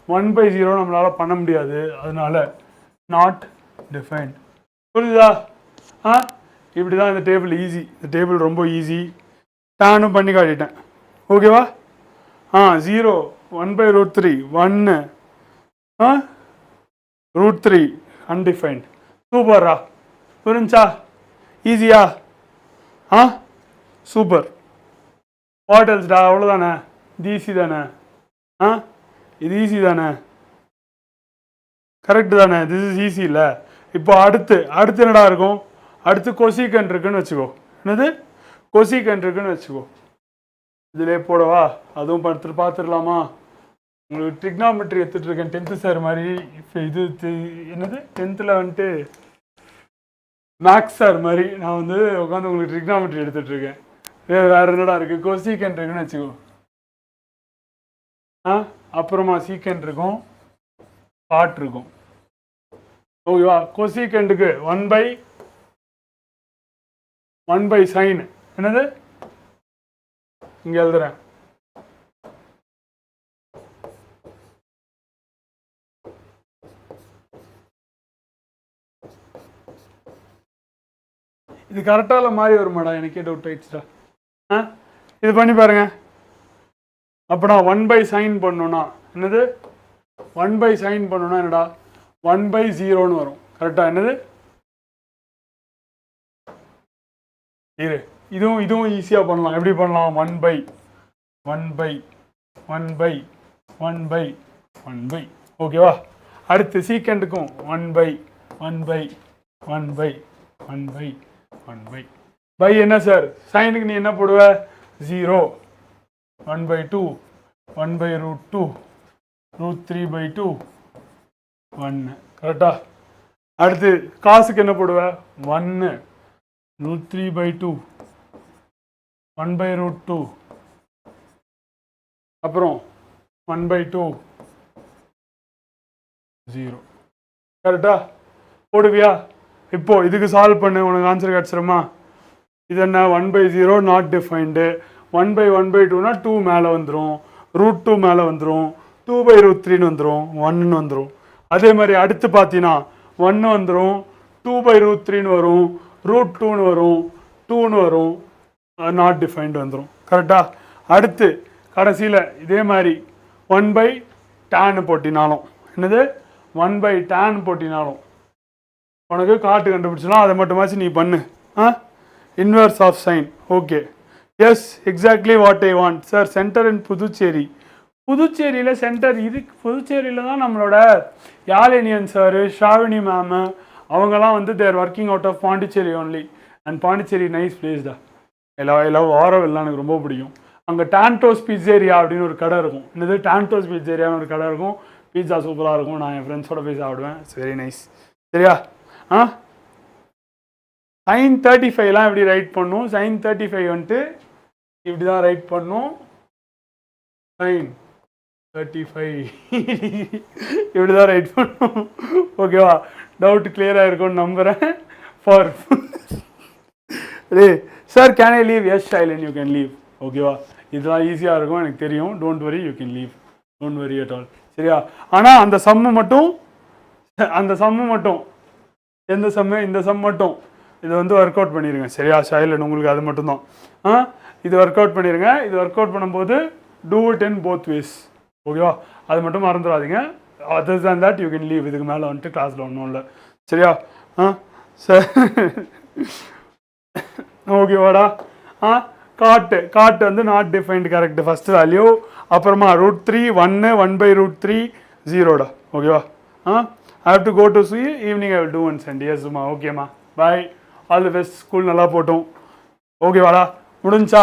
1/0 நம்மளால் பண்ண முடியாது. அதனால நாட் டிஃபைன்ட். புரியுதா? இப்படி தான் இந்த டேபிள் ஈஸி. இந்த டேபிள் ரொம்ப ஈஸி. டேனும் பண்ணி காட்டிட்டேன். ஓகேவா? 0 1/√3 1 √3 அன்டிஃபைன்ட். சூப்பரா? புரிஞ்சா? ஈஸியா? சூப்பர். வாட் எல்ஸ்டா? அவ்வளோதானே? இது ஈஸி தானே? இது ஈஸி தானே? கரெக்டு தானே? திஸ் இஸ் ஈஸி இல்லை? இப்போ அடுத்து என்னடா இருக்கும்? அடுத்து கொசிகண்ட் இருக்குன்னு வச்சுக்கோ. என்னது? கொசிகண்ட் இருக்குன்னு வச்சுக்கோ. இதிலே போடவா? அதுவும் பார்த்துடலாமா? உங்களுக்கு ட்ரிக்னாமெட்ரி எடுத்துகிட்டு இருக்கேன் 10th சார் மாதிரி. இப்போ இது என்னது 10th வந்துட்டு மேக்ஸ் சார் மாதிரி நான் வந்து உட்காந்து உங்களுக்கு ட்ரிக்னாமெட்ரி எடுத்துகிட்டு இருக்கேன். வேறு என்னடா இருக்குது? கொசிகண்ட் இருக்குன்னு வச்சுக்கோ. அப்புறமா சீக்கண்ட் இருக்கும், காட் இருக்கும். ஓகேவா? கொசிகண்டுக்கு 1 சைன். என்னது? இங்கே எழுதுறேன். இது கரெக்டாக மாறி வருமாடா? எனக்கே டவுட் ஆயிடுச்சுடா. இது பண்ணி பாருங்க. அப்போனா 1 சைன் பண்ணோன்னா என்னது? 1 சைன் பண்ணோன்னா என்னடா? 1/0 வரும். கரெக்டா? என்னது? இரு, இதுவும் ஈஸியாக பண்ணலாம். எப்படி பண்ணலாம்? 1/1/1/1/1. ஓகேவா? அடுத்து சீக்கண்டுக்கும் 1/1/1/1/1. பை என்ன சார்? சைனுக்கு நீ என்ன போடுவ? 0 1/2 1/√2 √3/2 1. கரெக்டா? அடுத்து காசுக்கு என்ன போடுவ? 1 √3/2 1/√2 அப்புறம் 1/2 0. கரெக்டா? போடுவியா? இப்போ இதுக்கு சால்வ் பண்ணு, உனக்கு ஆன்சர் கிடச்சிருமா? இது என்ன? 1/0 நாட் டிஃபைன்டு. 1/1/2னா 2 மேலே வந்துடும், √2 மேலே வந்துடும், 2/√3 வந்துடும், 1 வந்துடும். அதே மாதிரி அடுத்து பார்த்தீங்கன்னா 1 வந்துடும், 2/√3 வரும், √2 வரும், 2ன்னு வரும், நாட் டிஃபைன்டு வந்துடும். கரெக்டாக? அடுத்து கடைசியில் இதே மாதிரி 1/tan போட்டினாலும், என்னது 1/tan போட்டினாலும் உனக்கு காட்டு கண்டுபிடிச்சலாம். அதை மட்டுமாச்சு நீ பண்ணு. Inverse of sine. Okay, yes, exactly what I want sir. Centre in Puducherry. புதுச்சேரியில் சென்டர் இது. புதுச்சேரியில் தான் நம்மளோட யாழினியன் சார், ஷாவினி மேமு அவங்கெல்லாம் வந்து they're working out of Pondicherry only. And Pondicherry nice place தான். எல்லாம் ஆரோவில் எனக்கு ரொம்ப பிடிக்கும். அங்கே டான்டோஸ் பிட்சேரியா அப்படின்னு ஒரு கடை இருக்கும். என்னது டான்டோஸ் பிட்சேரியான்னு ஒரு கடை இருக்கும். பீட்சா சூப்பராக இருக்கும். நான் என் ஃப்ரெண்ட்ஸோட போய் சாப்பிடுவேன். It's very nice. சரியா? sin 35லாம் எப்படி ரைட் பண்ணும்? sin 35 வந்துட்டு இப்படி தான் ரைட் பண்ணும். sin 35 இப்படி தான் ரைட் பண்ணும். ஓகேவா? டவுட் கிளியராக இருக்கும்னு நம்புகிறேன். For sir can I leave? Yes Shailan, you can leave. ஓகேவா? இதெல்லாம் ஈஸியாக இருக்கும், எனக்கு தெரியும். Don't worry, you can leave. Don't worry at all. சரியா? ஆனால் அந்த சம்மு மட்டும் எந்த சம்மு? இந்த சம் மட்டும் இதை வந்து ஒர்க் அவுட் பண்ணிடுங்க. சரியா ஷைலன்? உங்களுக்கு அது மட்டும்தான். இது ஒர்க் அவுட் பண்ணிடுங்க. இது ஒர்க் அவுட் பண்ணும்போது do it in both ways. ஓகேவா? அது மட்டும் மறந்துடாதீங்க. Other than that you can leave. இதுக்கு மேலே வந்துட்டு கிளாஸில் ஒன்றும் இல்லை. சரியா? சார் ஓகேவாடா? காட்டு வந்து not defined. Correct. First value. அப்புறமா √3 1 1/√3 0டா. ஓகேவா? I have to go to see. Evening I will do and send. Yes மா. ஓகேம்மா, bye. All the best. School நல்லா போட்டோம். ஓகேவாடா? முடிஞ்சா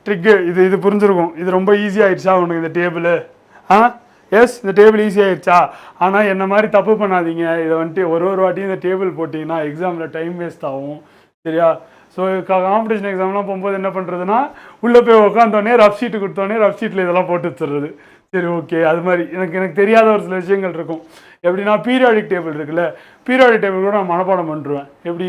ட்ரிக்கு இது புரிஞ்சிருக்கும். இது ரொம்ப ஈஸியாகிடுச்சா உனக்கு இந்த டேபிள்? எஸ், இந்த டேபிள் ஈஸியாகிடுச்சா? ஆனால் என்ன மாதிரி தப்பு பண்ணாதீங்க. இதை வந்துட்டு ஒரு வாட்டியும் இந்த டேபிள் போட்டிங்கன்னா எக்ஸாமில் டைம் வேஸ்ட் ஆகும். சரியா? ஸோ காம்படிஷன் எக்ஸாம்லாம் போகும்போது என்ன பண்ணுறதுன்னா, உள்ளே போய் உட்காந்தோடனே ரஃப் ஷீட்டு கொடுத்தோடனே ரஃப் ஷீட்டில் இதெல்லாம் போட்டு வச்சுடுறது. சரி, ஓகே. அது மாதிரி எனக்கு தெரியாத ஒரு சில விஷயங்கள் இருக்கும். எப்படின்னா பீரியாடிக் டேபிள் இருக்குல்ல, பீரியாடிக் டேபிள் கூட நான் மனப்பாடம் பண்ணுறேன். எப்படி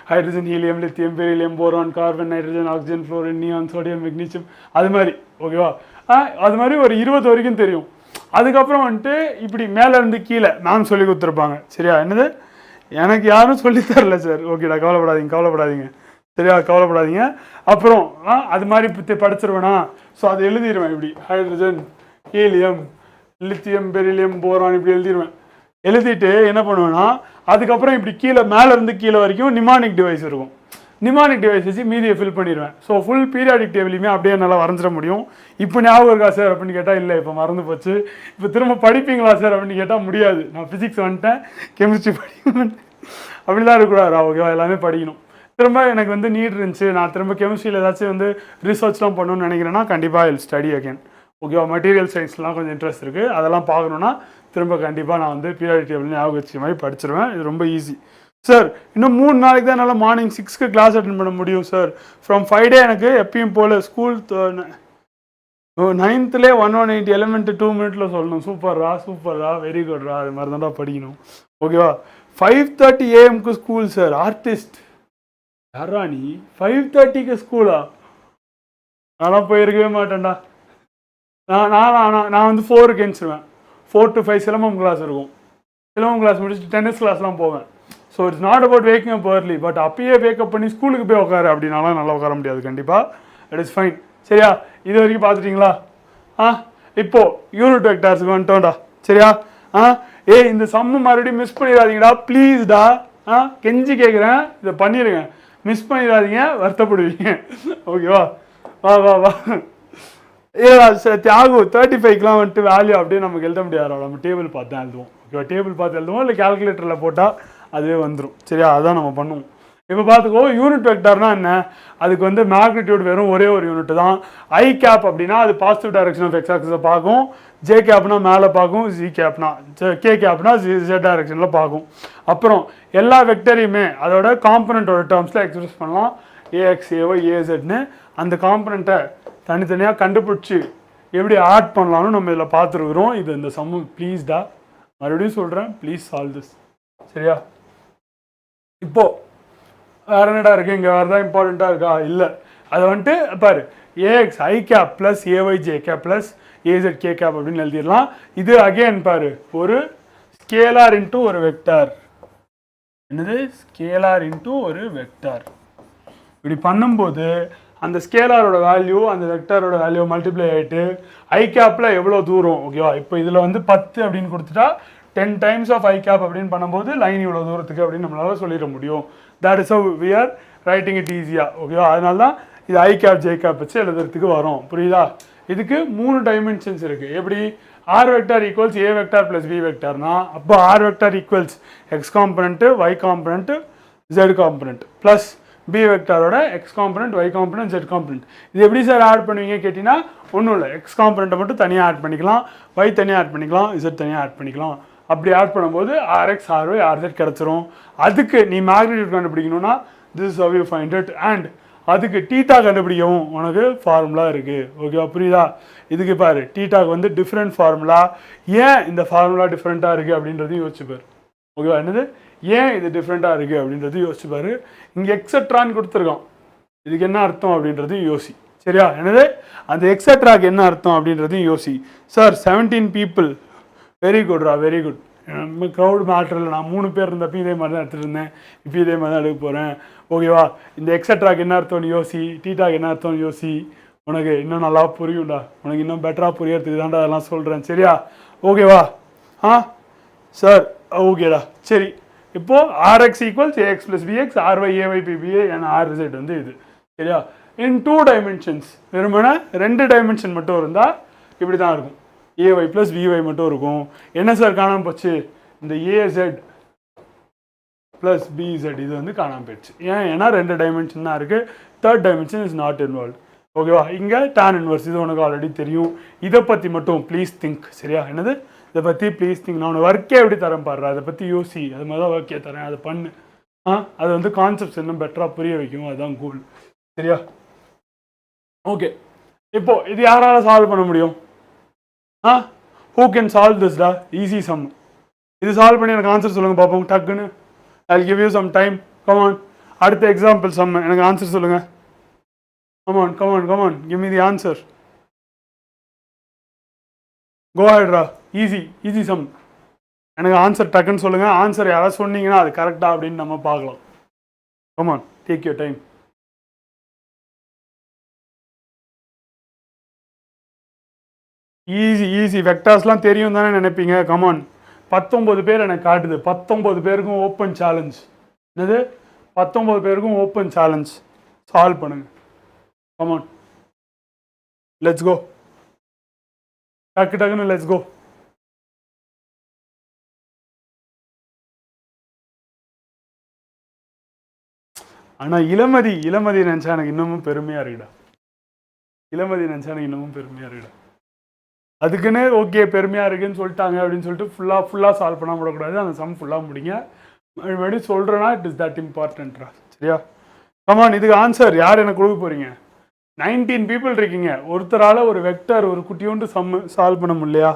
hydrogen, helium, lithium, beryllium, boron, carbon, nitrogen, oxygen, fluorine, neon, sodium, magnesium, அது மாதிரி. ஓகேவா? அது மாதிரி ஒரு 20 வரைக்கும் தெரியும். அதுக்கப்புறம் வந்துட்டு இப்படி மேலேருந்து கீழே மேம் சொல்லி கொடுத்துருப்பாங்க. சரியா? என்னது எனக்கு யாரும் சொல்லித்தரல சார். ஓகேடா, கவலைப்படாதீங்க. சரியா? கவலைப்படாதீங்க. அப்புறம் அது மாதிரி படிச்சிருவேனா? ஸோ அதை எழுதிடுவேன். இப்படி hydrogen, helium, lithium, beryllium, boron இப்படி எழுதிட்டு என்ன பண்ணுவேன்னா, அதுக்கப்புறம் இப்படி மேலேருந்து கீழே வரைக்கும் நிமானிக் டிவைஸ் இருக்கும். நிமானிக் டிவைஸ் வச்சு மீதியை ஃபில் பண்ணிடுவேன். ஸோ ஃபுல் பீரியாடிக் டேபிளையுமே அப்படியே நல்லா வரைஞ்சிட முடியும். இப்போ ஞாபகம் இருக்கா சார் அப்படின்னு கேட்டால் இல்லை, இப்போ மறந்து போச்சு. இப்போ திரும்ப படிப்பீங்களா சார் அப்படின்னு கேட்டால் முடியாது. நான் ஃபிசிக்ஸ் வந்துட்டேன், கெமிஸ்ட்ரி படிக்கணும், அப்படிலாம் இருக்கக்கூடாது. ஓகேவா? எல்லாமே படிக்கணும். திரும்ப எனக்கு வந்து நீட் இருந்துச்சு, நான் திரும்ப கெமிஸ்ட்ரியில் ஏதாச்சும் வந்து ரிசர்ச்லாம் பண்ணணும்னு நினைக்கிறேன்னா கண்டிப்பாக ஐ ஸ்டடி அகேன். ஓகேவா? மெட்டீரியல் சயின்ஸ்லாம் கொஞ்சம் இன்ட்ரெஸ்ட் இருக்குது. அதெல்லாம் பார்க்கணுன்னா திரும்ப கண்டிப்பாக நான் வந்து பீரியாடிக் டேபிள் ஞாபகம் வச்ச மாதிரி படிச்சிருவேன். இது ரொம்ப ஈஸி சார். இன்னும் 3 நாளைக்கு தான் என்னால் மார்னிங் 6க்கு கிளாஸ் அட்டென்ட் பண்ண முடியும் சார். ஃப்ரம் ஃப்ரைடே எனக்கு எப்பயும் போல் ஸ்கூல் 9th 180 எலிமெண்ட் 2 minutes சொல்லணும். சூப்பர்ரா, வெரி குட்ரா. அது மாதிரி தான்டா படிக்கணும். ஓகேவா? 5:30 AM ஸ்கூல் சார். ஆர்டிஸ்ட் யாரா நீ? 5:30 ஸ்கூலா? நான்லாம் போயிருக்கவே மாட்டேன்டா. நான் வந்து 4க்கு எழுந்துருவேன். 4 to 5 சிலம்பம் கிளாஸ் இருக்கும். சிலம்பம் கிளாஸ் முடிச்சுட்டு டென்னிஸ் கிளாஸ்லாம் போவேன். So it's not about waking up early. But அப்பயே வேக்கப் பண்ணி ஸ்கூலுக்கு போய் உட்காரு அப்படின்னாலாம் நல்லா உட்கார முடியாது கண்டிப்பாக. It is fine. சரியா? இது வரைக்கும் பார்த்துட்டிங்களா? இப்போது யூனிட் வெக்டார்ஸுக்கு வந்துட்டோம்டா. சரியா? இந்த சம்மு மறுபடியும் மிஸ் பண்ணிடாதீங்கடா ப்ளீஸ்டா. கெஞ்சி கேட்குறேன், இதை பண்ணிடுங்க. மிஸ் பண்ணிடாதீங்க, வருத்தப்படுவீங்க. ஓகேவா? வா தியாகு 35க்குலாம் வந்துட்டு வேல்யூ அப்படியே நமக்கு எழுத முடியாது. நம்ம டேபிள் பார்த்து தான் எழுதுவோம். ஓகேவா? டேபிள் பார்த்து எழுதுவோம், இல்லை கால்குலேட்டரில் போட்டால் அதுவே வந்துடும். சரியா? அதுதான் நம்ம பண்ணுவோம். இப்போ பார்த்துக்கோ, யூனிட் வெக்டார்னா என்ன? அதுக்கு வந்து மேக்னிடியூட் வெறும் ஒரே ஒரு யூனிட் தான். ஐ கேப் அப்படின்னா அது பாசிட்டிவ் டைரக்ஷன் ஆஃப் எக்ஸ் ஆக்சிஸை பார்க்கும். ஜே கேப்னா மேலே பார்க்கும். ஜி கேப்னா கே கேப்னா ஜெட் டைரக்ஷனில் பார்க்கும். அப்புறம் எல்லா வெக்டரையுமே அதோட காம்பனண்ட்டோட டேர்ம்ஸில் எக்ஸ்பிரஸ் பண்ணலாம். ஏஎக்ஸ், ஏஒய், ஏசெட்னு அந்த காம்பனண்ட்டை தனித்தனியாக கண்டுபிடிச்சி எப்படி ஆட் பண்ணலான்னு நம்ம இதில் பார்த்துருக்குறோம். இது இந்த சம்மு ப்ளீஸ்டா, மறுபடியும் சொல்கிறேன், ப்ளீஸ் சால்வ் திஸ். சரியா? இப்போது வேறு என்னடா இருக்குது? இங்கே வேறு தான் இம்பார்ட்டண்ட்டாக இருக்கா? இல்லை. அதை வந்துட்டு பாரு, A x i cap plus A y j cap plus A z k cap அப்படின்னு எழுதிடலாம். இது அகெயின் பாரு, ஒரு ஸ்கேலார் இன்ட்டு ஒரு வெக்டார். என்னது? ஸ்கேலார் இன்ட்டு ஒரு வெக்டார். இப்படி பண்ணும்போது அந்த ஸ்கேலாரோட வேல்யூ அந்த வெக்டாரோட வேல்யூ மல்டிப்ளை ஆகிட்டு ஐ கேப்பில் எவ்வளோ தூரம் ஓகேவா. இப்போ இதில் வந்து 10 அப்படின்னு கொடுத்துட்டா 10 டைம்ஸ் ஆஃப் ஐ கேப் அப்படின்னு பண்ணும்போது லைன் இவ்வளோ தூரத்துக்கு அப்படின்னு நம்மளால சொல்லிட முடியும். That is how we are writing it ஈஸியாக ஓகேவா. அதனால தான் இது ஐ கேப் ஜே கேப் வச்சு எழுதுறதுக்கு வரும். புரியுதா? இதுக்கு 3 டைமென்ஷன்ஸ் இருக்குது. எப்படி R vector equals A vector plus B வெக்டார்னா அப்போ R vector equals x component y component z component plus B வெக்டாரோட x component y component z component. இது எப்படி சார் ஆட் பண்ணுவீங்க கேட்டிங்கன்னா ஒன்றும் இல்லை, எக்ஸ் காம்பனண்ட்டை மட்டும் தனியாக ஆட் பண்ணிக்கலாம், ஒய் தனியாக ஆட் பண்ணிக்கலாம், இசட் தனியாக ஆட் பண்ணிக்கலாம். அப்படி ஆட் பண்ணும்போது ஆர்எக்ஸ் ஆர்ஒய் ஆர்செட் கிடச்சிரும். அதுக்கு நீ மேக்னிடியூட் கண்டுபிடிக்கணும்னா this is how you find it. And அதுக்கு டீட்டா கண்டுபிடிக்கவும் உனக்கு ஃபார்முலா இருக்குது ஓகேவா. புரியுதா? இதுக்கு பாரு டீட்டாக்கு வந்து டிஃப்ரெண்ட் ஃபார்முலா. ஏன் இந்த ஃபார்முலா டிஃப்ரெண்ட்டாக இருக்குது அப்படின்றதையும் யோசிச்சுப்பார் ஓகேவா. என்னது ஏன் இது டிஃப்ரெண்ட்டாக இருக்குது அப்படின்றது யோசிச்சுப்பார். இங்கே எக்ஸட்ரான்னு கொடுத்துருக்கான், இதுக்கு என்ன அர்த்தம் அப்படின்றதையும் யோசி. சரியா? என்னது அந்த எக்ஸட்ராக்கு என்ன அர்த்தம் அப்படின்றதையும் யோசி. சார் 17 people, வெரி குட்ரா, வெரி குட். நம்ம க்ரௌட் மேட்ரு இல்லை, நான் 3 பேர் இருந்தப்போ இதே மாதிரி தான் எடுத்துகிட்டு இருந்தேன், இப்போ இதே மாதிரி தான் எடுக்க போகிறேன் ஓகேவா. இந்த எக்ஸட்ராக்கு என்ன அர்த்தம்னு யோசி, டீட்டாக்கு என்ன அர்த்தம்னு யோசி. உனக்கு இன்னும் நல்லா புரியும்டா, உனக்கு இன்னும் பெட்டராக புரியறதுக்கு தான்டா அதெல்லாம் சொல்கிறேன். சரியா? ஓகேவா? சார் ஓகேடா. சரி, இப்போது R x equals A x plus B x R y A y BPA and R z வந்து இது. சரியா? இன் 2 dimensions வெறுமனே 2 dimension மட்டும் இருந்தால் இப்படி தான் இருக்கும். ஏஒய் ப்ளஸ் விஒய் மட்டும் இருக்கும். என்ன சார் காணாமல் போச்சு? இந்த ஏசெட் ப்ளஸ் பிஇசட் இது வந்து காணாமல் போயிடுச்சு. ஏன்னா 2 dimension தான் இருக்குது, 3rd dimension is not involve ஓகேவா. இங்கே tan இன்வர்ஸ் இது உனக்கு ஆல்ரெடி தெரியும். இதை பற்றி மட்டும் ப்ளீஸ் திங்க். சரியா? என்னது இதை பற்றி ப்ளீஸ் திங்க். நான் உனக்கு ஒர்க்கே எப்படி தரேன் பாடுறேன், அதை பற்றி யோசி. அது மாதிரி தான் ஒர்க்கே தரேன், அதை பண்ணு. அது வந்து கான்செப்ட்ஸ் இன்னும் பெட்டராக புரிய வைக்கும், அதுதான் கோல். சரியா? ஓகே, இப்போ இது யாரால சால்வ் பண்ண முடியும்? ஹூ கேன் சால்வ் திஸ் டா? Easy sum. இது சால்வ் பண்ணி எனக்கு ஆன்சர் சொல்லுங்கள் பார்ப்போம் டக்குன்னு. I will give you some time. Come on, அடுத்த எக்ஸாம்பிள் சம் எனக்கு ஆன்சர் சொல்லுங்கள். Come on come on come on, give me the answer. Go ahead ரா. Easy sum. எனக்கு ஆன்சர் டக்குன்னு சொல்லுங்கள். ஆன்சர் யாராவது சொன்னீங்கன்னா அது கரெக்டா அப்படின்னு நம்ம பார்க்கலாம். Come on, take your time. Easy வெக்டார்ஸ்லாம் தெரியும் தானே நினைப்பீங்க. கமான், 19 பேர் எனக்கு காட்டுது. 19 பேருக்கும் ஓப்பன் சேலஞ்ச். என்னது? 19 பேருக்கும் ஓப்பன் சேலஞ்ச். சால்வ் பண்ணுங்க. Come on, let's go. டக்குன்னு லெட்ஸ் கோ. ஆனால் இளமதி நினச்சா எனக்கு இன்னமும் பெருமையாக இருக்குடா. இளமதி நினச்சா எனக்கு இன்னமும் பெருமையாக இருக்குடா. அதுக்குன்னு ஓகே பெருமையாக இருக்குன்னு சொல்லிட்டாங்க அப்படின்னு சொல்லிட்டு ஃபுல்லாக சால்வ் பண்ணால் விடக்கூடாது. அந்த சம் ஃபுல்லாக முடிங்க. மறுபடியும் சொல்கிறேன்னா இட் இஸ் தட் இம்பார்ட்டன்ட்ரா. சரியா? கமான், இதுக்கு ஆன்சர் யார் எனக்கு கொடுக்க போகிறீங்க? 19 people இருக்கீங்க. ஒருத்தரால் ஒரு வெக்டர் ஒரு குட்டியோண்டு சம் சால்வ் பண்ண முடியலையா?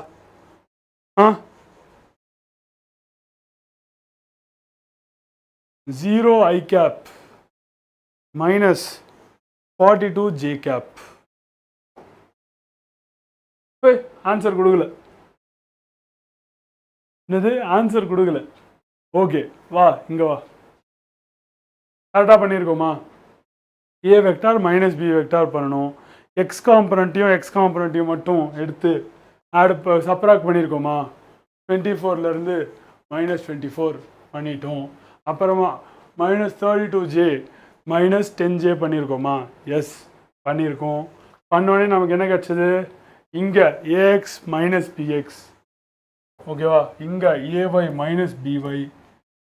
0 i cap minus 42 j cap. Answer கொடுக்கல. என்னது? ஆன்சர் கொடுக்கல. ஓகே, வா இங்கே வா. கரெக்டாக பண்ணியிருக்கோமா? ஏ வெக்டார் மைனஸ் பி வெக்டார் பண்ணணும். எக்ஸ் காம்பனண்ட்டையும் மட்டும் எடுத்து சப்ராக்ட் பண்ணியிருக்கோமா? 24லேருந்து -24 பண்ணிட்டோம். அப்புறமா -32j -10j பண்ணியிருக்கோமா? எஸ் பண்ணியிருக்கோம். பண்ணோடனே நமக்கு என்ன கிடச்சிது? இங்கே ஏஎக்ஸ் மைனஸ் பிஎக்ஸ் ஓகேவா. இங்கே ஏஒய் மைனஸ் பிஒய்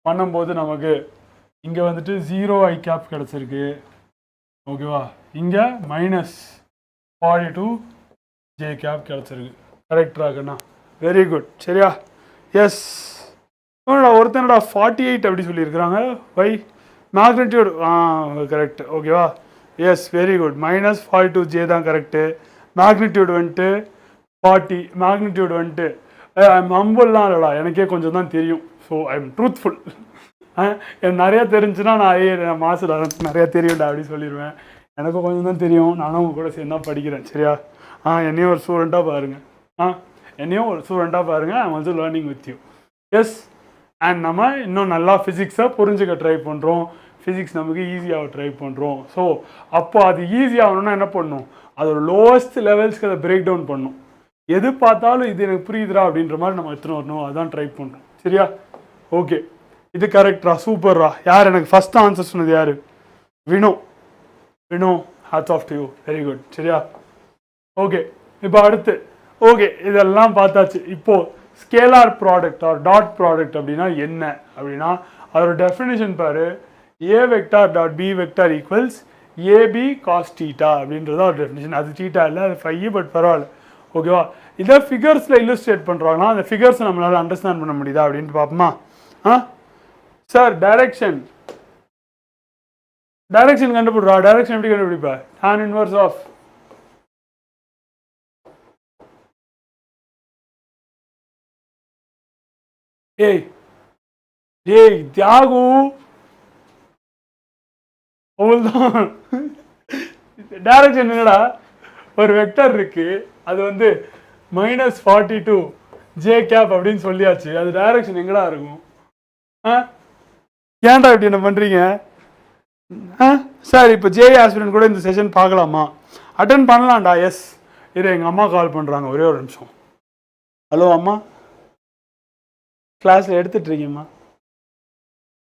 பண்ணும்போது நமக்கு இங்கே வந்துட்டு 0 i cap கிடச்சிருக்கு ஓகேவா. இங்கே -42 j cap கிடச்சிருக்கு. கரெக்டாகண்ணா, வெரி குட். சரியா? எஸ். ஒருத்தனடா 48 அப்படி சொல்லியிருக்கிறாங்க. வை மேக்னிடியூட் கரெக்ட் ஓகேவா. Yes, very good. -42j தான் கரெக்டு. மேக்னிடியூட் வந்துட்டு 40. மேக்னிடியூட் வந்துட்டு ஹம்பிள்லாம் இல்லைடா, எனக்கே கொஞ்சம் தான் தெரியும். So I am truthful. எனக்கு நிறையா தெரிஞ்சுன்னா நான் மாசுடா நிறையா தெரியும்டா அப்படி சொல்லிடுவேன். எனக்கும் கொஞ்சம் தான் தெரியும், நானும் உங்க கூட சேர்ந்து தான் படிக்கிறேன். சரியா? என்னையும் ஒரு ஸ்டூடெண்ட்டாக பாருங்கள். I am also learning with you. Yes. And நம்ம இன்னும் நல்லா ஃபிசிக்ஸை புரிஞ்சுக்க ட்ரை பண்ணுறோம். ஃபிசிக்ஸ் நமக்கு ஈஸியாக ட்ரை பண்ணுறோம். ஸோ அப்போ அது ஈஸியாகணும்னா என்ன பண்ணணும், அதோட லோவஸ்ட் லெவல்ஸ்க்கு அதை பிரேக் டவுன் பண்ணணும். எது பார்த்தாலும் இது எனக்கு புரியுதுரா அப்படின்ற மாதிரி நம்ம எடுத்துன்னு வரணும், அதான் ட்ரை பண்ணுறோம். சரியா? ஓகே, இது கரெக்டா, சூப்பர்ரா. யார் எனக்கு ஃபஸ்ட் ஆன்சர் சொன்னது யார்? Vino. Vino, hats off to you, very good. சரியா? ஓகே, இப்போ அடுத்து ஓகே இதெல்லாம் பார்த்தாச்சு. இப்போது scalar product or dot product அப்படின்னா என்ன அப்படின்னா அதோட டெஃபினிஷன் பாரு, A vector dot B vector equals A B cos theta அப்படின்றத ஒரு டெஃபினிஷன். அது தீட்டா இல்லை, அது ஃபை, பட் பரவாயில்ல. ஓகேவா? இதை ஃபிகர்ஸில் இல்லுஸ்ட்ரேட் பண்ணுறாங்கன்னா அந்த ஃபிகர்ஸை நம்மளால் அண்டர்ஸ்டாண்ட் பண்ண முடியுதா அப்படின்ட்டு பார்ப்போமா? Sir direction கண்டுபிடுறா. டைரக்ஷன் எப்படி கண்டுபிடிப்பா? tan inverse ஆஃப் ஏய் தியாகு அவ்வளோதான். டைரக்ஷன் என்னடா, ஒரு வெக்டர் இருக்கு, அது வந்து -42 j அப்படின்னு சொல்லியாச்சு. அது டைரக்ஷன் எங்கடா இருக்கும்? ஏன்டா இப்படி என்ன பண்றீங்க? சார் இப்போ 𝑗 கூட இந்த செஷன் பார்க்கலாமா? அட்டன் பண்ணலாம்டா. எஸ், இரு, எங்கள் அம்மா கால் பண்ணுறாங்க, ஒரே ஒரு நிமிஷம். ஹலோ அம்மா, கிளாஸில் எடுத்துட்ருக்கீங்கம்மா,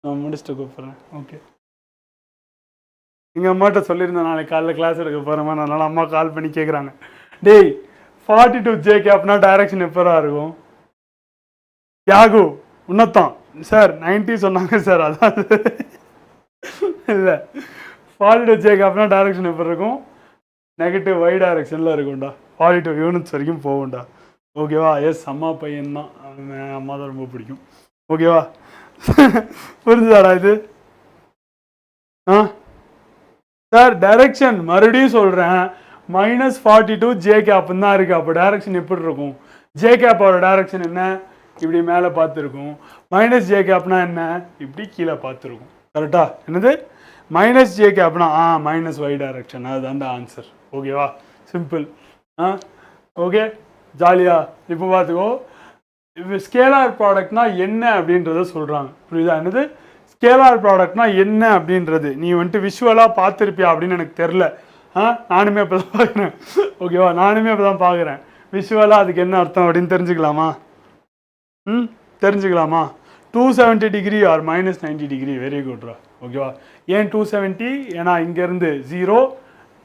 நான் முடிச்சுட்டு கூப்பிட்றேன். ஓகே, எங்கள் அம்மாட்ட சொல்லியிருந்தேன் நாளைக்கு காலைல கிளாஸ் எடுக்க போகிறேம்மா, அதனால் அம்மா கால் பண்ணி கேட்குறாங்க. டேய் 42 j டைரக்ஷன் எப்பரா இருக்கும்? யாகு உன்னத்தான் சார் 90 சொன்னாங்க சார், அதான் இல்லை 42 j டைரக்ஷன் எப்படி இருக்கும்? நெகட்டிவ் y டைரக்ஷனில் இருக்கும்டா, 42 யூனிட்ஸ் வரைக்கும் போகும்டா. ஓகேவா? எஸ், அம்மா பையன் தான், அம்மா தான் ரொம்ப பிடிக்கும். ஓகேவா? புரிஞ்சுதாடா இது? சார் டைரக்ஷன் மறுபடியும் சொல்கிறேன், -42 j தான் இருக்குது. அப்போ டைரக்ஷன் எப்படி இருக்கும்? j டைரக்ஷன் என்ன? இப்படி மேலே பார்த்துருக்கும். -j என்ன? இப்படி கீழே பார்த்துருக்கும். கரெக்டா? என்னது -j -y டைரக்ஷன், அதுதான் ஆன்சர். ஓகேவா? சிம்பிள். ஓகே, ஜாலியா? இப்போ பார்த்துக்கோ, இப்போ ஸ்கேலார் ப்ராடக்ட்னா என்ன அப்படின்றத சொல்கிறாங்க. புரியுதா? என்னது ஸ்கேலார் ப்ராடக்ட்னா என்ன அப்படின்றது நீ வந்துட்டு விஷுவலாக பார்த்துருப்பியா அப்படின்னு எனக்கு தெரில. நானுமே இப்போ தான் பார்க்குறேன். ஓகேவா? நானுமே இப்போ தான் பார்க்குறேன். விஷுவலாக அதுக்கு என்ன அர்த்தம் அப்படின்னு தெரிஞ்சுக்கலாமா? தெரிஞ்சுக்கலாமா? 270 டிகிரி ஆர் -90 டிகிரி. வெரி குட்ரா. ஓகேவா? ஏன் 270? ஏன்னா இங்கேருந்து 0,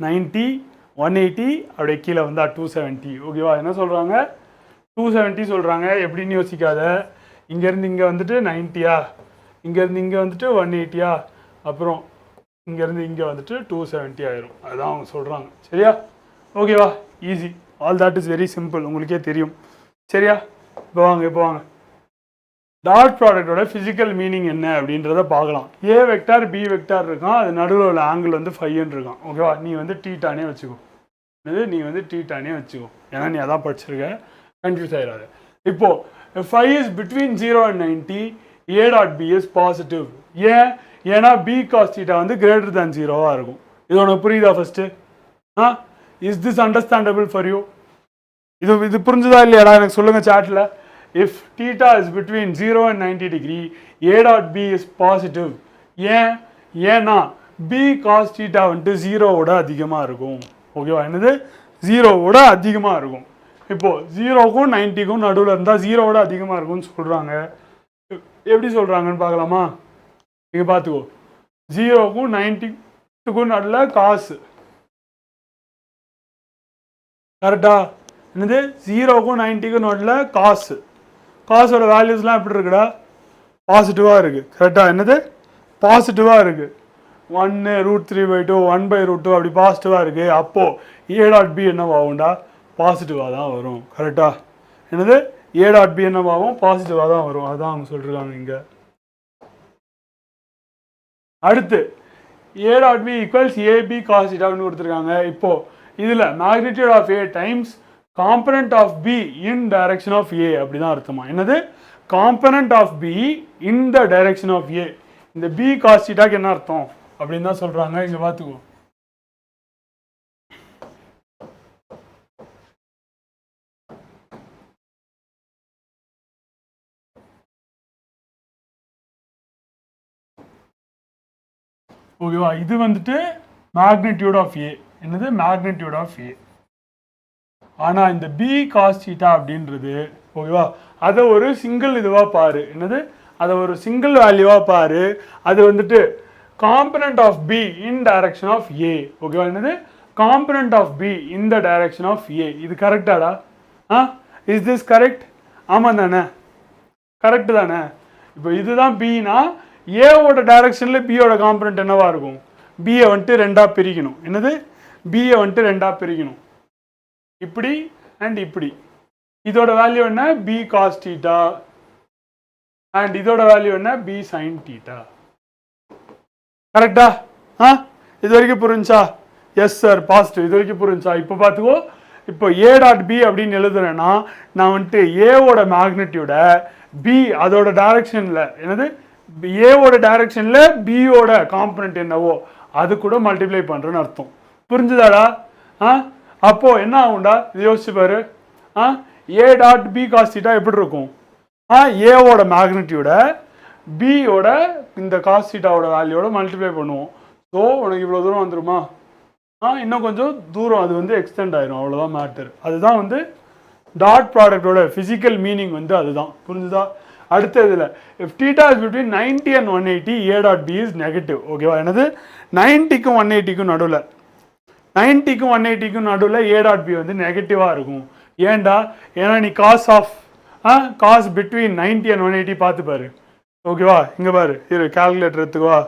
90, 180 அப்படியே கீழே வந்தால் 270. ஓகேவா? என்ன சொல்கிறாங்க? 270 சொல்கிறாங்க. எப்படின்னு யோசிக்காத. இங்கேருந்து இங்கே வந்துட்டு 90யா, இங்கேருந்து இங்கே வந்துட்டு 180யா, அப்புறம் இங்கேருந்து இங்கே வந்துட்டு 270 ஆயிரும். அதுதான் அவங்க சொல்கிறாங்க. சரியா? ஓகேவா? Easy. All that is very simple, உங்களுக்கே தெரியும். சரியா? இப்போ வாங்க டாட் ப்ராடக்டோட ஃபிசிக்கல் மீனிங் என்ன அப்படின்றத பார்க்கலாம். ஏ வெக்டார் பி வெக்டார் இருக்கான், அது நடுவில் உள்ள ஆங்கிள் வந்து 5 இருக்கான். ஓகேவா? நீ வந்து தீட்டானே வச்சுக்கோ. நீ வந்து தீட்டானே வச்சுக்கோ, ஏன்னா நீ அதான் படிச்சிருக்க, கன்ஃபியூஸ் ஆயிடாது. இப்போது 5 is between 0 and 90, A dot B is positive. ஏன்னா B cos theta வந்து greater than 0 இருக்கும். இது உனக்கு புரியுதா? First is this understandable for you? இது புரிஞ்சுதா இல்லையாடா? எனக்கு சொல்லுங்கள் சாட்டில். If theta is between 0 and 90 degree, A dot B is positive. ஏன்னா B cos theta வந்துட்டு 0வோட அதிகமாக இருக்கும். ஓகேவா? என்னது 0வோட அதிகமாக இருக்கும். இப்போது 0க்கும் 90க்கும் நடுவில் இருந்தால் 0வோட அதிகமாக இருக்கும்னு சொல்கிறாங்க. எப்படி சொல்கிறாங்கன்னு பார்க்கலாமா? இங்கே பார்த்துக்கோ, 0க்கும் 90க்கும் நடுவில் காசு. கரெக்டா? என்னது 0க்கும் 90க்கும் நடுவில் காசு. காசோட வேல்யூஸ்லாம் எப்படி இருக்குடா? பாசிட்டிவாக இருக்குது. கரெக்டாக? என்னது பாசிட்டிவாக இருக்குது. 1√3/2, 1/√2 அப்படி பாசிட்டிவாக இருக்குது. அப்போது A dot B என்னவாகும்டா? பாசிட்டிவாக தான் வரும். கரெக்டாக? என்னது A dot B என்னவாகும்? பாசிட்டிவாக தான் வரும். அதான் அவங்க சொல்லிருக்காங்க இங்கே. அடுத்து A dot B equals AB cos thetaன்னு கொடுத்துருக்காங்க. இப்போது இதில் magnitude of A times component of B in direction of A அப்படி தான் அர்த்தமா? என்னது component of B in the direction of A. இந்த B cos thetaக்கு என்ன அர்த்தம் அப்படின்னு தான் சொல்கிறாங்க. இங்கே பார்த்துக்கோ, ஓகேவா இது வந்துட்டு மேக்னிடியூட் ஆஃப் ஏ என்னது மேக்னிடியூட் ஆஃப் ஏ ஆனால் இந்த பி காஸ் தீட்டா அப்படின்றது ஓகேவா அதை ஒரு சிங்கிள் இதுவாக பாரு என்னது அதை ஒரு சிங்கிள் வேல்யூவாக பாரு அது வந்துட்டு component of B in direction of A ஓகேவா என்னது component of B in the direction of A இது கரெக்டாடா இஸ் திஸ் கரெக்ட் ஆமாம் தானே கரெக்டு தானே இப்போ இதுதான் பின்னா ஏவோட டைரக்ஷனில் பியோட காம்பனண்ட் என்னவா இருக்கும் பியை வந்துட்டு ரெண்டாக பிரிக்கணும் என்னது பியை வந்துட்டு ரெண்டாக பிரிக்கணும் இப்படி அண்ட் இப்படி இதோட வேல்யூ என்ன பி காஸ் தீட்டா அண்ட் இதோட வேல்யூ என்ன பி சைன் தீட்டா கரெக்டா இது வரைக்கும் புரிஞ்சா எஸ் சார் பாசிட்டிவ் இது வரைக்கும் புரிஞ்சா இப்போ பார்த்துக்கோ இப்போ ஏ டாட் பி அப்படின்னு எழுதுறேன்னா நான் வந்துட்டு ஏவோட மேக்னிடியூட பி அதோட டைரக்ஷனில் என்னது ஏவோட டைரக்ஷனில் பியோட காம்பனண்ட் என்னவோ அது கூட மல்டிப்ளை பண்ணுறேன்னு அர்த்தம் புரிஞ்சுதாடா அப்போ என்ன ஆகும்டா இது யோசிச்சு பாரு A dot B cos theta எப்படி இருக்கும் ஏவோட மேக்னிடியூட பியோட இந்த காஸ் தீட்டாவோட வேல்யூவோட மல்டிப்ளை பண்ணுவோம் ஸோ உனக்கு இவ்வளோ தூரம் வந்துருமா இன்னும் கொஞ்சம் தூரம் அது வந்து எக்ஸ்டெண்ட் ஆயிரும் அவ்வளோதான் மேட்டர் அதுதான் வந்து டாட் ப்ராடக்டோட ஃபிசிக்கல் மீனிங் வந்து அதுதான் புரிஞ்சுதா அடுத்த இதில் if theta is between 90 and 180 A dot B is negative ஓகேவா என்னது 90க்கும் 180க்கும் நடுவில் 90க்கும் 180க்கும் நடுவில் ஏ டாட் பி வந்து நெகட்டிவாக இருக்கும் ஏன்டா ஏன்னா நீ cos of cos between 90 and 180 பார்த்து பாரு ஓகேவா இங்கே பாரு இரு கால்குலேட்டர் எடுத்துக்குவா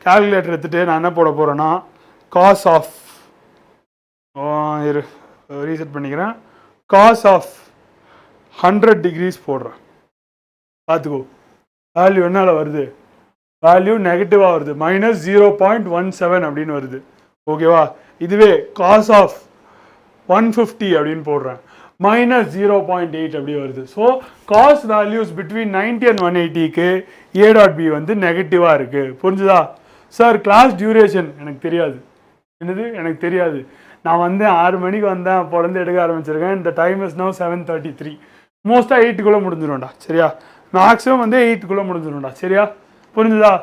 கால்குலேட்டர் எடுத்துகிட்டு நான் என்ன போட போகிறேன்னா காஸ் ஆஃப் இரு ரீசெட் பண்ணிக்கிறேன் காஸ் ஆஃப் 100 degrees போடுறேன் பார்த்துக்கோ வேல்யூ என்னால் வருது வேல்யூ நெகட்டிவாக வருது -0.17 அப்படின்னு வருது ஓகேவா இதுவே காஸ் ஆஃப் 150 அப்படின்னு போடுறேன் -0.8 அப்படி வருது so cos values between 90 and 180க்கு ஏ டாட் பி வந்து நெகட்டிவாக இருக்குது புரிஞ்சுதா சார் கிளாஸ் டியூரேஷன் எனக்கு தெரியாது என்னது எனக்கு தெரியாது நான் வந்தேன் 6 மணிக்கு வந்தேன் அப்போலேருந்து எடுக்க ஆரம்பிச்சிருக்கேன் இந்த டைம் இஸ் நோ 7:33 மோஸ்ட்டாக 8க்குள்ளே முடிஞ்சிடும்டா சரியா மேக்ஸிமம் வந்து 8க்குள்ளே முடிஞ்சிடும்டா சரியா புரிஞ்சுதா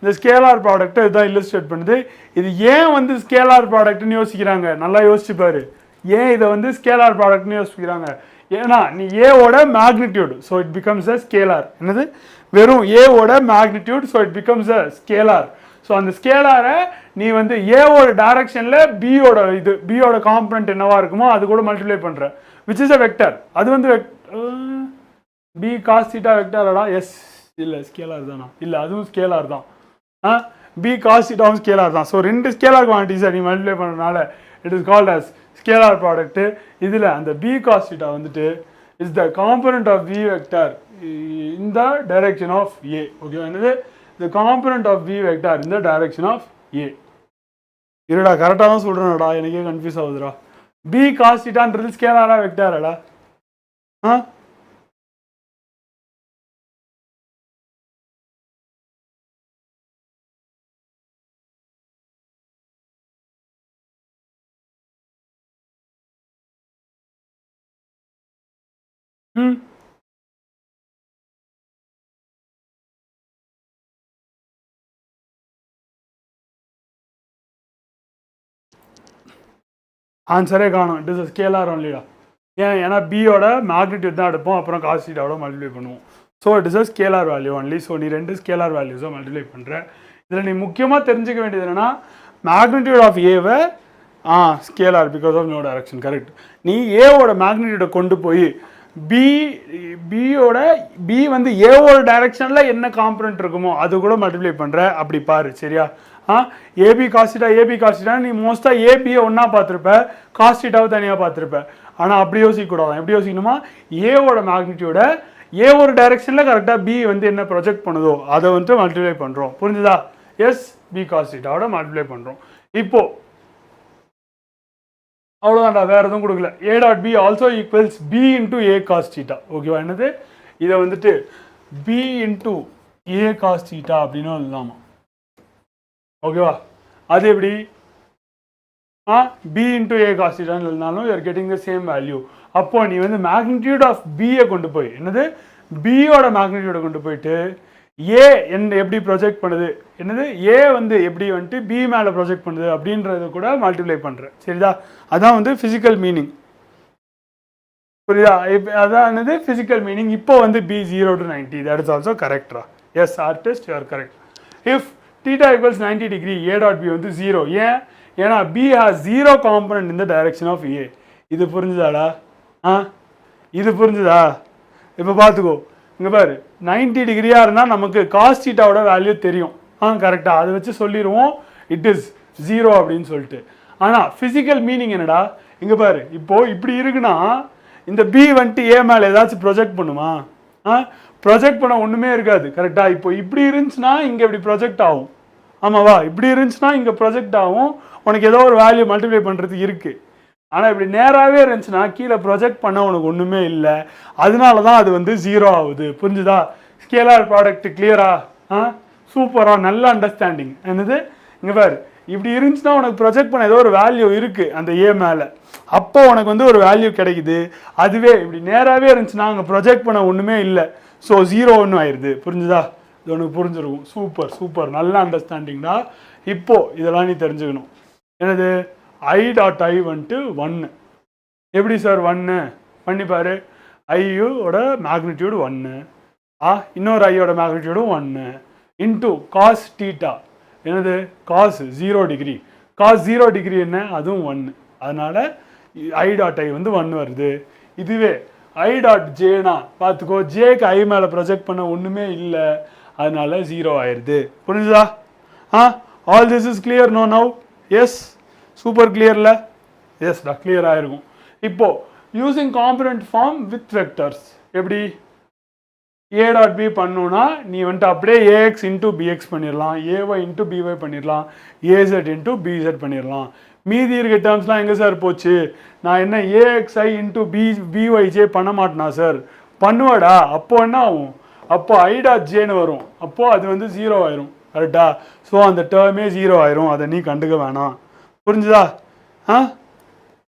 இந்த ஸ்கேலார் ப்ராடக்ட்டை இதுதான் இல்லஸ்ட்ரேட் பண்ணுது இது ஏன் வந்து ஸ்கேலார் ப்ராடக்ட்னு யோசிக்கிறாங்க நல்லா யோசிச்சு பாரு ஏன் இதை வந்து ஸ்கேலார் ப்ராடக்ட்னு யோசிக்கிறாங்க ஏன்னா நீ ஏவோட magnitude so it becomes a scalar என்னது வெறும் ஏவோட magnitude so it becomes a scalar so அந்த ஸ்கேலாரை நீ வந்து ஏவோட டைரக்ஷனில் பியோட காம்பனண்ட் என்னவா இருக்குமோ அது கூட மல்டிப்ளை பண்ணுற விச் இஸ் அ வெக்டர் அது வந்து பி காஸ் தீட்டா வெக்டரடா எஸ் இல்லை ஸ்கேலார் தானா இல்லை அதுவும் ஸ்கேலார் தான் பி காஸ் தீட்டாவும் ஸ்கேலார் தான் ஸோ ரெண்டு ஸ்கேலார் குவான்டிட்டிஸை நீ மல்டிப்ளை பண்ணுறதுனால it is called as scalar product இதில் அந்த பி காஸ் தீட்டா வந்துட்டு is the component of V vector in the direction of A ஓகேவா என்னது the component of V vector in the direction of A இருடா கரெக்டாக தான் சொல்கிறேன்டா எனக்கே கன்ஃபியூஸ் ஆகுதுடா பி காஸ் தீட்டான்றது ஸ்கேலாரா வெக்டராடா ஆன்சரே காணும் இட் இஸ் ஸ்கேலார் ஒன்லிடா ஏன்னா பியோட மேக்னிடியூட் தான் எடுப்போம் அப்புறம் காஸ் தீட்டாவோட மல்டிப்ளை பண்ணுவோம் so it is a scalar value only so நீ ரெண்டு ஸ்கேலார் வேல்யூஸை மல்டிப்ளை பண்ணுற இதில் நீ முக்கியமாக தெரிஞ்சுக்க வேண்டியது என்னென்னா மேக்னிடியூட் ஆஃப் ஏவை scalar because of no direction correct நீ ஏவோட மேக்னிடியூடை கொண்டு போய் பி வந்து ஏவோட டைரக்ஷனில் என்ன காம்பனண்ட் இருக்குமோ அது கூட மல்டிப்ளை பண்ணுற அப்படி பாரு சரியா ஏபி காஸ்டிட்டா நீ மோஸ்ட்டாக ஏபியை ஒன்றா பார்த்துருப்ப காஸ்டிட்டாவை தனியாக பார்த்துருப்ப ஆனால் அப்படி யோசிக்கக்கூடாது எப்படி யோசிக்கணுமா ஏவோட மேக்னிடியூட ஏவோட டைரக்ஷனில் கரெக்டாக பி வந்து என்ன ப்ரொஜெக்ட் பண்ணுதோ அதை வந்துட்டு மல்டிப்ளை பண்ணுறோம் புரிஞ்சுதா எஸ் பி காஸ்டிட்டாவோட மல்டிப்ளை பண்ணுறோம் இப்போ அவ்வளோதான்டா வேறு எதுவும் கொடுக்கல A dot B also equals B into A cos theta ஓகேவா என்னது இதை வந்துட்டு B into A cos theta அப்படின்னு எழுதலாமா ஓகேவா அது எப்படி பி இன்டூ ஏ காஸ் தீட்டான்னு எழுதினாலும் you are getting the same value அப்போ நீ வந்து மேக்னிடியூட் ஆஃப் பியை கொண்டு போய் என்னது பியோட மேக்னிடியூடை கொண்டு போயிட்டு ஏ எப்படி ப்ரொஜெக்ட் பண்ணுது என்னது ஏ வந்து எப்படி வந்துட்டு பி மேலே ப்ரொஜெக்ட் பண்ணுது அப்படின்றத கூட மல்டிப்ளை பண்ணுறேன் சரிதா. அதான் வந்து ஃபிசிக்கல் மீனிங் புரியுதா. இப்போ அதான் என்னது ஃபிசிக்கல் மீனிங். இப்போ வந்து B 0 to 90 that is also கரெக்டா. Yes artist you are correct. If theta equals 90 degree a dot b வந்து 0 ஏன் ஏன்னா b has 0 component in the direction of a. இது புரிஞ்சுதாடா இது புரிஞ்சுதா. இப்போ பார்த்துக்கோ இங்கே பாரு 90 டிகிரியாக இருந்தால் நமக்கு காஸ் தீட்டாவோட வேல்யூ தெரியும் கரெக்டாக அதை வச்சு சொல்லிடுவோம் இட் இஸ் 0 அப்படின்னு சொல்லிட்டு. ஆனால் ஃபிசிக்கல் மீனிங் என்னடா இங்கே பாரு இப்போது இப்படி இருக்குன்னா இந்த பி வந்துட்டு ஏ மேலே ஏதாச்சும் ப்ரொஜெக்ட் பண்ணுமா ப்ரொஜெக்ட் பண்ண ஒன்றுமே இருக்காது கரெக்டாக. இப்போ இப்படி இருந்துச்சுன்னா இங்கே இப்படி ப்ரொஜெக்ட் ஆகும் ஆமாவா. இப்படி இருந்துச்சுன்னா இங்கே ப்ரொஜெக்ட் ஆகும் உனக்கு ஏதோ ஒரு வேல்யூ மல்டிப்ளை பண்ணுறதுக்கு இருக்குது. ஆனால் இப்படி நேராகவே இருந்துச்சுன்னா கீழே ப்ரொஜெக்ட் பண்ண உனக்கு ஒன்றுமே இல்லை அதனால தான் அது வந்து 0 ஆகுது புரிஞ்சுதா. ஸ்கேலார் ப்ராடக்ட் கிளியரா சூப்பராக நல்ல அண்டர்ஸ்டாண்டிங் என்னது. இங்கே பாரு இப்படி இருந்துச்சுன்னா உனக்கு ப்ரொஜெக்ட் பண்ண ஏதோ ஒரு வேல்யூ இருக்குது அந்த ஏ மேலே அப்போ உனக்கு வந்து ஒரு வேல்யூ கிடைக்குது. அதுவே இப்படி நேராகவே இருந்துச்சுன்னா அங்கே ப்ரொஜெக்ட் பண்ண ஒன்றுமே இல்லை ஸோ 0 ஒன்று ஆயிடுது புரிஞ்சுதா. இது உனக்கு புரிஞ்சிருக்கும் சூப்பர் சூப்பர் நல்ல அண்டர்ஸ்டாண்டிங்டா. இப்போது இதெல்லாம் நீ தெரிஞ்சுக்கணும் என்னது ஐ டாட் ஐ வந்துட்டு 1 எப்படி சார் 1 பண்ணிப்பாரு ஐயோட மேக்னிடியூடு 1 இன்னொரு ஐயோட மேக்னிடியூடும் 1 இன்டூ காஸ் தீட்டா என்னது காஸ் 0 டிகிரி காஸ் 0 டிகிரி என்ன அதுவும் 1 அதனால் ஐ டாட் ஐ வந்து 1 வருது. இதுவே ஐ டாட் ஜேனா பார்த்துக்கோ ஜேக்கு ஐ மேலே ப்ரொஜெக்ட் பண்ண ஒன்றுமே இல்லை அதனால 0 ஆயிடுது புரிஞ்சுதா. All this is clear no now. Yes super கிளியரில் எஸ்டா கிளியர் ஆகிருக்கும். இப்போது using component form with vectors எப்படி ஏ டாட் பி பண்ணணுன்னா நீ வந்துட்டு அப்படியே ஏஎக்ஸ் இன்டூ பிஎக்ஸ் பண்ணிடலாம் ஏஒய் இன்டூ பிஒய் பண்ணிடலாம் ஏசெட் இன்டூ பிசெட் பண்ணிடலாம். மீதி இருக்க டேர்ம்ஸ்லாம் எங்கே சார் போச்சு நான் என்ன ஏஎக்ஸ்ஐ இன்டூ பிஒய்ஜே பண்ண மாட்டேனா சார் பண்ணுவாடா. அப்போது என்ன ஆகும் அப்போ ஐ டாட் ஜேன்னு வரும் அப்போது அது வந்து 0 ஆயிரும் கரெக்டா. ஸோ அந்த டேர்மே 0 ஆயிரும் அதை நீ கண்டுக்க வேணாம் புரிஞ்சுதா.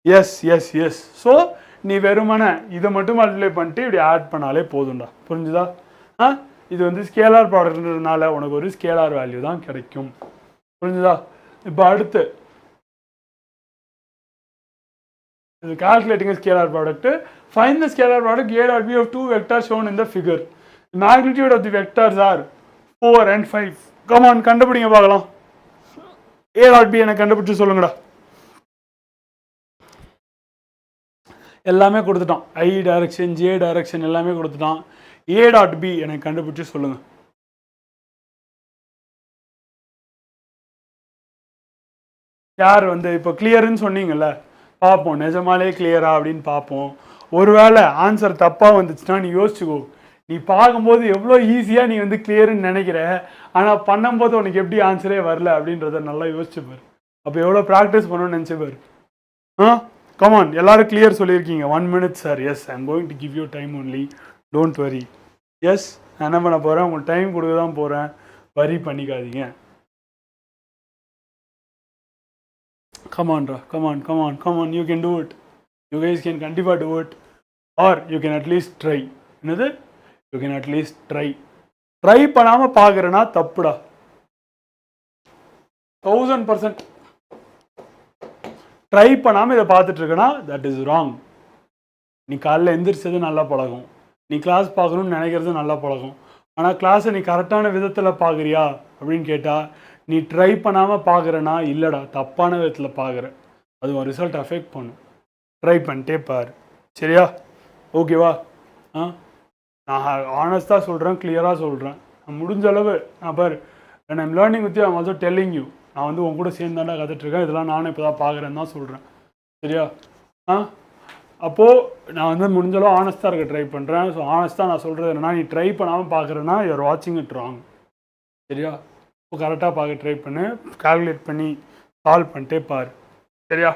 எஸ் எஸ் எஸ் ஸோ நீ வெறுமனே இதை மட்டும் மல்டிப்ளை பண்ணிட்டு இப்படி ஆட் பண்ணாலே போதும்டா புரிஞ்சுதா. இது வந்து ஸ்கேலார் ப்ராடக்ட்ன்றதுனால உனக்கு ஒரு ஸ்கேலார் வேல்யூ தான் கிடைக்கும் புரிஞ்சுதா. இப்போ அடுத்து இது calculating scalar product. Find the scalar product a dot b of two vectors shown in the figure. The magnitude of the vectors are 4 and 5. Come on கண்டுபிடிங்க பார்க்கலாம். a dot b எனக்கு கண்டுபிடிச்சு சொல்லுங்கடா. எல்லாமே கொடுத்துட்டான் ஐ டைரக்ஷன் ஜே டைரக்ஷன் எல்லாமே கொடுத்துட்டான். a dot B எனக்கு கண்டுபிடிச்சு சொல்லுங்க. யார் வந்து இப்போ கிளியர்னு சொன்னீங்கல்ல பார்ப்போம் நிஜமாலே கிளியரா அப்படின்னு பார்ப்போம். ஒருவேளை ஆன்சர் தப்பாக வந்துச்சுன்னா நீ யோசிச்சுக்கோ நீ பார்க்கும்போது எவ்வளோ ஈஸியாக நீ வந்து கிளியர்னு நினைக்கிற ஆனால் பண்ணும்போது உனக்கு எப்படி ஆன்சரே வரல அப்படின்றத நல்லா யோசிச்சுப்பார். அப்போ எவ்வளோ ப்ராக்டிஸ் பண்ணணும்னு நினச்சிப்பார். கமான் எல்லாரும் கிளியர் சொல்லியிருக்கீங்க 1 minute sir. Yes I am going to give you time only don't worry. Yes நான் என்ன பண்ண போகிறேன் உங்களுக்கு டைம் கொடுக்க தான் போகிறேன் வரி பண்ணிக்காதீங்க. கமான்ரா come on come on come on you can do it. You guys can கண்டிப்பாக do it or you can at least try. என்னது you can at least try. Try பண்ணாமல் பார்க்குறேன்னா தப்புடா 1000%. ட்ரை பண்ணாமல் இதை பார்த்துட்ருக்கேன்னா தட் இஸ் ராங். நீ காலைல எந்திரிச்சது நல்லா பழகும் நீ கிளாஸ் பார்க்கணும்னு நினைக்கிறது நல்லா பழகும் ஆனால் கிளாஸை நீ கரெக்டான விதத்தில் பார்க்குறியா அப்படின்னு கேட்டால் நீ ட்ரை பண்ணாமல் பார்க்குறேன்னா இல்லைடா தப்பான விதத்தில் பார்க்குற அது ஒரு ரிசல்ட் அஃபெக்ட் பண்ணும். ட்ரை பண்ணிட்டே பாரு சரியா ஓகேவா. நான் ஆனஸ்டாக சொல்கிறேன் கிளியராக சொல்கிறேன் நான் முடிஞ்ச அளவு நான் பாரு when I'm learning with you I'm also telling you நான் வந்து உங்க கூட சேர்ந்து தாண்டா கற்றுட்ருக்கேன் இதெல்லாம் நானும் இப்போ தான் பார்க்குறேன்னு தான் சொல்கிறேன் சரியா. அப்போது நான் வந்து முடிஞ்சளவு ஆனஸ்ட்டாக இருக்க ட்ரை பண்ணுறேன். ஸோ ஆனஸ்ட்டாக நான் சொல்கிறது என்னென்னா நீ ட்ரை பண்ணாமல் பார்க்குறேன்னா யூஆர் வாட்சிங் இட் ராங் சரியா. இப்போ கரெக்டாக பார்க்க ட்ரை பண்ணு கால்குலேட் பண்ணி சால்வ் பண்ணிட்டே பாரு சரியா.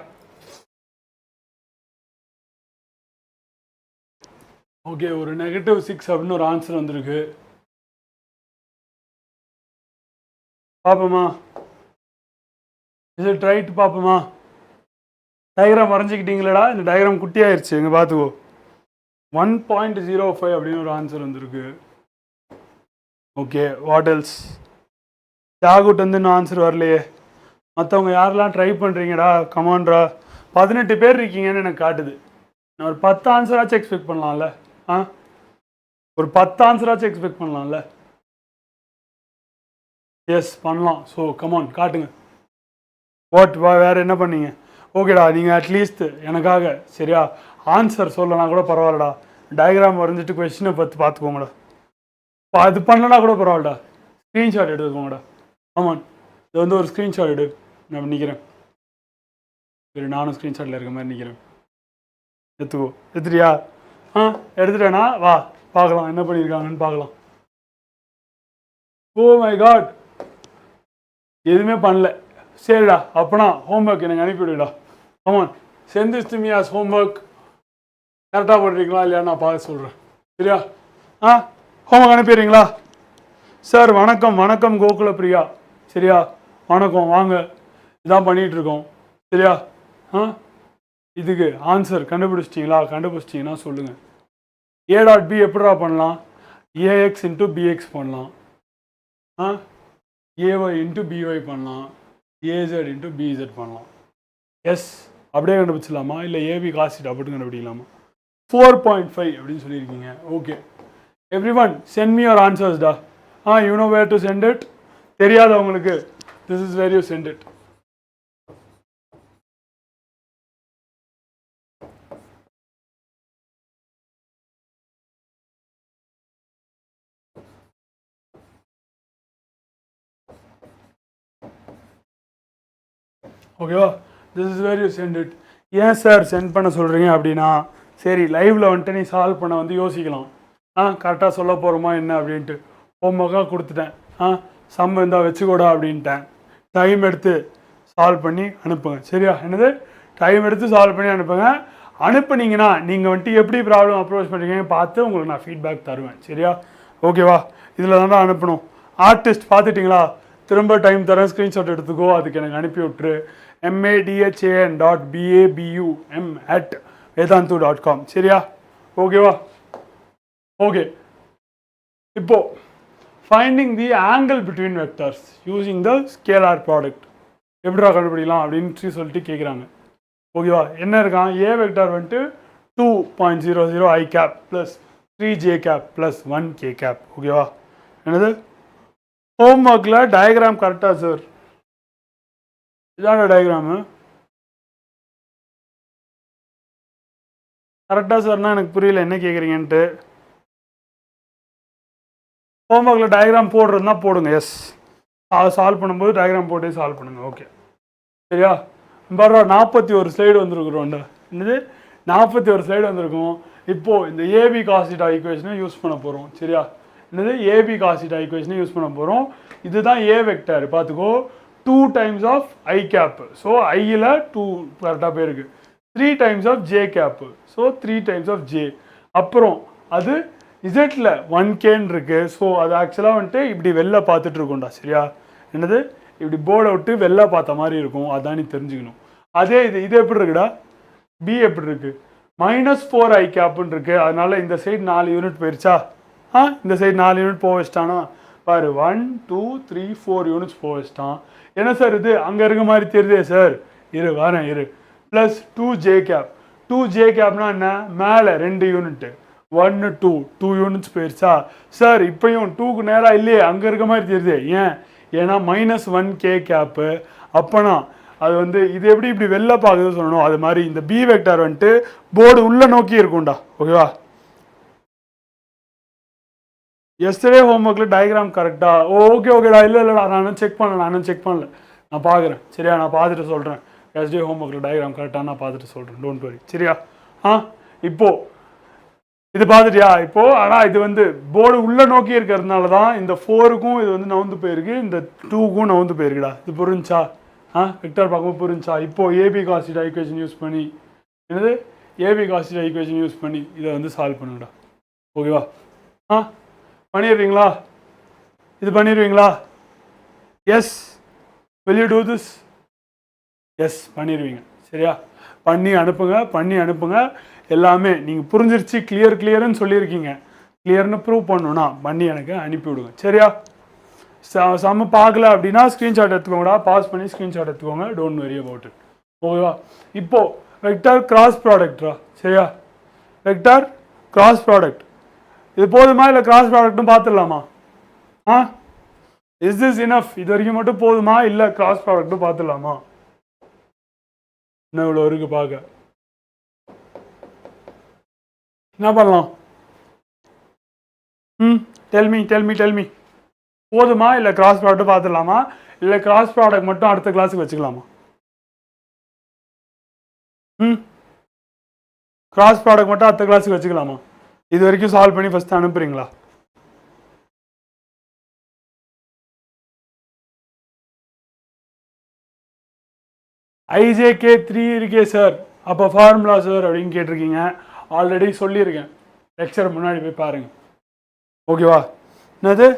ஓகே ஒரு -6 அப்படின்னு ஒரு ஆன்சர் வந்திருக்கு பார்ப்போமா. இது ட்ரைட்டு பார்ப்போமா. டயக்ராம் வரைஞ்சிக்கிட்டீங்களடா இந்த டயக்ராம் குட்டியாயிருச்சு எங்கே பார்த்துக்கோ. 1.05 அப்படின்னு ஒரு ஆன்சர் வந்திருக்கு ஓகே வாட் எல்ஸ் ஜாகுட் வந்து இன்னும் ஆன்சர் வரலையே மற்றவங்க யாரெல்லாம் ட்ரை பண்ணுறீங்கடா கமான்ட்ரா 18 பேர் இருக்கீங்கன்னு எனக்கு காட்டுது நான் ஒரு 10 ஆன்சராச்சும் எக்ஸ்பெக்ட் பண்ணலாம்ல ஒரு 10 ஆன்சராச்சும் எக்ஸ்பெக்ட் பண்ணலாம்ல எஸ் பண்ணலாம் ஸோ கமான் காட்டுங்க வேறு என்ன பண்ணீங்க ஓகேடா நீங்கள் அட்லீஸ்ட் எனக்காக சரியா ஆன்சர் சொல்லனா கூட பரவாயில்லடா டயக்ராம் வரைஞ்சிட்டு கொஸ்டினை பார்த்துக்கோங்கடா அது பண்ணலனா கூட பரவாயில்லடா ஸ்க்ரீன்ஷாட் எடுத்துக்கோங்கடா ஆமாம் இது வந்து ஒரு ஸ்க்ரீன்ஷாட் எடு நான் நிற்கிறேன் சரி நானும் ஸ்க்ரீன்ஷாட்டில் இருக்க மாதிரி நிற்கிறேன் எடுத்துட்டியா எடுத்துட்டேனா வா பார்க்கலாம் என்ன பண்ணியிருக்காங்கன்னு பார்க்கலாம் ஓ மை காட் எதுவுமே பண்ணல சரிடா அப்போனா ஹோம்ஒர்க் எனக்கு அனுப்பிவிடுடா ஆமாம் send this to me as homework கரெக்டாக பண்ணுறீங்களா இல்லையா நான் பார்த்து சொல்கிறேன் சரியா ஹோம்ஒர்க் அனுப்பிடுறீங்களா சார் வணக்கம் கோகுல பிரியா சரியா வணக்கம் வாங்க இதான் பண்ணிகிட்ருக்கோம் சரியா இதுக்கு ஆன்சர் கண்டுபிடிச்சிட்டிங்கன்னா சொல்லுங்கள் A.B எப்படிடா பண்ணலாம் AX இன்ட்டு BX பண்ணலாம் AY இன்ட்டு BY பண்ணலாம் AZ இன்ட்டு BZ பண்ணலாம் எஸ் அப்படியே கண்டுபிடிச்சிடலாமா இல்லை AB காசிட் அப்படின்னு கண்டுபிடிக்கலாமா 4.5 அப்படின்னு சொல்லியிருக்கீங்க okay everyone send me your ஆன்சர்ஸ்டா you know where to send it தெரியாதவங்களுக்கு this is where you send it ஓகேவா this is where you send it ஏன் சார் சென்ட் பண்ண சொல்கிறீங்க அப்படின்னா சரி லைவில் வந்துட்டு நீ சால்வ் பண்ண வந்து யோசிக்கலாம் கரெக்டாக சொல்ல போகிறோமா என்ன அப்படின்ட்டு ஹோம்ஒர்க்காக கொடுத்துட்டேன் சம் இருந்தால் வச்சுக்கூடா அப்படின்ட்டேன் டைம் எடுத்து சால்வ் பண்ணி அனுப்புங்க சரியா என்னது டைம் எடுத்து சால்வ் பண்ணி அனுப்புனீங்கன்னா நீங்கள் வந்துட்டு எப்படி ப்ராப்ளம் அப்ரோச் பண்ணுறீங்கன்னு பார்த்து உங்களுக்கு நான் ஃபீட்பேக் தருவேன் சரியா ஓகேவா இதில் தான் அனுப்பணும் ஆர்டிஸ்ட் பார்த்துட்டிங்களா திரும்ப டைம் தரேன் ஸ்க்ரீன்ஷாட் எடுத்துக்கோ அதுக்கு எனக்கு அனுப்பி விட்ரு madhan.babum@vedantu.com சரியா ஓகேவா ஓகே இப்போ finding the angle between vectors using the scalar product எப்படிடா கண்டுபிடிக்கலாம் அப்படின்னு சொல்லிட்டு கேட்குறாங்க ஓகேவா என்ன இருக்கான் ஏ வெக்டார் வந்துட்டு 2.00 i cap plus 3j cap plus 1k cap ஓகேவா என்னது ஹோம்ஒர்க்கில் டயக்ராம் கரெக்டாக சார் இதான டயக்ராமு கரெக்டாக சார்னா எனக்கு புரியல என்ன கேட்குறீங்கன்ட்டு ஹோம்ஒர்க்கில் டயக்ராம் போடுறதுனா போடுங்க எஸ் சால்வ் பண்ணும்போது டயக்ராம் போட்டு சால்வ் பண்ணுங்கள் ஓகே சரியா பாரு 41 ஸ்லைடு வந்துருக்குறோம்டா என்னது 41 ஸ்லைடு வந்திருக்கும் இப்போது இந்த ஏபி காசிட்டா ஈக்குவேஷனை யூஸ் பண்ண போகிறோம் சரியா என்னது ஏபி காசிட்டா ஈக்குவேஷனை யூஸ் பண்ண போகிறோம் இதுதான் ஏ வெக்டர் பார்த்துக்கோ 2 times of i cap so ஐயில் 2 கரெக்டாக போயிருக்கு 3 times of j cap so 3 times of j அப்புறம் அது இசட்டில் 1kன்னு இருக்கு ஸோ அது ஆக்சுவலாக வந்துட்டு இப்படி வெளில பார்த்துட்டு இருக்கோம்டா சரியா என்னது இப்படி போர்டை விட்டு வெளில பார்த்த மாதிரி இருக்கும் அதான் நீ தெரிஞ்சுக்கணும் அதே இது எப்படி இருக்குடா பி எப்படி இருக்கு -4 i capன்னு இருக்கு அதனால இந்த சைடு 4 யூனிட் போயிடுச்சா இந்த சைடு 4 யூனிட் போக வச்சிட்டானா பாரு 1 2 3 4 யூனிட்ஸ் போக வச்சிட்டான் என்ன சார் இது அங்கே இருக்க மாதிரி தெரியுதே சார் இரு ப்ளஸ் 2j cap 2j capனா என்ன மேலே 2 யூனிட்டு 1 2 யூனிட்ஸ் போயிடுச்சா சார் இப்போயும் 2க்கு நேராக இல்லையே அங்கே இருக்க மாதிரி தெரியுது ஏன்னா -1k cap அப்போனா அது வந்து இது எப்படி இப்படி வெளில பார்க்குது சொல்லணும் அது மாதிரி இந்த பி வெக்டார் வந்துட்டு போர்டு உள்ளே நோக்கி இருக்கும்டா ஓகேவா எஸ்டர்டே ஹோம்ஒர்க்கில் டயக்ராம் கரெக்டா ஓகேடா இல்லைடா நானும் செக் பண்ணல நான் பார்க்குறேன் சரியா நான் பார்த்துட்டு சொல்கிறேன் எஸ்டே ஹோம்ஒர்க்கில் டயக்ராம் கரெக்டாக நான் பார்த்துட்டு சொல்கிறேன் டோன்ட் வரி சரியா இப்போது இது பார்த்துட்டியா இப்போது ஆனால் இது வந்து போர்டு உள்ளே நோக்கி இருக்கிறதுனால தான் இந்த 4க்கும் இது வந்து நவுந்து போயிருக்கு இந்த 2க்கும் நவுந்து போயிருக்குடா இது புரிஞ்சா வெக்டார் பார்க்கும்போது புரிஞ்சா இப்போது ஏபி காசிட்டா ஈக்குவேஷன் யூஸ் பண்ணி என்னது ஏபி காசிட்டா ஈக்குவேஷன் யூஸ் பண்ணி இதை வந்து சால்வ் பண்ணுங்கடா ஓகேவா பண்ணிடுறீங்களா இது பண்ணிடுவீங்களா yes will you do this yes பண்ணிடுவீங்க சரியா பண்ணி அனுப்புங்க எல்லாமே நீங்கள் புரிஞ்சிருச்சு கிளியர்னு சொல்லியிருக்கீங்க கிளியர்னு ப்ரூவ் பண்ணணும்னா பண்ணி எனக்கு அனுப்பிவிடுங்க. சரியா? சம்ம பார்க்கல அப்படின்னா ஸ்க்ரீன்ஷாட் எடுத்துக்கோங்கடா, பாஸ் பண்ணி ஸ்க்ரீன்ஷாட் எடுத்துக்கோங்க. Don't worry about it. ஓகேவா? இப்போது வெக்டார் கிராஸ் ப்ராடக்ட்ரா. சரியா? வெக்டார் கிராஸ் ப்ராடக்ட் இது போதுமா இல்லை கிராஸ் ப்ராடக்ட்டும் பார்த்துடலாமா? Is this enough? இது வரைக்கும் மட்டும் போதுமா இல்லை கிராஸ் ப்ராடக்ட்டும் பார்த்துடலாமா? இன்னும் இவ்வளோ இருக்குது பார்க்க. என்ன பண்ணலாம்? டெல்மி போதுமா இல்லை கிராஸ் ப்ராடக்ட்டும் பார்த்துடலாமா இல்லை கிராஸ் ப்ராடக்ட் மட்டும் அடுத்த கிளாஸுக்கு வச்சுக்கலாமா? கிராஸ் ப்ராடக்ட் மட்டும் அடுத்த கிளாஸுக்கு வச்சுக்கலாமா? இது வரைக்கும் சால்வ் பண்ணி ஃபஸ்ட்டு அனுப்புறீங்களா? 𝑖𝑗𝑘3 இருக்கே சார், அப்போ ஃபார்முலா சார் அப்படின்னு கேட்டிருக்கீங்க. ஆல்ரெடி சொல்லியிருக்கேன், லெக்சர் முன்னாடி போய் பாருங்கள். ஓகேவா? என்னது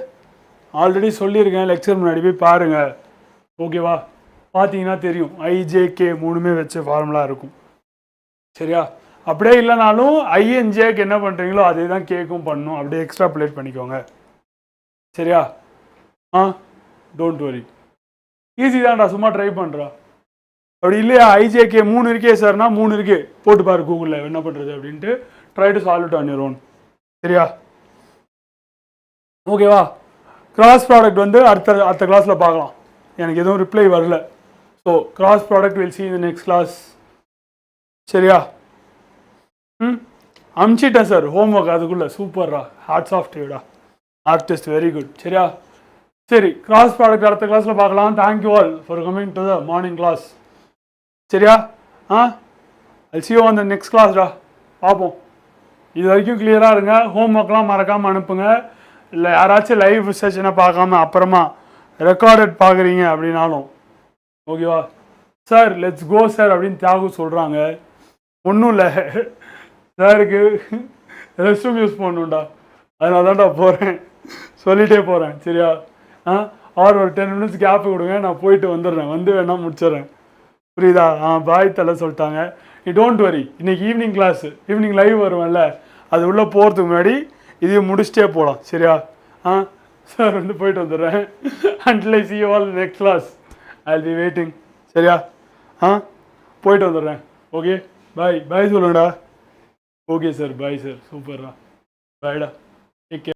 ஆல்ரெடி சொல்லியிருக்கேன், லெக்சர் முன்னாடி போய் பாருங்கள். ஓகேவா? பார்த்தீங்கன்னா தெரியும் 𝑖𝑗𝑘 மூணுமே வச்ச ஃபார்முலா இருக்கும். சரியா? அப்படியே இல்லைனாலும் ஐஎன்ஜேக்கு என்ன பண்ணுறீங்களோ அதே தான் கேக்கும் பண்ணணும். அப்படியே எக்ஸ்ட்ரா பிளேட் பண்ணிக்கோங்க. சரியா? டோன்ட் வரி, ஈஸி தான்டா, சும்மா ட்ரை பண்ணுறா. அப்படி இல்லையா 𝑖𝑗𝑘 3 இருக்கே சார்னா 3 இருக்கே போட்டு பாரு கூகுளில் என்ன பண்ணுறது அப்படின்ட்டு. Try to solve it on your own. சரியா? ஓகேவா? கிராஸ் ப்ராடக்ட் வந்து அடுத்த கிளாஸில் பார்க்கலாம். எனக்கு எதுவும் ரிப்ளை வரல. So cross product will see in the next class. சரியா? அனுப்பிச்சிட்டேன் சார் ஹோம்ஒர்க் அதுக்குள்ளே. சூப்பர்ரா, ஹாட்ஸ் ஆஃப் டு யூடா, ஆர்டிஸ்ட், வெரி குட். சரியா? சரி, கிராஸ் ப்ராடக்ட் அடுத்த கிளாஸில் பார்க்கலாம். Thank you all for coming to the morning class. சரியா? I'll see you on the next class டா. பார்ப்போம். இது வரைக்கும் கிளியராக இருங்க. ஹோம்ஒர்க்லாம் மறக்காமல் அனுப்புங்க. இல்லை யாராச்சும் லைவ் செஷனை பார்க்காம அப்புறமா ரெக்கார்டட் பார்க்குறீங்க அப்படின்னாலும் ஓகேவா? சார் லெட்ஸ் கோ சார் அப்படின்னு தியாகு சொல்கிறாங்க. ஒன்றும் இல்லை, சாருக்கு ரெஸ்ட் ரூம் யூஸ் பண்ணணும்டா, அதனால தான்டா போகிறேன், சொல்லிகிட்டே போகிறேன். சரியா? ஒரு 10 minutes கேப்பு கொடுங்க, நான் போயிட்டு வந்துடுறேன், வந்து வேணா முடிச்சிடுறேன். புரியுதா? பாய் தலை சொல்லிட்டாங்க. நீ டோன்ட் வரி, இன்னைக்கு ஈவினிங் கிளாஸு, ஈவினிங் லைவ் வருவேன்ல, அது உள்ளே போகிறதுக்கு முன்னாடி இதையும் முடிச்சிட்டே போகலாம். சரியா? சார் வந்து போயிட்டு வந்துடுறேன். until I see you all next class, I'll be waiting. சரியா? போயிட்டு வந்துடுறேன். ஓகே, பாய் சொல்லுங்கடா. ஓகே சார், பாய் சார், சூப்பர்ரா, பாய்டா.